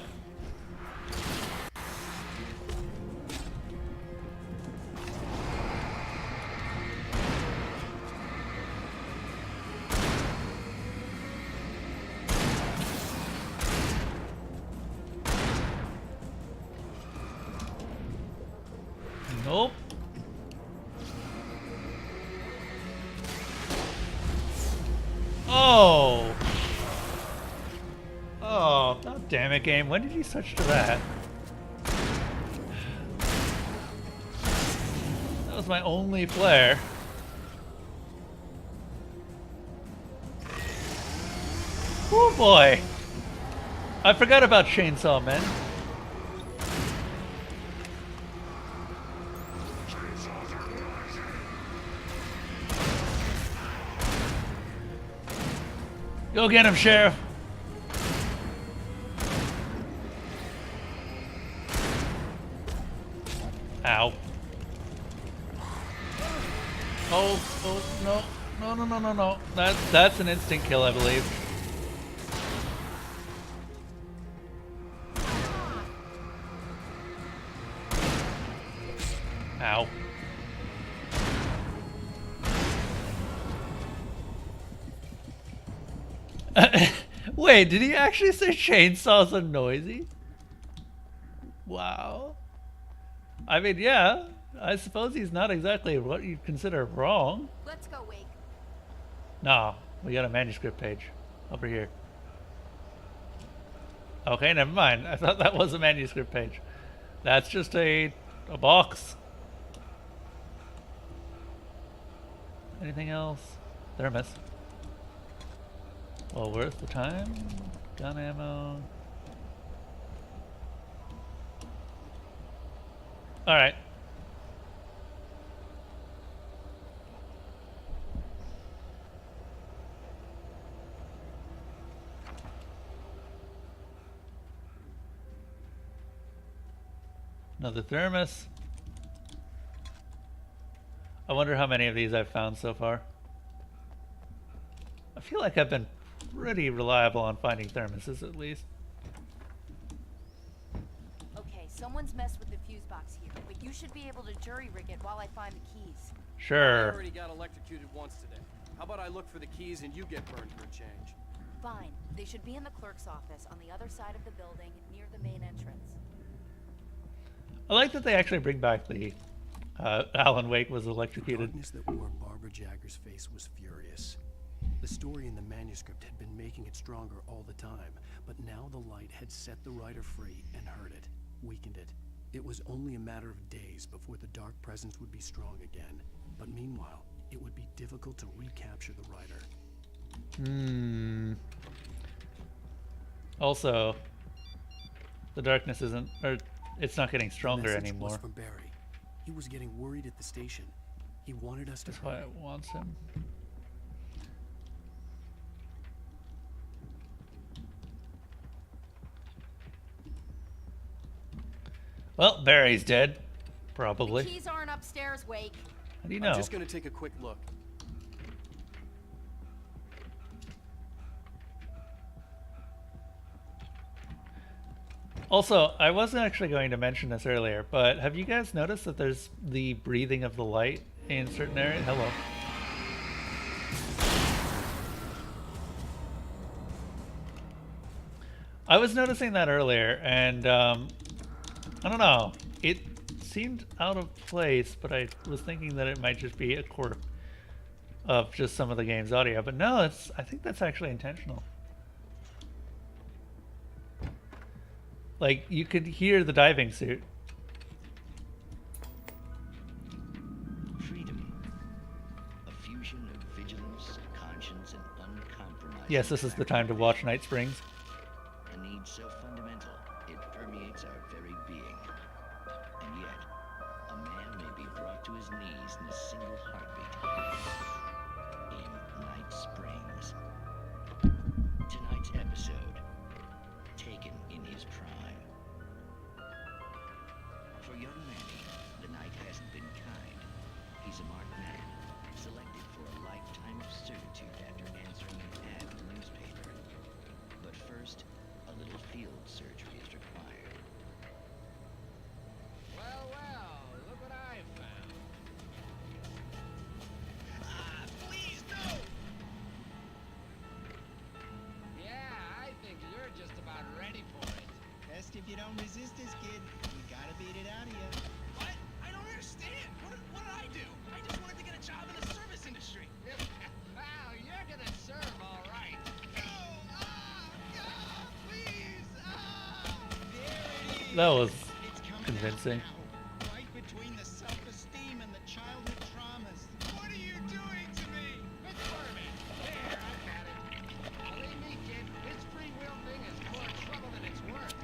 Speaker 1: Nope. Oh! Oh, god damn it, game. When did you switch to that? That was my only flare. Oh boy! I forgot about Chainsaw Men. Go get him, Sheriff! Ow. Oh, no. No. That's an instant kill, I believe. Ow. Wait, did he actually say chainsaws are noisy? Wow. I mean, yeah. I suppose he's not exactly what you'd consider wrong.
Speaker 6: Let's go, Wake.
Speaker 1: No, we got a manuscript page over here. Okay, never mind. I thought that was a manuscript page. That's just a box. Anything else? Thermos. Well worth the time. Gun ammo. Alright. Another thermos. I wonder how many of these I've found so far. I feel like I've been pretty reliable on finding thermoses, at least.
Speaker 6: Okay, someone's messed with the fuse box here, but you should be able to jury rig it while I find the keys.
Speaker 1: Sure.
Speaker 13: I already got electrocuted once today. How about I look for the keys and you get burned for a change?
Speaker 6: Fine. They should be in the clerk's office on the other side of the building, near the main entrance.
Speaker 1: I like that they actually bring back the Alan Wake was electrocuted.
Speaker 2: The darkness that wore Barbara Jagger's face was furious. The story in the manuscript had been making it stronger all the time, but now the light had set the writer free and hurt it, weakened it. It was only a matter of days before the dark presence would be strong again. But meanwhile, it would be difficult to recapture the writer.
Speaker 1: Also, the darkness isn't, or it's not getting stronger
Speaker 2: The message
Speaker 1: anymore.
Speaker 2: was from Barry. He was getting worried at the station. He wanted us to.
Speaker 1: That's why it wants him. Well, Barry's dead. Probably.
Speaker 6: The keys aren't upstairs, Wake.
Speaker 1: How do you know?
Speaker 13: I'm just gonna take a quick look.
Speaker 1: Also, I wasn't actually going to mention this earlier, but have you guys noticed that there's the breathing of the light in certain areas? Hello. I was noticing that earlier, and I don't know. It seemed out of place, but I was thinking that it might just be a quirk of just some of the game's audio. But no, I think that's actually intentional. Like, you could hear the diving suit.
Speaker 14: Freedom. A fusion of vigilance, conscience, and uncompromising.
Speaker 1: Yes, this is the time to watch Night Springs.
Speaker 14: A need so fundamental, it permeates our very being. And yet, a man may be brought to his knees in a single heartbeat. In Night Springs. Tonight's episode, taken in his prime. For young Manny, the night hasn't been kind. He's a marked man, selected for a lifetime of servitude after answering an ad in the newspaper. But first, a little field surgery is required.
Speaker 4: Well, look what I found.
Speaker 5: Please, no!
Speaker 4: Yeah, I think you're just about ready for it.
Speaker 10: Best if you don't resist this, kid. We gotta beat it out of you.
Speaker 5: What? I don't understand. What did I do? I just wanted to get a job in the service industry.
Speaker 4: Wow, you're gonna serve all
Speaker 1: That was convincing.
Speaker 10: Right between the self-esteem and the childhood traumas. What are you doing to me? Let's burn it. There, I've had it. Believe me, kid, this free will thing is more trouble than it's worth.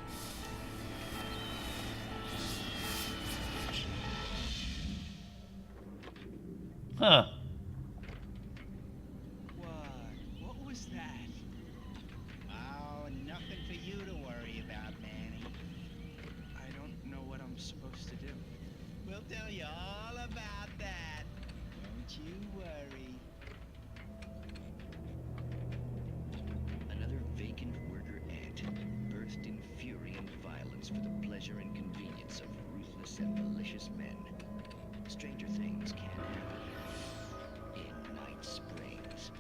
Speaker 1: Huh.
Speaker 10: What was that? Oh, nothing for you to worry about, Manny. I don't know what I'm supposed to do. We'll tell you all about that. Don't you worry.
Speaker 14: Another vacant worker ant, birthed in fury and violence for the pleasure and convenience of ruthless and malicious men. Stranger things can happen in Night Springs.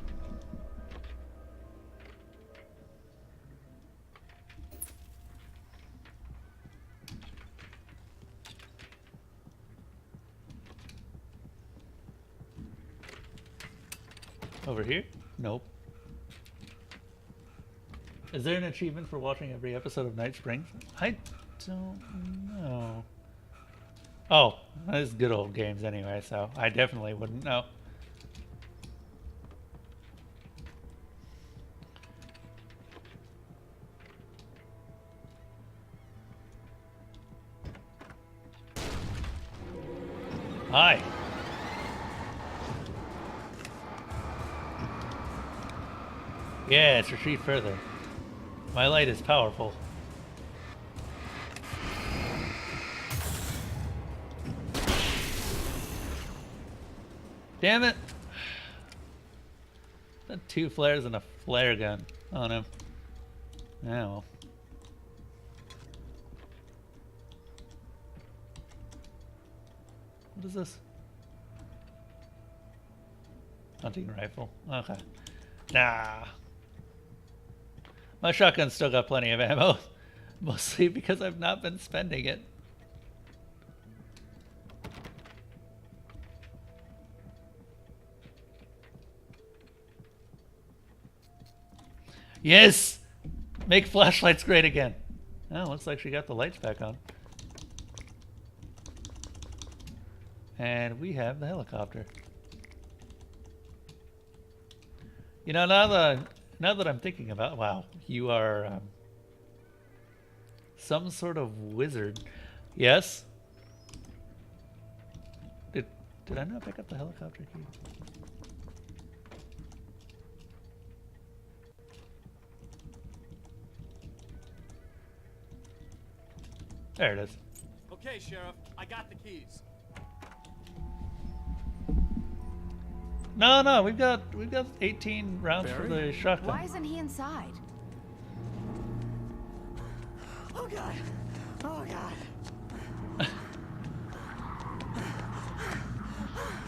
Speaker 1: Over here? Nope. Is there an achievement for watching every episode of Night Springs? I don't know. Oh, this is good old games anyway, so I definitely wouldn't know. Hi. Yes, retreat further. My light is powerful. Damn it! Got 2 flares and a flare gun on him. Oh well. What is this? Hunting rifle. Okay. Nah. My shotgun's still got plenty of ammo. Mostly because I've not been spending it. Yes! Make flashlights great again. Oh, looks like she got the lights back on. And we have the helicopter. You know, now that I'm thinking about, wow, you are some sort of wizard. Yes? Did I not pick up the helicopter key? There it is.
Speaker 13: Okay, Sheriff, I got the keys.
Speaker 1: No, we've got 18 rounds for the shotgun.
Speaker 6: Why isn't he inside?
Speaker 19: Oh god! Oh god!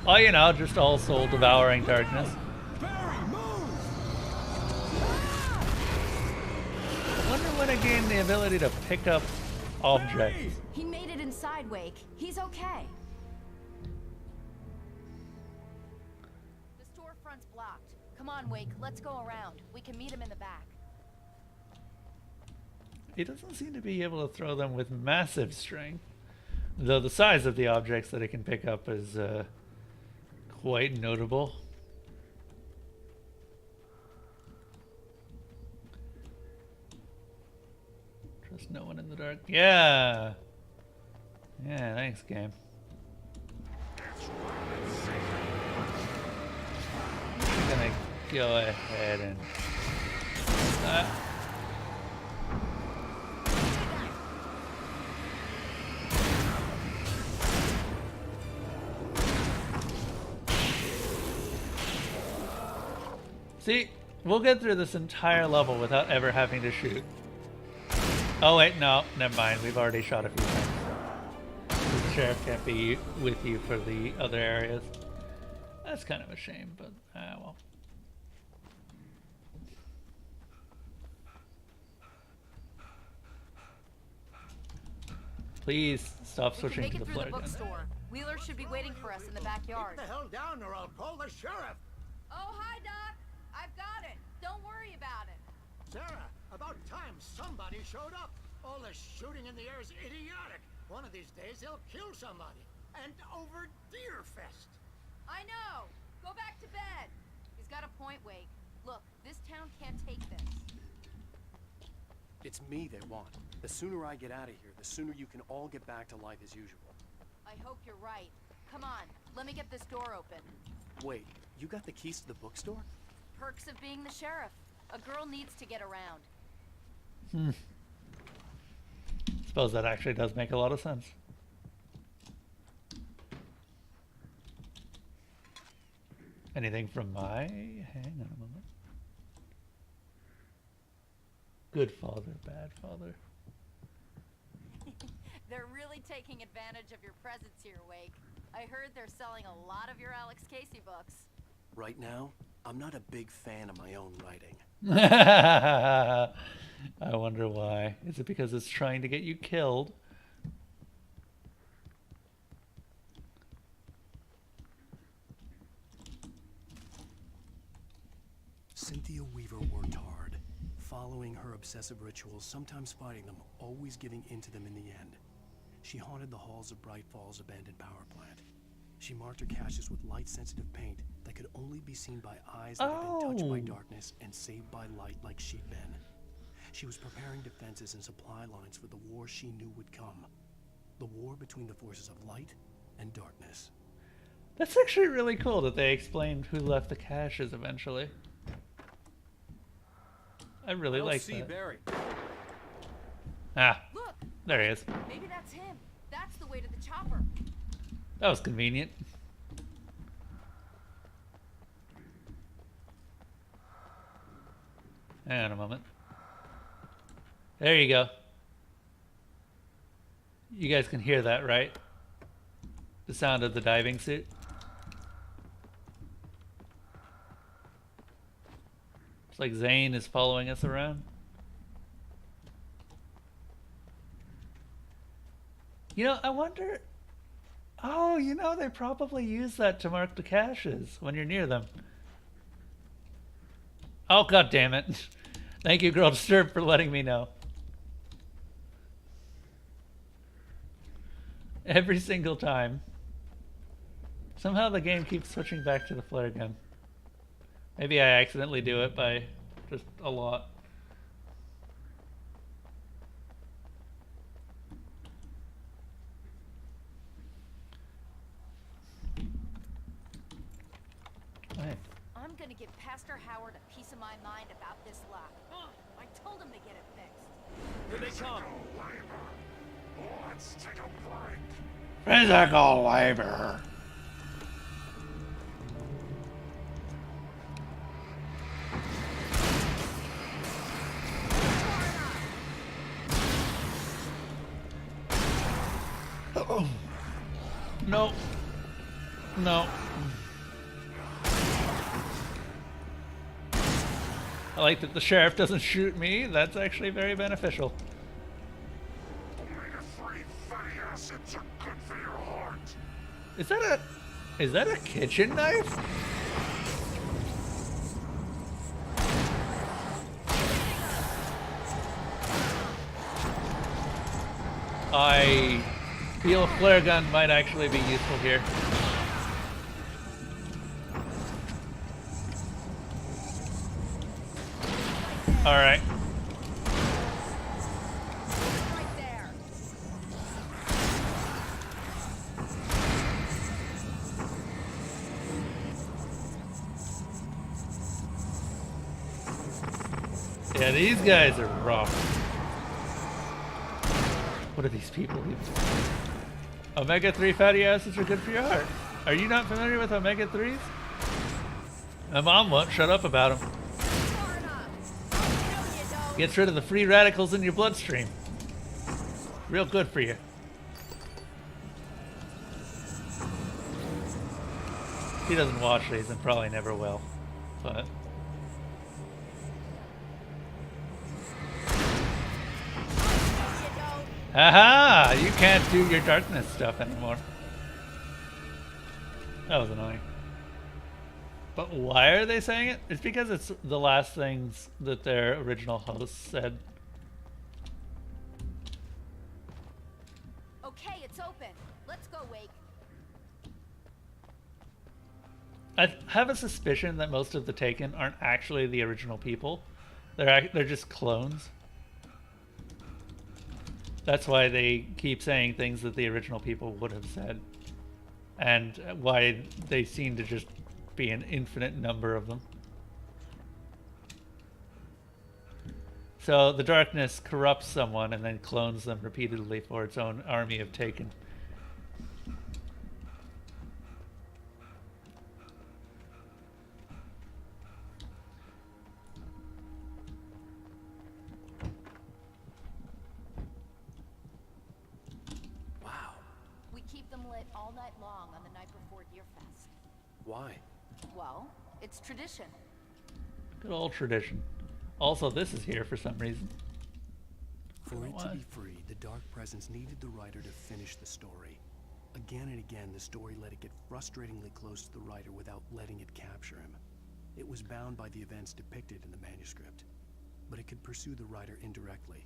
Speaker 1: Oh, you know, just all soul devouring darkness. I wonder when I gained the ability to pick up objects.
Speaker 6: He made it inside, Wake. He's okay. The storefront's blocked. Come on, Wake. Let's go around. We can meet him in the back.
Speaker 1: He doesn't seem to be able to throw them with massive strength. Though the size of the objects that it can pick up is quite notable. Trust no one in the dark. Yeah! Yeah, thanks, game. I'm gonna go ahead and... See, we'll get through this entire level without ever having to shoot. Oh wait, no, never mind. We've already shot a few times. The sheriff can't be with you for the other areas. That's kind of a shame, but well. Please stop switching
Speaker 6: Make
Speaker 1: to
Speaker 6: it
Speaker 1: the
Speaker 6: through
Speaker 1: flare
Speaker 6: the
Speaker 1: gun.
Speaker 6: bookstore. Wheeler should be waiting for us in the backyard.
Speaker 19: Get the hell down or I'll call the sheriff!
Speaker 6: Oh, hi, Doc. I've got it. Don't worry about it.
Speaker 19: Sarah, about time somebody showed up. All the shooting in the air is idiotic. One of these days he'll kill somebody. And over Deerfest.
Speaker 6: I know! Go back to bed! He's got a point, Wake. Look, this town can't take this.
Speaker 2: It's me they want. The sooner I get out of here, the sooner you can all get back to life as usual.
Speaker 6: I hope you're right. Come on, let me get this door open.
Speaker 2: Wait, you got the keys to the bookstore?
Speaker 6: Perks of being the sheriff. A girl needs to get around.
Speaker 1: Suppose that actually does make a lot of sense. Anything from my... Hang on a moment. Good father, bad father.
Speaker 6: They're really taking advantage of your presence here, Wake. I heard they're selling a lot of your Alex Casey books.
Speaker 2: Right now, I'm not a big fan of my own writing.
Speaker 1: I wonder why. Is it because it's trying to get you killed?
Speaker 2: Cynthia Weaver worked hard, following her obsessive rituals, sometimes fighting them, always giving in to them in the end. She haunted the halls of Bright Falls' abandoned power plant. She marked her caches with light-sensitive paint that could only be seen by eyes that had been touched by darkness and saved by light like she'd been. She was preparing defenses and supply lines for the war she knew would come. The war between the forces of light and darkness.
Speaker 1: That's actually really cool that they explained who left the caches eventually. I really like that.
Speaker 13: Barry.
Speaker 1: Ah,
Speaker 6: Look,
Speaker 1: there he is.
Speaker 6: maybe that's him. That's the way to the chopper.
Speaker 1: That was convenient. Hang on a moment. There you go. You guys can hear that, right? The sound of the diving suit. It's like Zane is following us around. You know, I wonder... Oh, you know, they probably use that to mark the caches when you're near them. Oh, god damn it. Thank you, Girl Disturb, for letting me know. Every single time. Somehow the game keeps switching back to the flare gun. Maybe I accidentally do it by just a lot. Hey.
Speaker 6: I'm gonna give Pastor Howard a piece of my mind about this lock. I told him to get it fixed.
Speaker 13: Here they come.
Speaker 16: Let's take a break.
Speaker 1: Physical labor. No. No. I like that the sheriff doesn't shoot me. That's actually very beneficial.
Speaker 16: Omega-3 fatty acids are good for your heart.
Speaker 1: Is that a kitchen knife? I feel a flare gun might actually be useful here. All right.
Speaker 6: Right there.
Speaker 1: Yeah, these guys are rough. What are these people even? Omega-3 fatty acids are good for your heart. Are you not familiar with omega-3s? My mom won't shut up about them. Gets rid of the free radicals in your bloodstream. Real good for you. He doesn't watch these and probably never will, but... Aha! You can't do your darkness stuff anymore. That was annoying. But why are they saying it? It's because it's the last things that their original host said. I have a suspicion that most of the Taken aren't actually the original people. They're just clones. That's why they keep saying things that the original people would have said. And why they seem to just be an infinite number of them. So the darkness corrupts someone and then clones them repeatedly for its own army of Taken.
Speaker 6: We keep them lit all night long on the night before Deerfest.
Speaker 2: Why?
Speaker 6: Well, it's tradition.
Speaker 1: Good old tradition. Also, this is here for some reason.
Speaker 2: For it to be free, the Dark Presence needed the writer to finish the story. Again and again, the story let it get frustratingly close to the writer without letting it capture him. It was bound by the events depicted in the manuscript, but it could pursue the writer indirectly,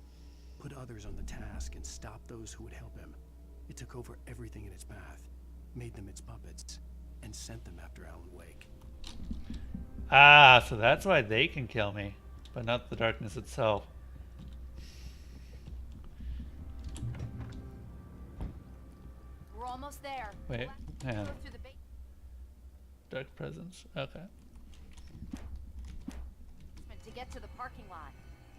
Speaker 2: put others on the task, and stop those who would help him. It took over everything in its path, made them its puppets, and sent them after Alan Wake.
Speaker 1: Ah, so that's why they can kill me, but not the darkness itself.
Speaker 6: We're almost there.
Speaker 1: Wait, hang on.
Speaker 6: Go through the
Speaker 1: Dark presence. Okay.
Speaker 6: basement to get to the parking lot.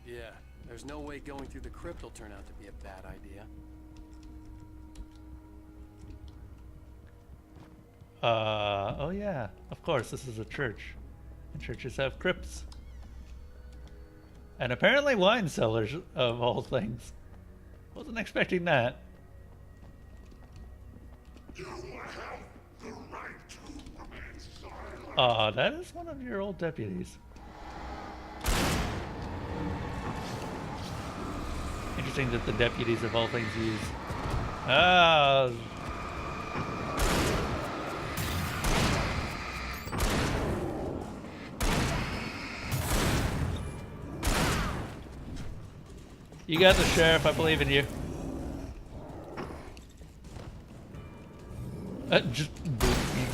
Speaker 2: Yeah, there's no way going through the crypt will turn out to be a bad idea.
Speaker 1: Oh yeah, of course, this is a church. And churches have crypts. And apparently wine cellars, of all things. Wasn't expecting that. Ah, that is one of your old deputies. Interesting that the deputies of all things use... Ah... You got the sheriff, I believe in you. Just boot me.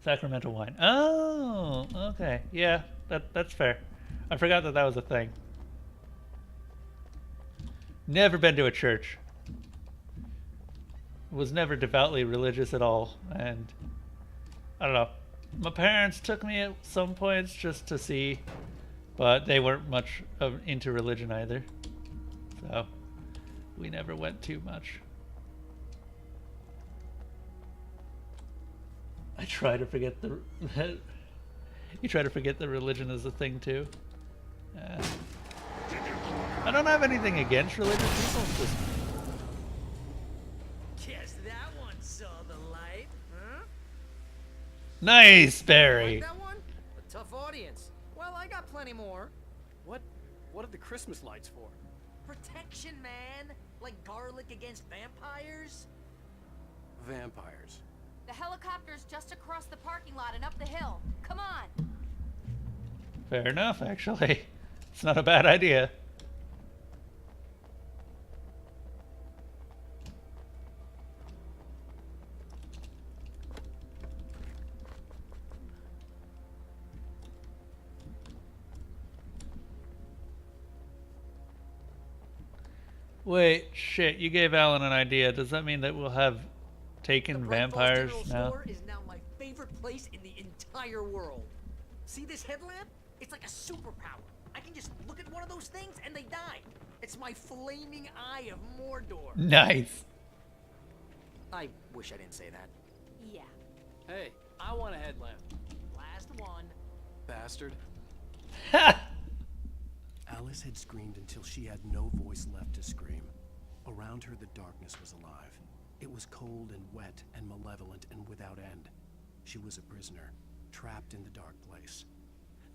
Speaker 1: Sacramental wine. Oh, okay. Yeah, that's fair. I forgot that was a thing. Never been to a church. Was never devoutly religious at all, and I don't know. My parents took me at some points just to see, but they weren't much into religion either, so we never went too much. I try to forget the... You try to forget that religion is a thing too. I don't have anything against religious people, it's just...
Speaker 12: Guess that one saw the light, huh?
Speaker 1: Nice, Barry!
Speaker 12: Like that one? A tough audience. Well, I got plenty more.
Speaker 2: What are the Christmas lights for?
Speaker 12: Protection, man. Like garlic against vampires.
Speaker 2: Vampires.
Speaker 6: The helicopter's just across the parking lot and up the hill. Come on.
Speaker 1: Fair enough, actually. It's not a bad idea. Wait, shit, you gave Alan an idea. Does that mean that we'll have taken vampires now?
Speaker 12: Store is now my favorite place in the entire world. See this headlamp? It's like a superpower. I can just look at one of those things and they die. It's my flaming eye of Mordor.
Speaker 1: Nice.
Speaker 12: I wish I didn't say that.
Speaker 6: Yeah.
Speaker 2: Hey, I want a headlamp.
Speaker 12: Last one.
Speaker 2: Bastard. Alice had screamed until she had no voice left to scream. Around her, the darkness was alive. It was cold and wet and malevolent and without end. She was a prisoner, trapped in the dark place.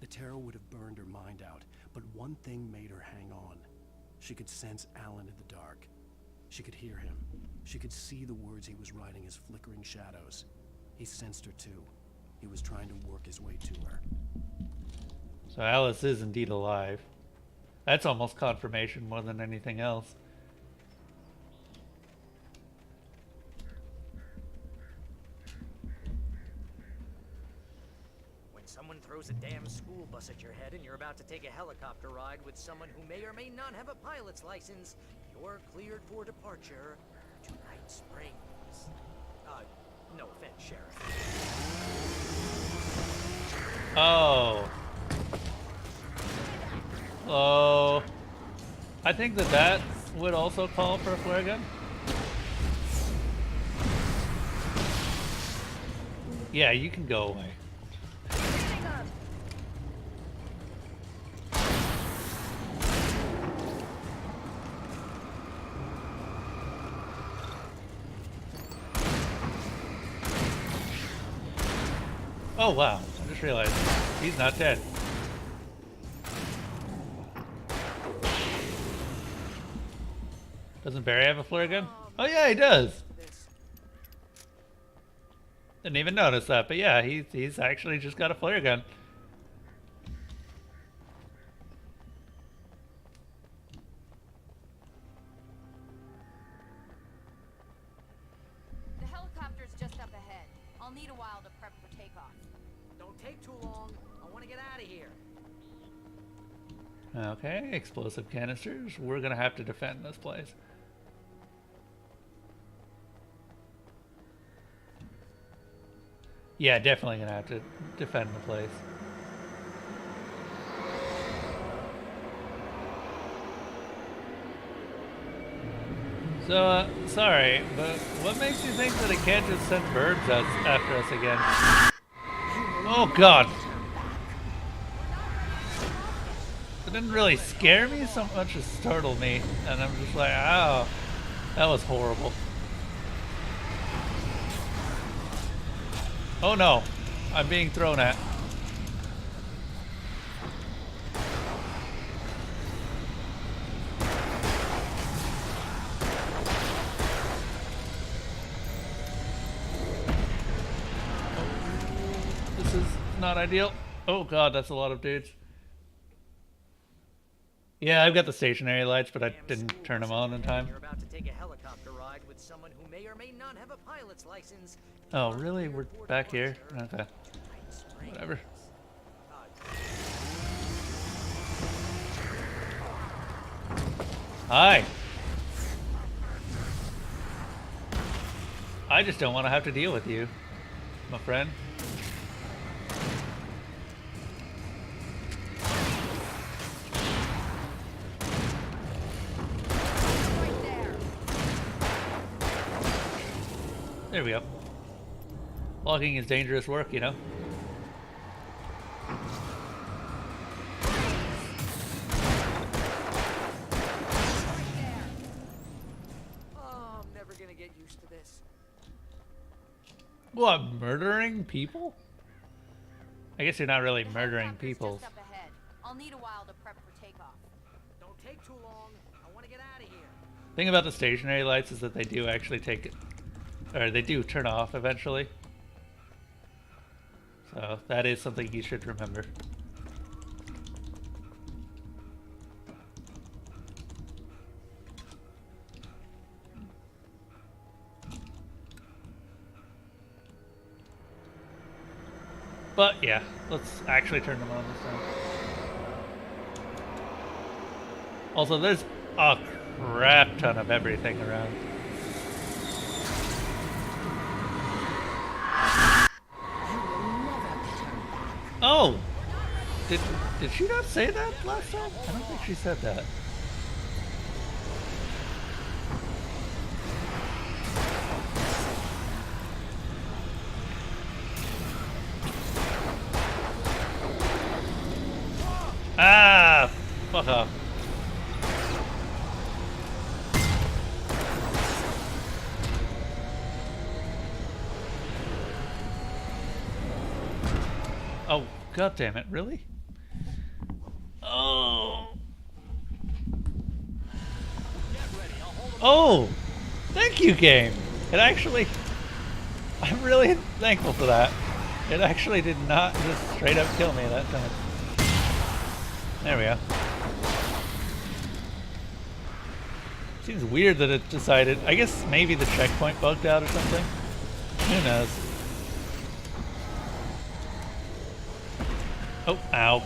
Speaker 2: The terror would have burned her mind out, but one thing made her hang on. She could sense Alan in the dark. She could hear him. She could see the words he was writing as flickering shadows. He sensed her too. He was trying to work his way to her.
Speaker 1: So Alice is indeed alive. That's almost confirmation more than anything else.
Speaker 12: when someone throws a damn school bus at your head and you're about to take a helicopter ride with someone who may or may not have a pilot's license, you're cleared for departure to Night Springs. No offense, Sheriff.
Speaker 1: Oh. Oh. I think that would also call for a flare gun. Yeah, you can go away. Oh wow, I just realized he's not dead. Doesn't Barry have a flare gun? Oh yeah, he does. Didn't even notice that, but yeah, he's actually just got a flare gun.
Speaker 6: The helicopter's just up ahead. I'll need a while to prep for takeoff.
Speaker 12: Don't take too long. I want to get out of here.
Speaker 1: Okay, explosive canisters. We're gonna have to defend this place. Yeah, definitely gonna have to defend the place. So, sorry, but what makes you think that it can't just send birds after us again? Oh god! It didn't really scare me so much as startled me, and I'm just like, ow, that was horrible. Oh no, I'm being thrown at. This is not ideal. Oh god, that's a lot of dudes. Yeah, I've got the stationary lights, but I didn't turn them on in time.
Speaker 12: You're about to take a helicopter ride with someone who may or may not have a pilot's license.
Speaker 1: Oh, really? We're back here? Okay. Whatever. Hi. I just don't want to have to deal with you, my friend. There we go. Logging is dangerous work, you know.
Speaker 12: Oh, I'm never gonna get used to this.
Speaker 1: What, murdering people? I guess you're not really murdering people.
Speaker 6: Just up ahead. I'll need a while to prep for takeoff.
Speaker 12: Don't take too long. I want to get out of here.
Speaker 1: The thing about the stationary lights is that they do actually take it, or they do turn off eventually. So that is something you should remember. But yeah, let's actually turn them on this time. Also, there's a crap ton of everything around. Oh! Did she not say that last time? I don't think she said that. Ah! Fuck off. Oh, god damn it, really? Oh. Oh! Thank you, game! It actually... I'm really thankful for that. It actually did not just straight up kill me that time. There we go. Seems weird that it decided... I guess maybe the checkpoint bugged out or something? Who knows? Oh, ow.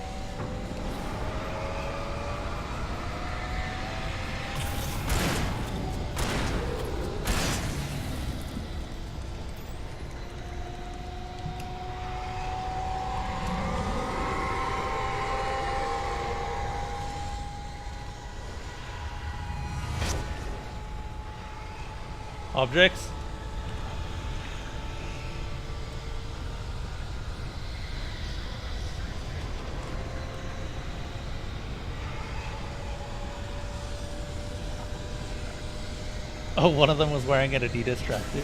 Speaker 1: Objects? Oh, one of them was wearing an Adidas tracksuit.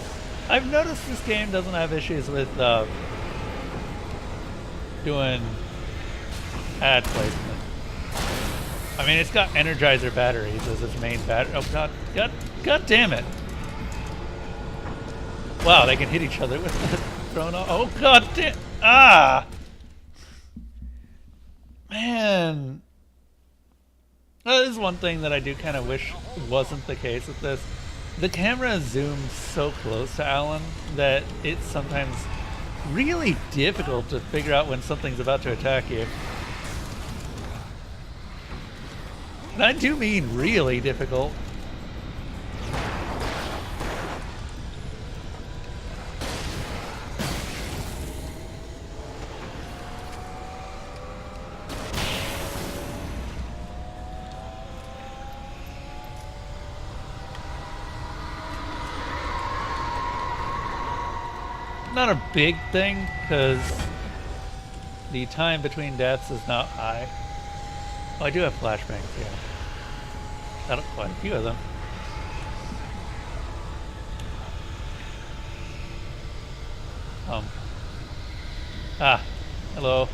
Speaker 1: I've noticed this game doesn't have issues with doing ad placement. I mean, it's got Energizer batteries as its main battery. Oh god damn it! Wow, they can hit each other with the thrown off. Oh god damn! Ah, man. That is one thing that I do kind of wish wasn't the case with this. The camera zooms so close to Alan that it's sometimes really difficult to figure out when something's about to attack you. And I do mean really difficult. Not a big thing, because the time between deaths is not high. Oh, I do have flashbangs, yeah. Got quite a few of them. Hello.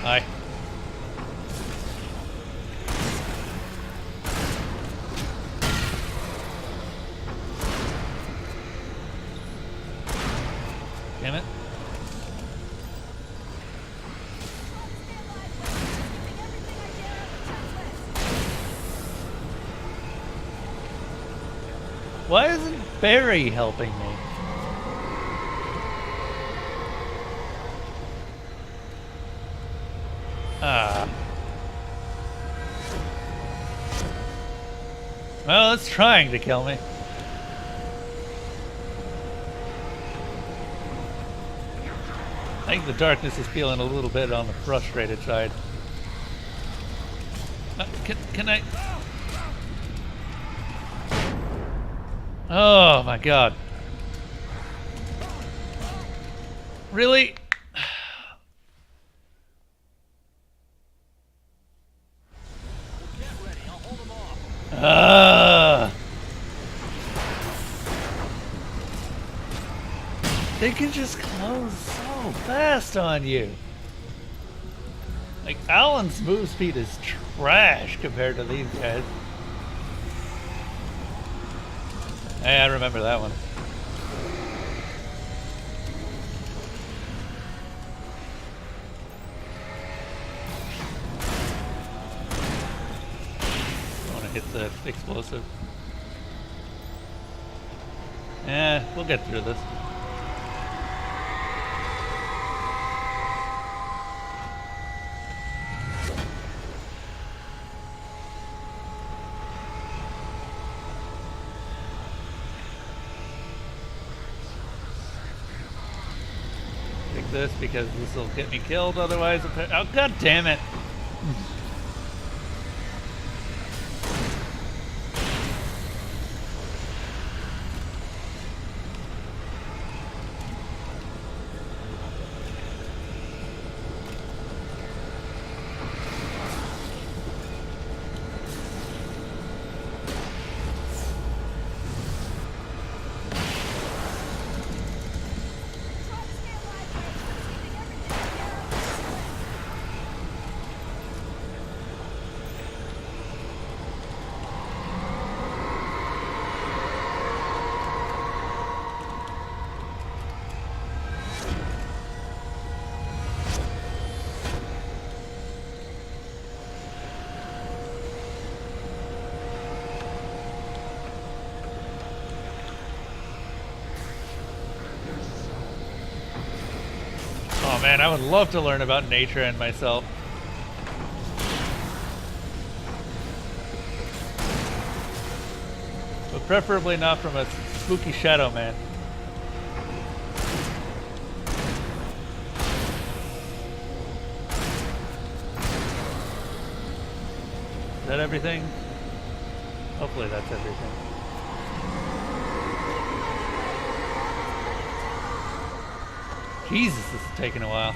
Speaker 1: Hi. Damn it. Why isn't Barry helping me? Well, it's trying to kill me. I think the darkness is feeling a little bit on the frustrated side. Can I? Oh my god. Really? They can just close so fast on you. Like, Alan's move speed is trash compared to these guys. Hey, I remember that one. I want to hit the explosive. We'll get through this. This because this will get me killed, otherwise oh god damn it. man, I would love to learn about nature and myself. But preferably not from a spooky shadow man. Is that everything? Hopefully that's everything. Jesus, this is taking a while.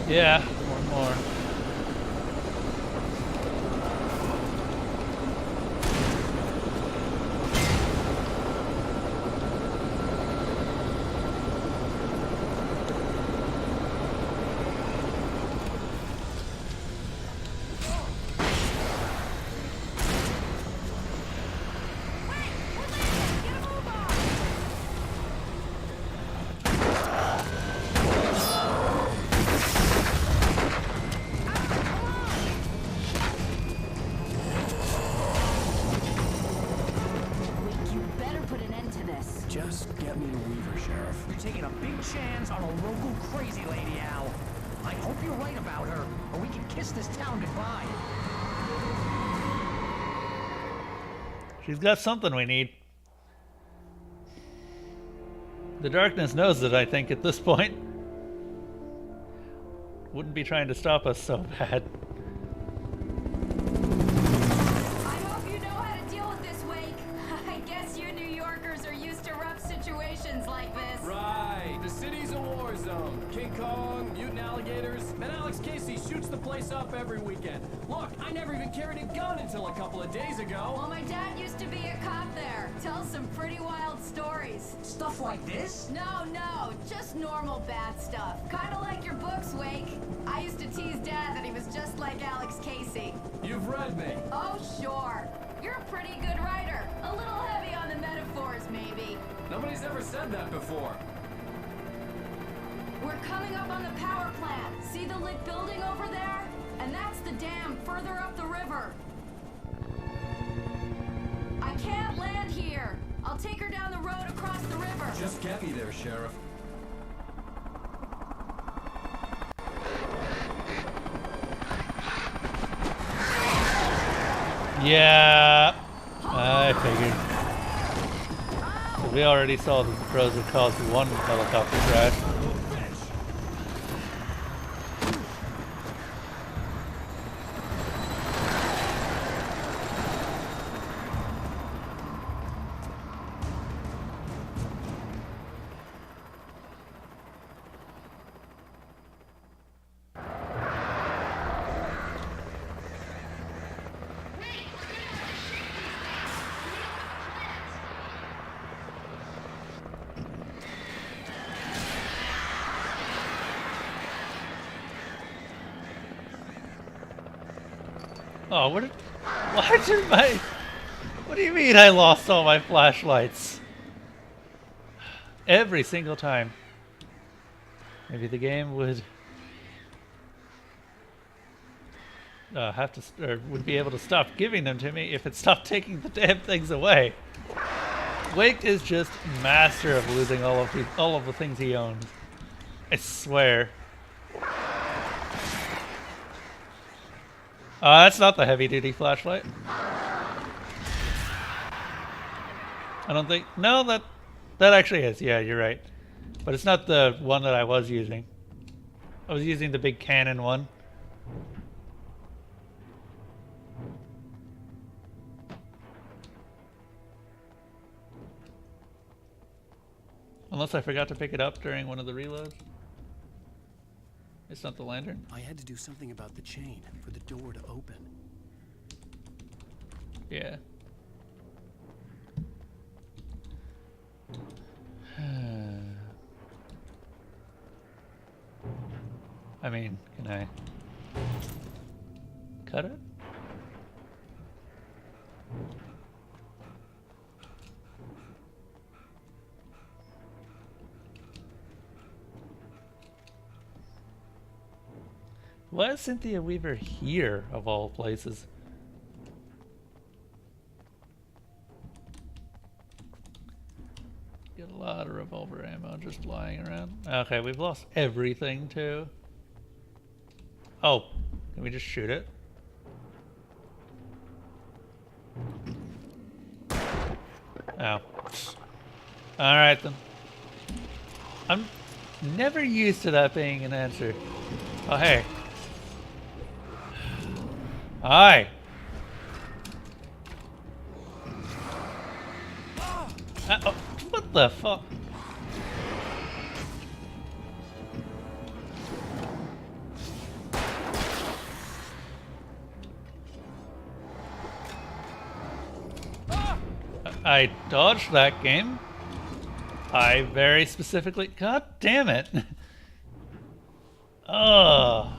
Speaker 1: Yeah, one more.
Speaker 2: Just get me to Weaver, Sheriff.
Speaker 12: You're taking a big chance on a local crazy lady, Al. I hope you're right about her, or we can kiss this town goodbye.
Speaker 1: She's got something we need. The darkness knows it, I think, at this point. Wouldn't be trying to stop us so bad.
Speaker 6: I hope you know how to deal with this, Wake. I guess you New Yorkers are used to rough situations like this.
Speaker 13: Right. The city's a war zone. King Kong, mutant alligators, and Alex Casey shoots the place up every weekend. Look, I never even carried a gun until a couple of days ago.
Speaker 6: Well, my dad used to be a cop there. Tells some pretty wild stories.
Speaker 12: Stuff like this?
Speaker 6: No, just normal bad stuff. Kinda like your books, Wake. I used to tease Dad that he was just like Alex Casey.
Speaker 13: You've read me.
Speaker 6: Oh, sure. You're a pretty good writer. A little heavy on the metaphors, maybe.
Speaker 13: Nobody's ever said that before.
Speaker 6: We're coming up on the power plant. See the lit building over there? And that's the dam further up the river. I can't land here. I'll take her down the road across the river.
Speaker 13: Just get me there, Sheriff.
Speaker 1: Yeah, I figured. We already saw that the pros had caused one helicopter crash. Oh, what do you mean I lost all my flashlights? Every single time. Maybe the game would would be able to stop giving them to me if it stopped taking the damn things away. Wake is just master of losing all of the things he owns. I swear. That's not the heavy-duty flashlight. I don't think... No, that actually is. Yeah, you're right. But it's not the one that I was using. I was using the big Canon one. Unless I forgot to pick it up during one of the reloads. It's not the lantern.
Speaker 2: I had to do something about the chain for the door to open.
Speaker 1: Yeah. I mean, can I cut it? Why is Cynthia Weaver here, of all places? Get a lot of revolver ammo just lying around. Okay, we've lost everything too. Oh, can we just shoot it? Oh. Alright then. I'm never used to that being an answer. Oh, hey. Hi. Oh, what the fuck? I dodged that game. I very specifically... God damn it. Ugh.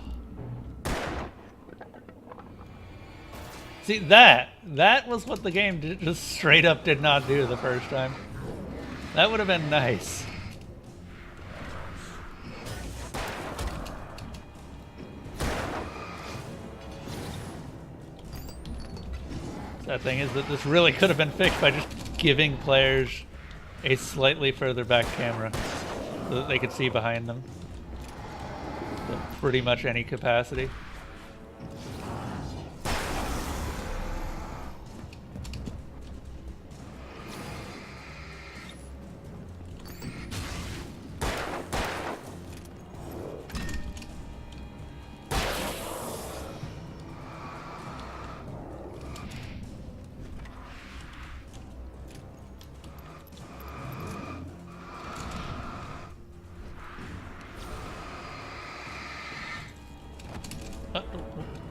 Speaker 1: See, that was what the game just straight up did not do the first time. That would have been nice. Sad thing is that this really could have been fixed by just giving players a slightly further back camera so that they could see behind them. To pretty much any capacity.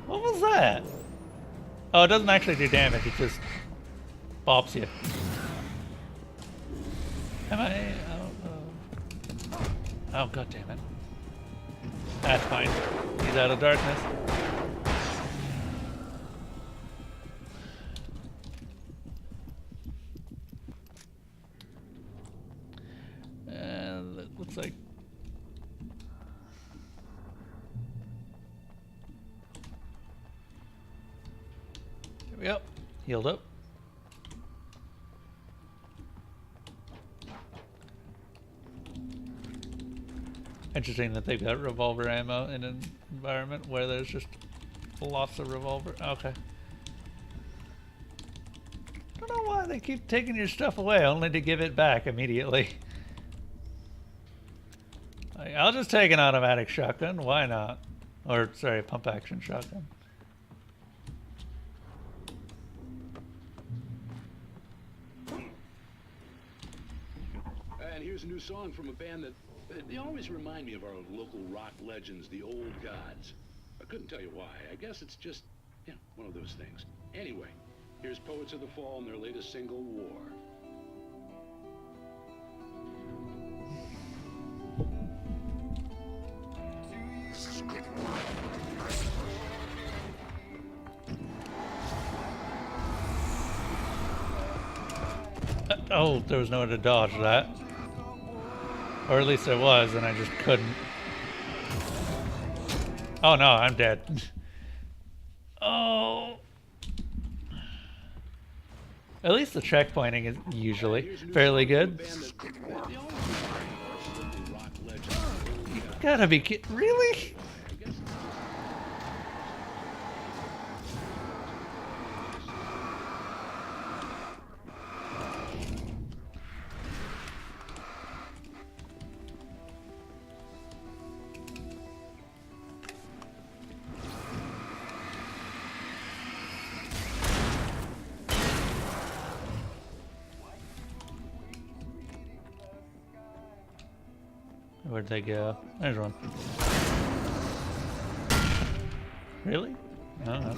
Speaker 1: What was that? Oh, it doesn't actually do damage, it just bops you. Am I... Oh, god damn it. That's fine. He's out of darkness. And it looks like... There we go. Healed up. Interesting that they've got revolver ammo in an environment where there's just lots of revolver. Okay. I don't know why they keep taking your stuff away only to give it back immediately. Like, I'll just take an automatic shotgun. Why not? Or, sorry, a pump action shotgun.
Speaker 9: And here's a new song from a band that they always remind me of our local rock legends, the Old Gods. I couldn't tell you why. I guess it's just, yeah, one of those things. Anyway, here's Poets of the Fall and their latest single, War.
Speaker 1: Oh, there was nowhere to dodge that. Or at least there was, and I just couldn't. Oh no, I'm dead. Oh. At least the checkpointing is usually fairly good. You gotta be kidding. Really? Where'd they go? There's one. Really? No.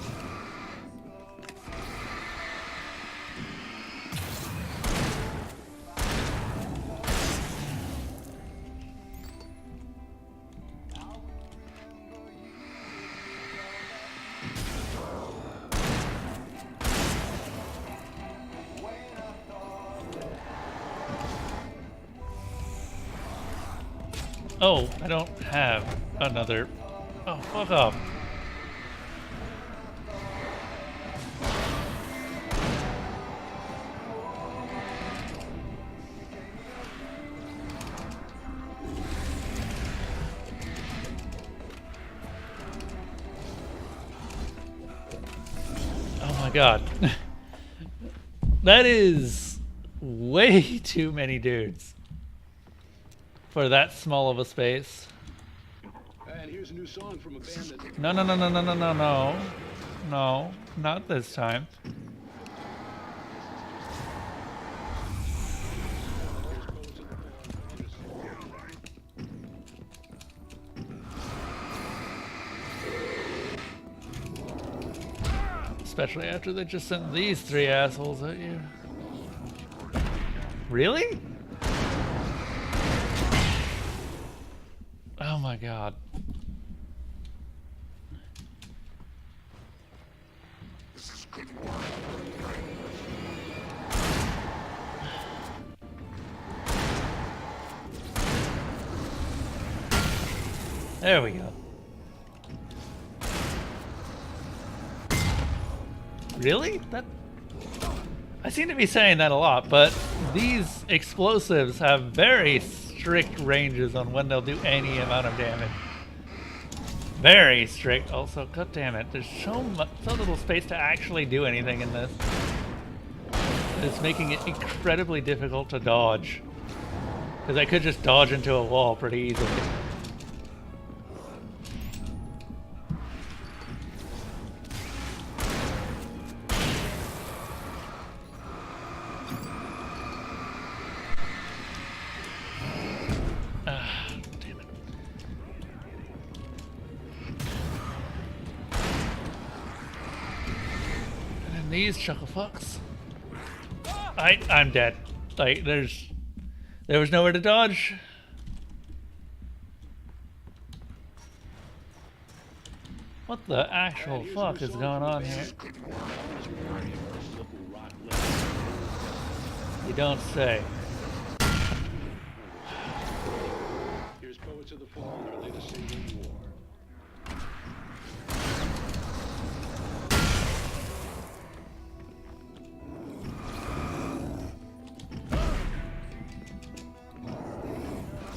Speaker 1: Oh, I don't have another... Oh, fuck off. god. That is way too many dudes for that small of a space.
Speaker 9: And here's a new song from a band that...
Speaker 1: No, no, no, no, no, no, no, no. No, not this time. Especially after they just sent these three assholes at you. Really? Oh my god. There we go. Really? That... I seem to be saying that a lot, but these explosives have very strict ranges on when they'll do any amount of damage. Very strict. Also, god damn it, there's so little space to actually do anything in this. It's making it incredibly difficult to dodge. Because I could just dodge into a wall pretty easily. These chuckle fucks. I'm dead. Like there was nowhere to dodge. What the actual fuck is going on here? You don't say.
Speaker 9: Here's Poets of the Fall and their latest single, War.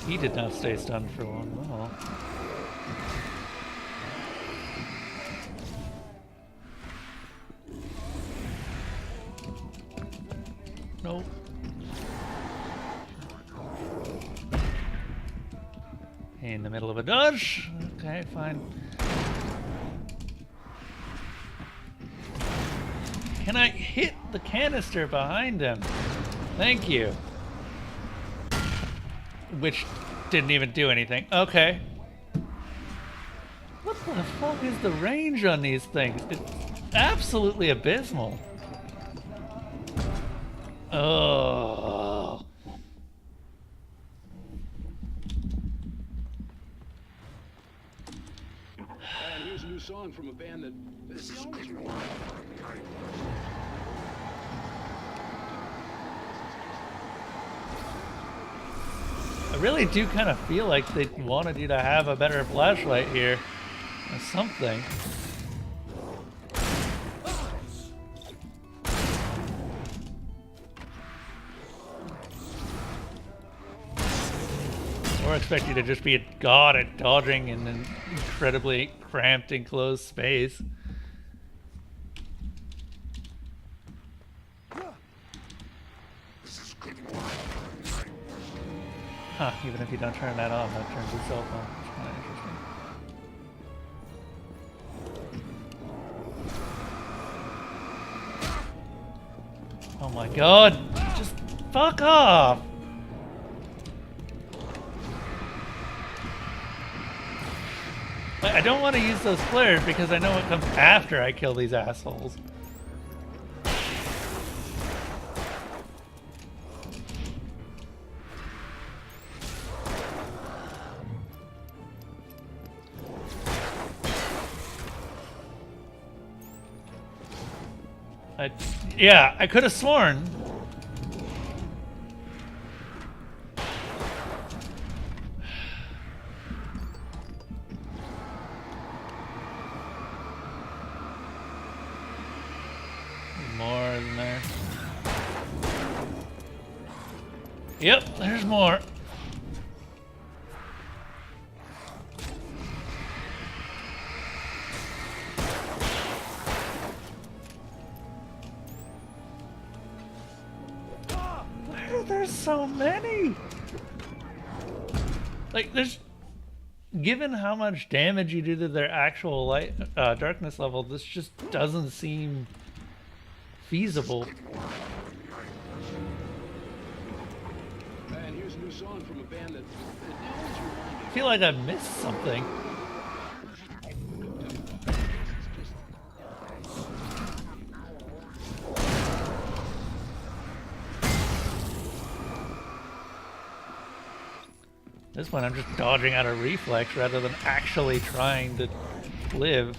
Speaker 1: He did not stay stunned for long at all. Nope. In the middle of a dodge. Okay, fine. Can I hit the canister behind him? Thank you. Which didn't even do anything. Okay. What the fuck is the range on these things? It's absolutely abysmal. Oh.
Speaker 9: And here's a new song from a band that is the only one.
Speaker 1: I really do kind of feel like they wanted you to have a better flashlight here. Or something. Or expect you to just be a god at dodging in an incredibly cramped, enclosed space. Huh, even if you don't turn that on, that turns itself on. It's kind of interesting. Oh my god! Just fuck off! I don't want to use those flares because I know what comes after I kill these assholes. Yeah, I could have sworn. More in there. Yep, there's more. so many. Like, there's... Given how much damage you do to their actual light, darkness level, this just doesn't seem feasible.
Speaker 9: And here's a new song from a band that
Speaker 1: I feel like I missed something. This one I'm just dodging out of reflex rather than actually trying to live.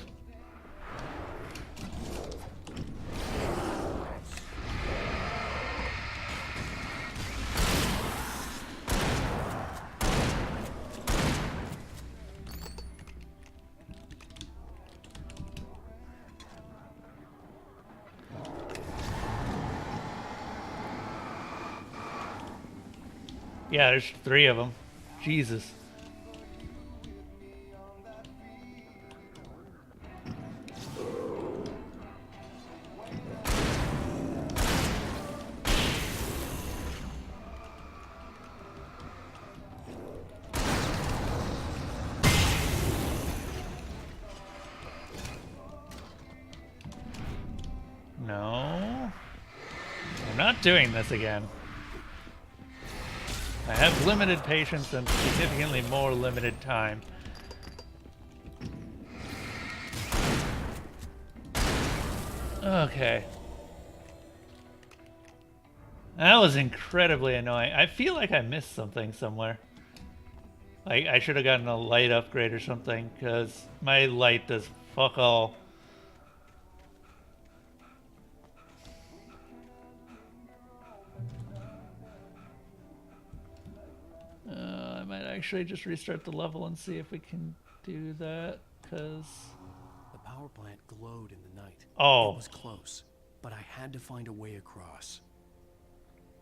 Speaker 1: Yeah, there's 3 of them. Jesus. No. I'm not doing this again. I have limited patience and significantly more limited time. Okay. That was incredibly annoying. I feel like I missed something somewhere. Like, I should have gotten a light upgrade or something, because my light does fuck all. I might actually just restart the level and see if we can do that, because...
Speaker 2: The power plant glowed in the night.
Speaker 1: Oh.
Speaker 2: It was close, but I had to find a way across.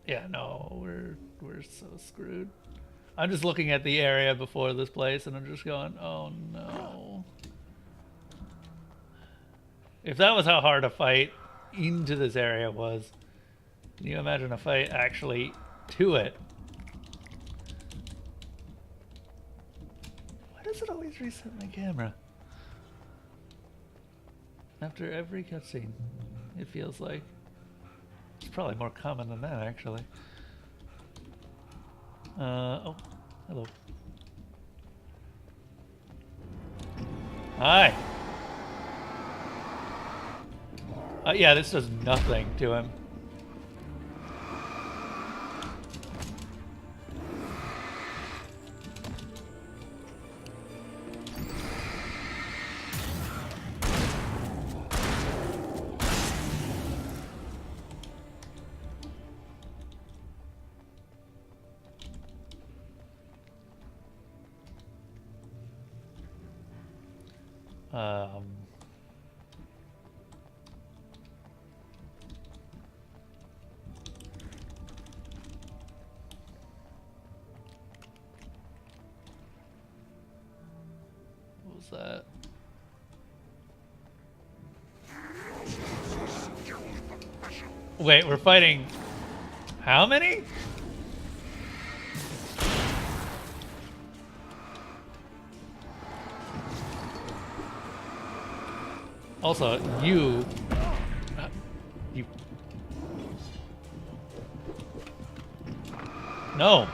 Speaker 1: Yeah, no, we're so screwed. I'm just looking at the area before this place, and I'm just going, oh no. If that was how hard a fight into this area was, can you imagine a fight actually to it? Does it always reset my camera? After every cutscene, it feels like. It's probably more common than that, actually. Oh, hello. Hi! Yeah, this does nothing to him. What was that? Wait, we're fighting how many? Also, you... No!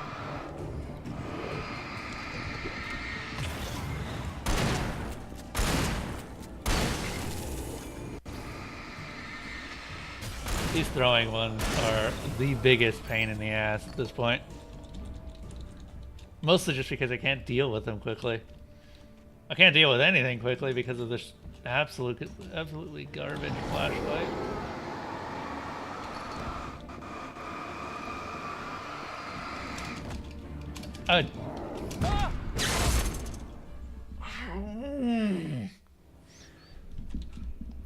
Speaker 1: These throwing ones are the biggest pain in the ass at this point. Mostly just because I can't deal with them quickly. I can't deal with anything quickly because of this absolutely garbage flashlight.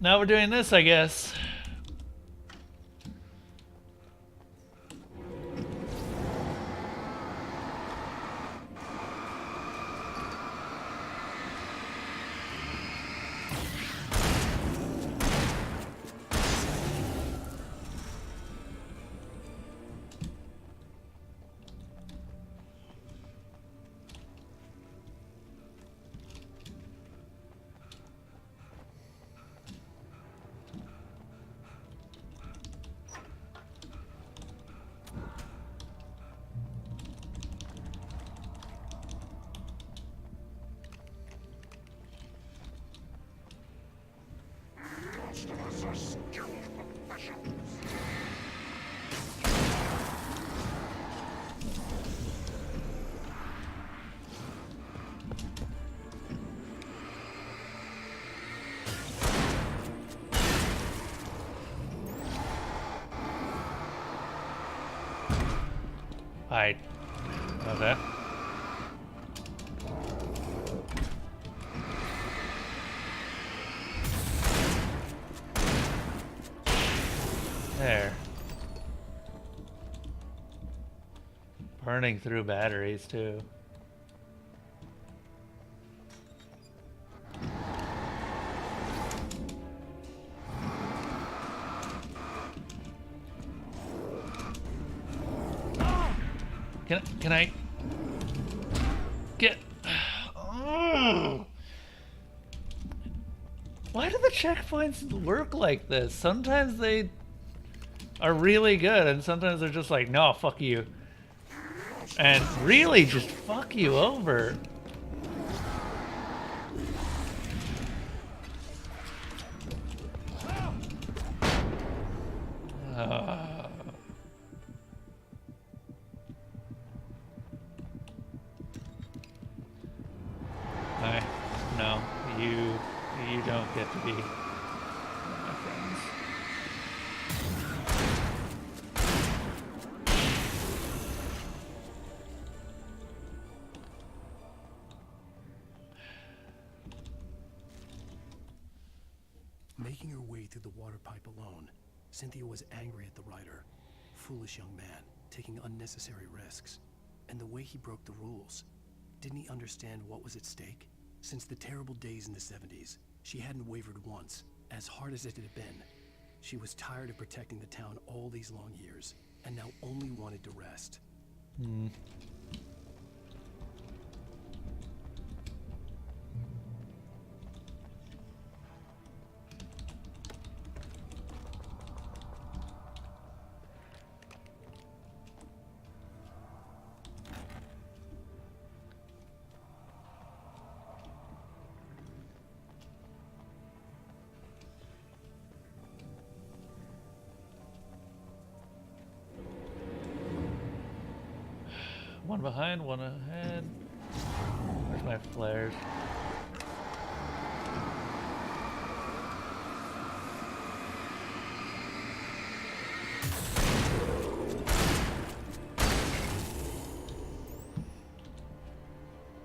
Speaker 1: Now we're doing this, I guess.
Speaker 15: Most of us are skilled professionals.
Speaker 1: Okay. There. Burning through batteries too. Can I get? Why do the checkpoints work like this? Sometimes they are really good, and sometimes they're just like, no, fuck you, and really just fuck you over. No, you don't get to be my friends.
Speaker 2: Making her way through the water pipe alone, Cynthia was angry at the writer. Foolish young man, taking unnecessary risks. And the way he broke the rules. Didn't he understand what was at stake? Since the terrible days in the 70s, she hadn't wavered once, as hard as it had been. She was tired of protecting the town all these long years, and now only wanted to rest.
Speaker 1: One behind, one ahead. Where's my flares?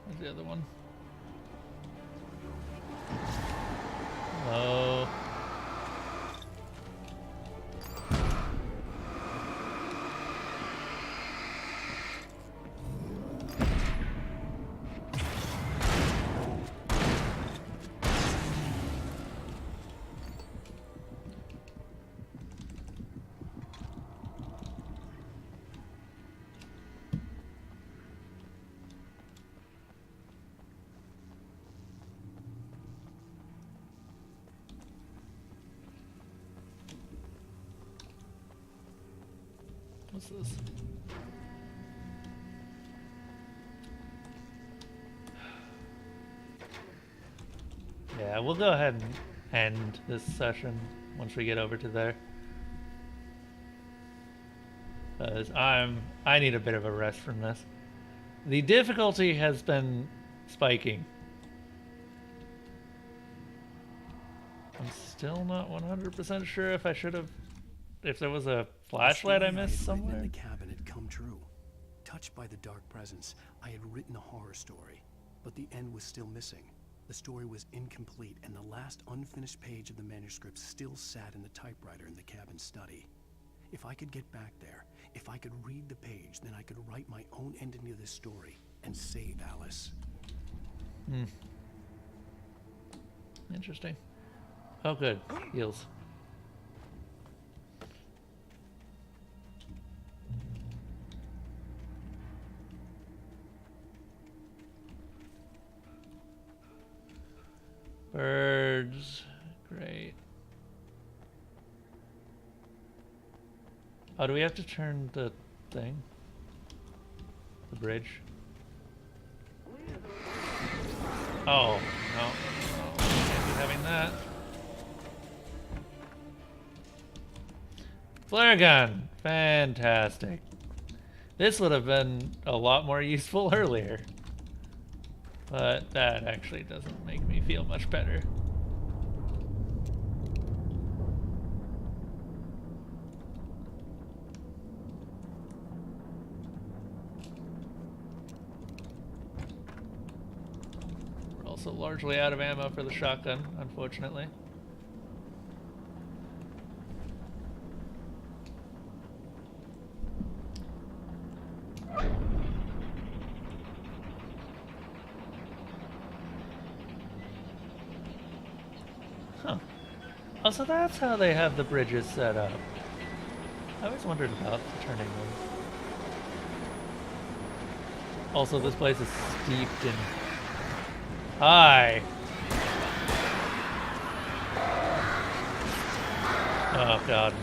Speaker 1: Where's the other one? Hello. What's this? Yeah, we'll go ahead and end this session once we get over to there. Because I need a bit of a rest from this. The difficulty has been spiking. I'm still not 100% sure if I should have, if there was a flashlight I missed somewhere.
Speaker 2: In the cabin had come true. Touched by the dark presence, I had written a horror story, but the end was still missing. The story was incomplete, and the last unfinished page of the manuscript still sat in the typewriter in the cabin study. If I could get back there, if I could read the page, then I could write my own ending to this story and save Alice.
Speaker 1: Interesting. Oh, good. Heals. Birds. Great. Oh, do we have to turn the thing? The bridge? Oh, no. Can't be having that. Flare gun! Fantastic. This would have been a lot more useful earlier. But that actually doesn't make me feel much better. We're also largely out of ammo for the shotgun, unfortunately. Huh. Also, that's how they have the bridges set up. I always wondered about turning them. Also, this place is steeped in... Hi! Oh, God.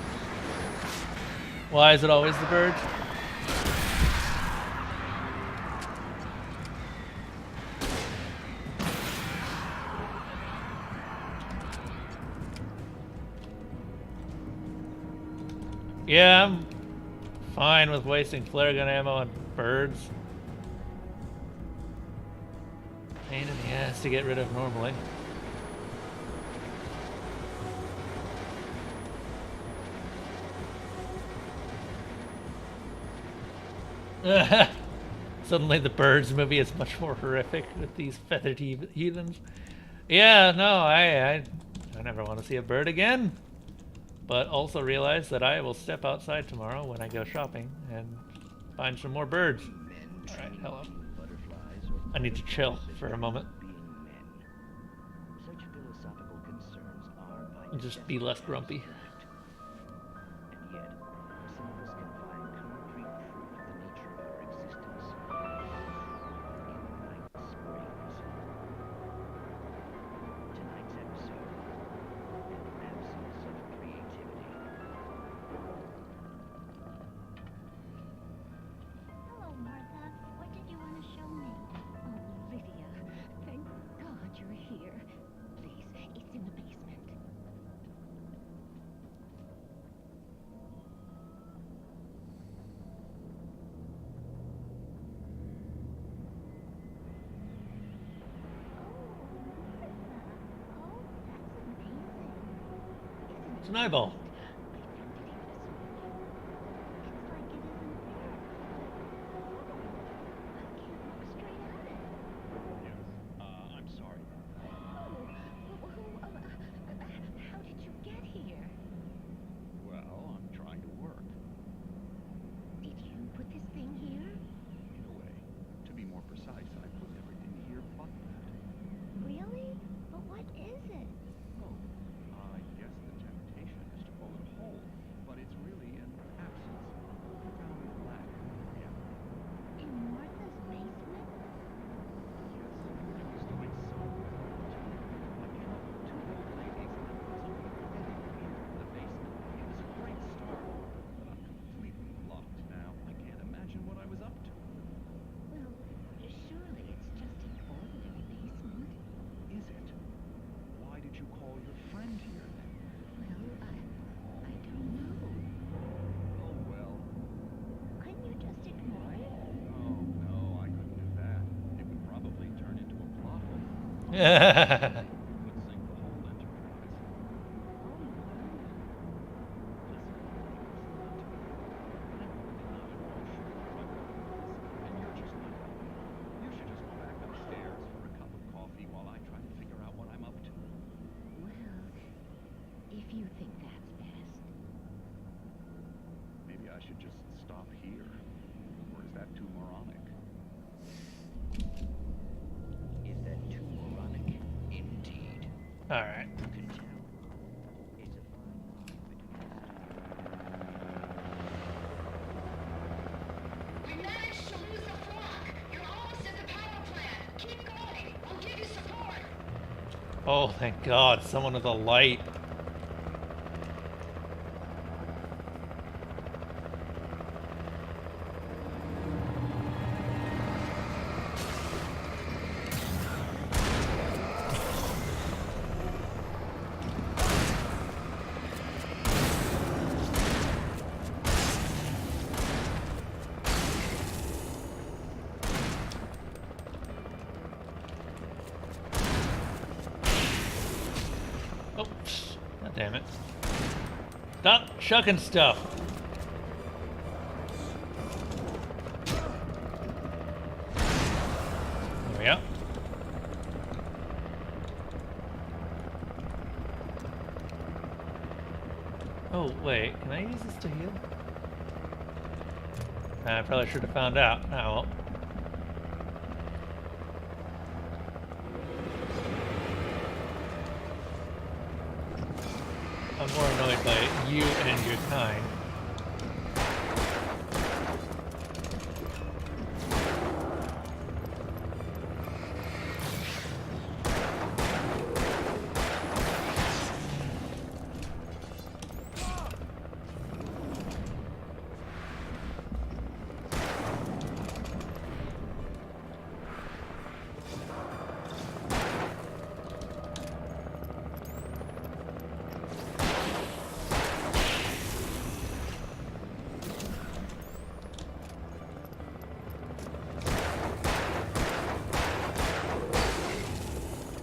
Speaker 1: Why is it always the birds? Yeah, I'm fine with wasting flare gun ammo on birds. Pain in the ass to get rid of normally. Suddenly the Birds movie is much more horrific with these feathered heathens. Yeah, no, I never want to see a bird again. But also realize that I will step outside tomorrow when I go shopping and find some more birds. Alright, hello. I need to chill for a moment. And just be less grumpy. It's an eyeball.
Speaker 9: I'm sorry.
Speaker 3: How did you get here?
Speaker 9: Well, I'm trying to work.
Speaker 3: Did you put this thing here?
Speaker 9: In a way. To be more precise, I put everything here but that.
Speaker 3: Really? But what is it?
Speaker 9: Oh, I guess the temptation is to call it a hole, but it's really an absence. Profound lack of reality.
Speaker 3: In Martha's basement?
Speaker 9: Yes, she was doing so well. But you know, two old ladies and something pathetic here in the basement. It was a great start, but I'm completely blocked now. I can't imagine what I was up to.
Speaker 3: Well, surely it's just an ordinary basement.
Speaker 9: Is it? Why did you call your friend here then?
Speaker 3: Well, I don't know.
Speaker 9: Oh well.
Speaker 3: Couldn't you just ignore it?
Speaker 9: Oh no, I couldn't do that. It would probably turn into a plot hole. Would sink the whole enterprise. And you're just not helping. You should just go back upstairs for a cup of coffee while I try to figure out what I'm up to.
Speaker 3: Well, if you think that's best.
Speaker 9: Maybe I should just stop here. Or is that too moronic?
Speaker 14: Is that too moronic? Indeed.
Speaker 1: Alright.
Speaker 14: You can tell. It's a fine line between...
Speaker 8: We managed to lose the flock. You're almost at the power plant. Keep going. We'll give you support.
Speaker 1: Oh, thank God, someone with a light. damn it. Stop chucking stuff. There we go. Oh, wait, can I use this to heal? I probably should have found out. Oh, well. I'm more annoyed by you and your kind.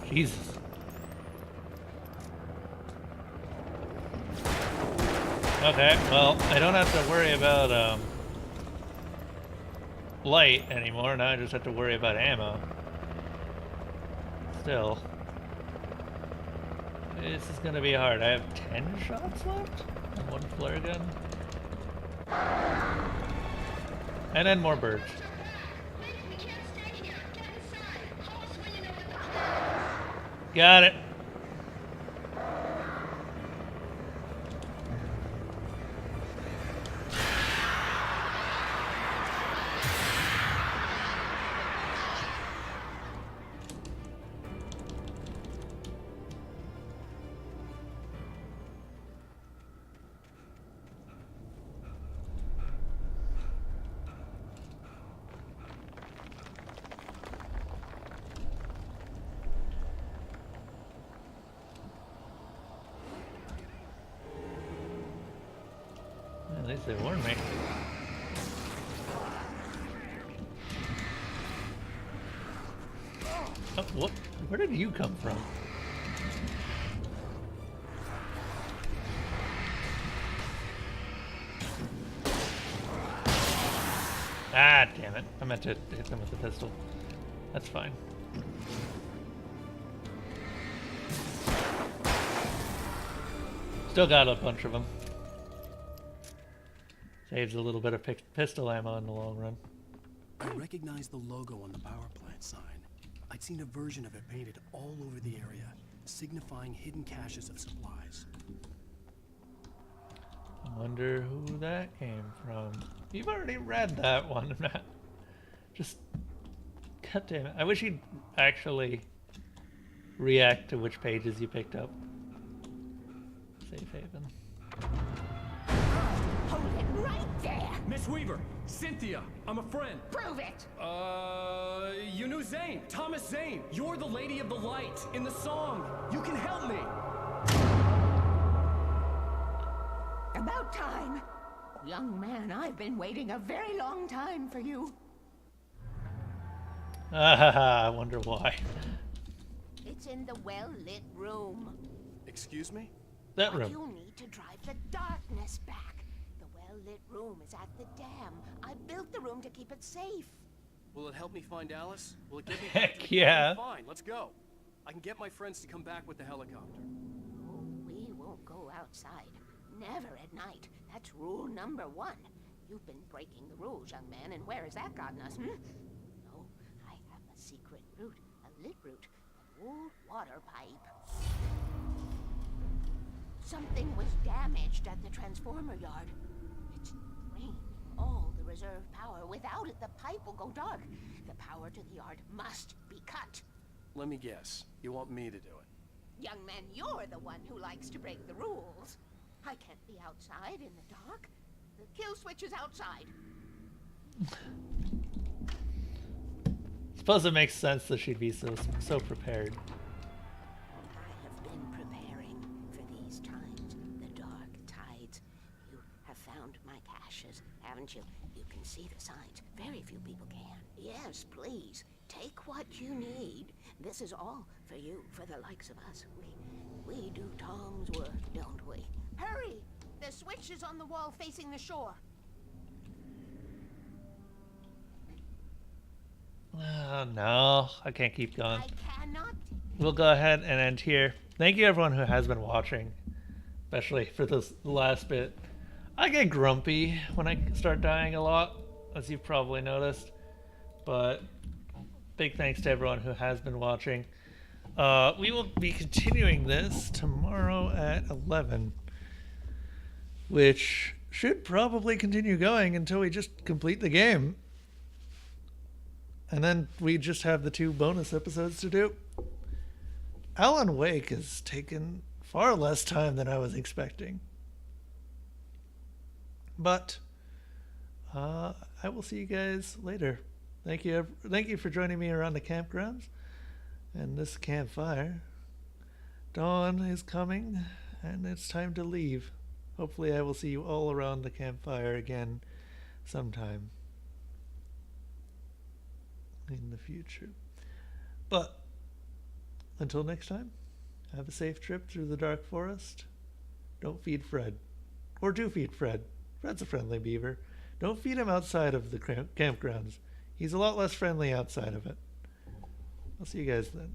Speaker 1: Jesus. Okay, well, I don't have to worry about light anymore. Now I just have to worry about ammo. Still. This is gonna be hard. I have 10 shots left? And 1 flare gun. And then more birds. Got it. At least they warned me. Oh, what? Where did you come from? Ah, damn it. I meant to hit them with the pistol. That's fine. Still got a bunch of them. Saves a little bit of pistol ammo in the long run.
Speaker 2: I recognized the logo on the power plant sign. I'd seen a version of it painted all over the area, signifying hidden caches of supplies.
Speaker 1: I wonder who that came from. You've already read that one, Matt. Just... God damn it. I wish he'd actually react to which pages you picked up. Safe haven.
Speaker 3: Hold it right there!
Speaker 13: Miss Weaver, Cynthia, I'm a friend.
Speaker 3: Prove it!
Speaker 13: You knew Zane, Thomas Zane. You're the Lady of the Light in the song. You can help me.
Speaker 3: About time. Young man, I've been waiting a very long time for you.
Speaker 1: I wonder why.
Speaker 3: It's in the well-lit room.
Speaker 2: Excuse me?
Speaker 1: That
Speaker 3: But
Speaker 1: room.
Speaker 3: you need to drive the darkness back. The well-lit room is at the dam. I built the room to keep it safe.
Speaker 2: Will it help me find Alice? Will it get me
Speaker 1: Heck
Speaker 2: back to the
Speaker 1: yeah.
Speaker 2: Fine, let's go. I can get my friends to come back with the helicopter.
Speaker 3: Oh, we won't go outside. Never at night. That's rule number 1. You've been breaking the rules, young man, and where has that gotten us, No, I have a secret route, a lit route, an old water pipe. Something was damaged at the transformer yard. It's draining all the reserve power. Without it, the pipe will go dark. The power to the yard must be cut.
Speaker 2: Let me guess. You want me to do it?
Speaker 3: Young man, you're the one who likes to break the rules. I can't be outside in the dark. The kill switch is outside.
Speaker 1: Suppose it makes sense that she'd be so prepared.
Speaker 3: I have been preparing for these times, the dark tides. You have found my caches, haven't you? You can see the signs. Very few people can. Yes, please. Take what you need. This is all for you, for the likes of us. We do Tom's work, don't we?
Speaker 8: Hurry! The switch is on the wall facing the shore.
Speaker 1: No, I can't keep going.
Speaker 8: I cannot.
Speaker 1: We'll go ahead and end here. Thank you everyone who has been watching, especially for this last bit. I get grumpy when I start dying a lot, as you've probably noticed, but big thanks to everyone who has been watching. We will be continuing this tomorrow at 11, which should probably continue going until we just complete the game. And then we just have the 2 bonus episodes to do. Alan Wake has taken far less time than I was expecting. But I will see you guys later. Thank you for joining me around the campgrounds and this campfire. Dawn is coming and it's time to leave. Hopefully I will see you all around the campfire again sometime in the future. But until next time, have a safe trip through the dark forest. Don't feed Fred. Or do feed Fred. Fred's a friendly beaver. Don't feed him outside of the campgrounds. He's a lot less friendly outside of it. I'll see you guys then.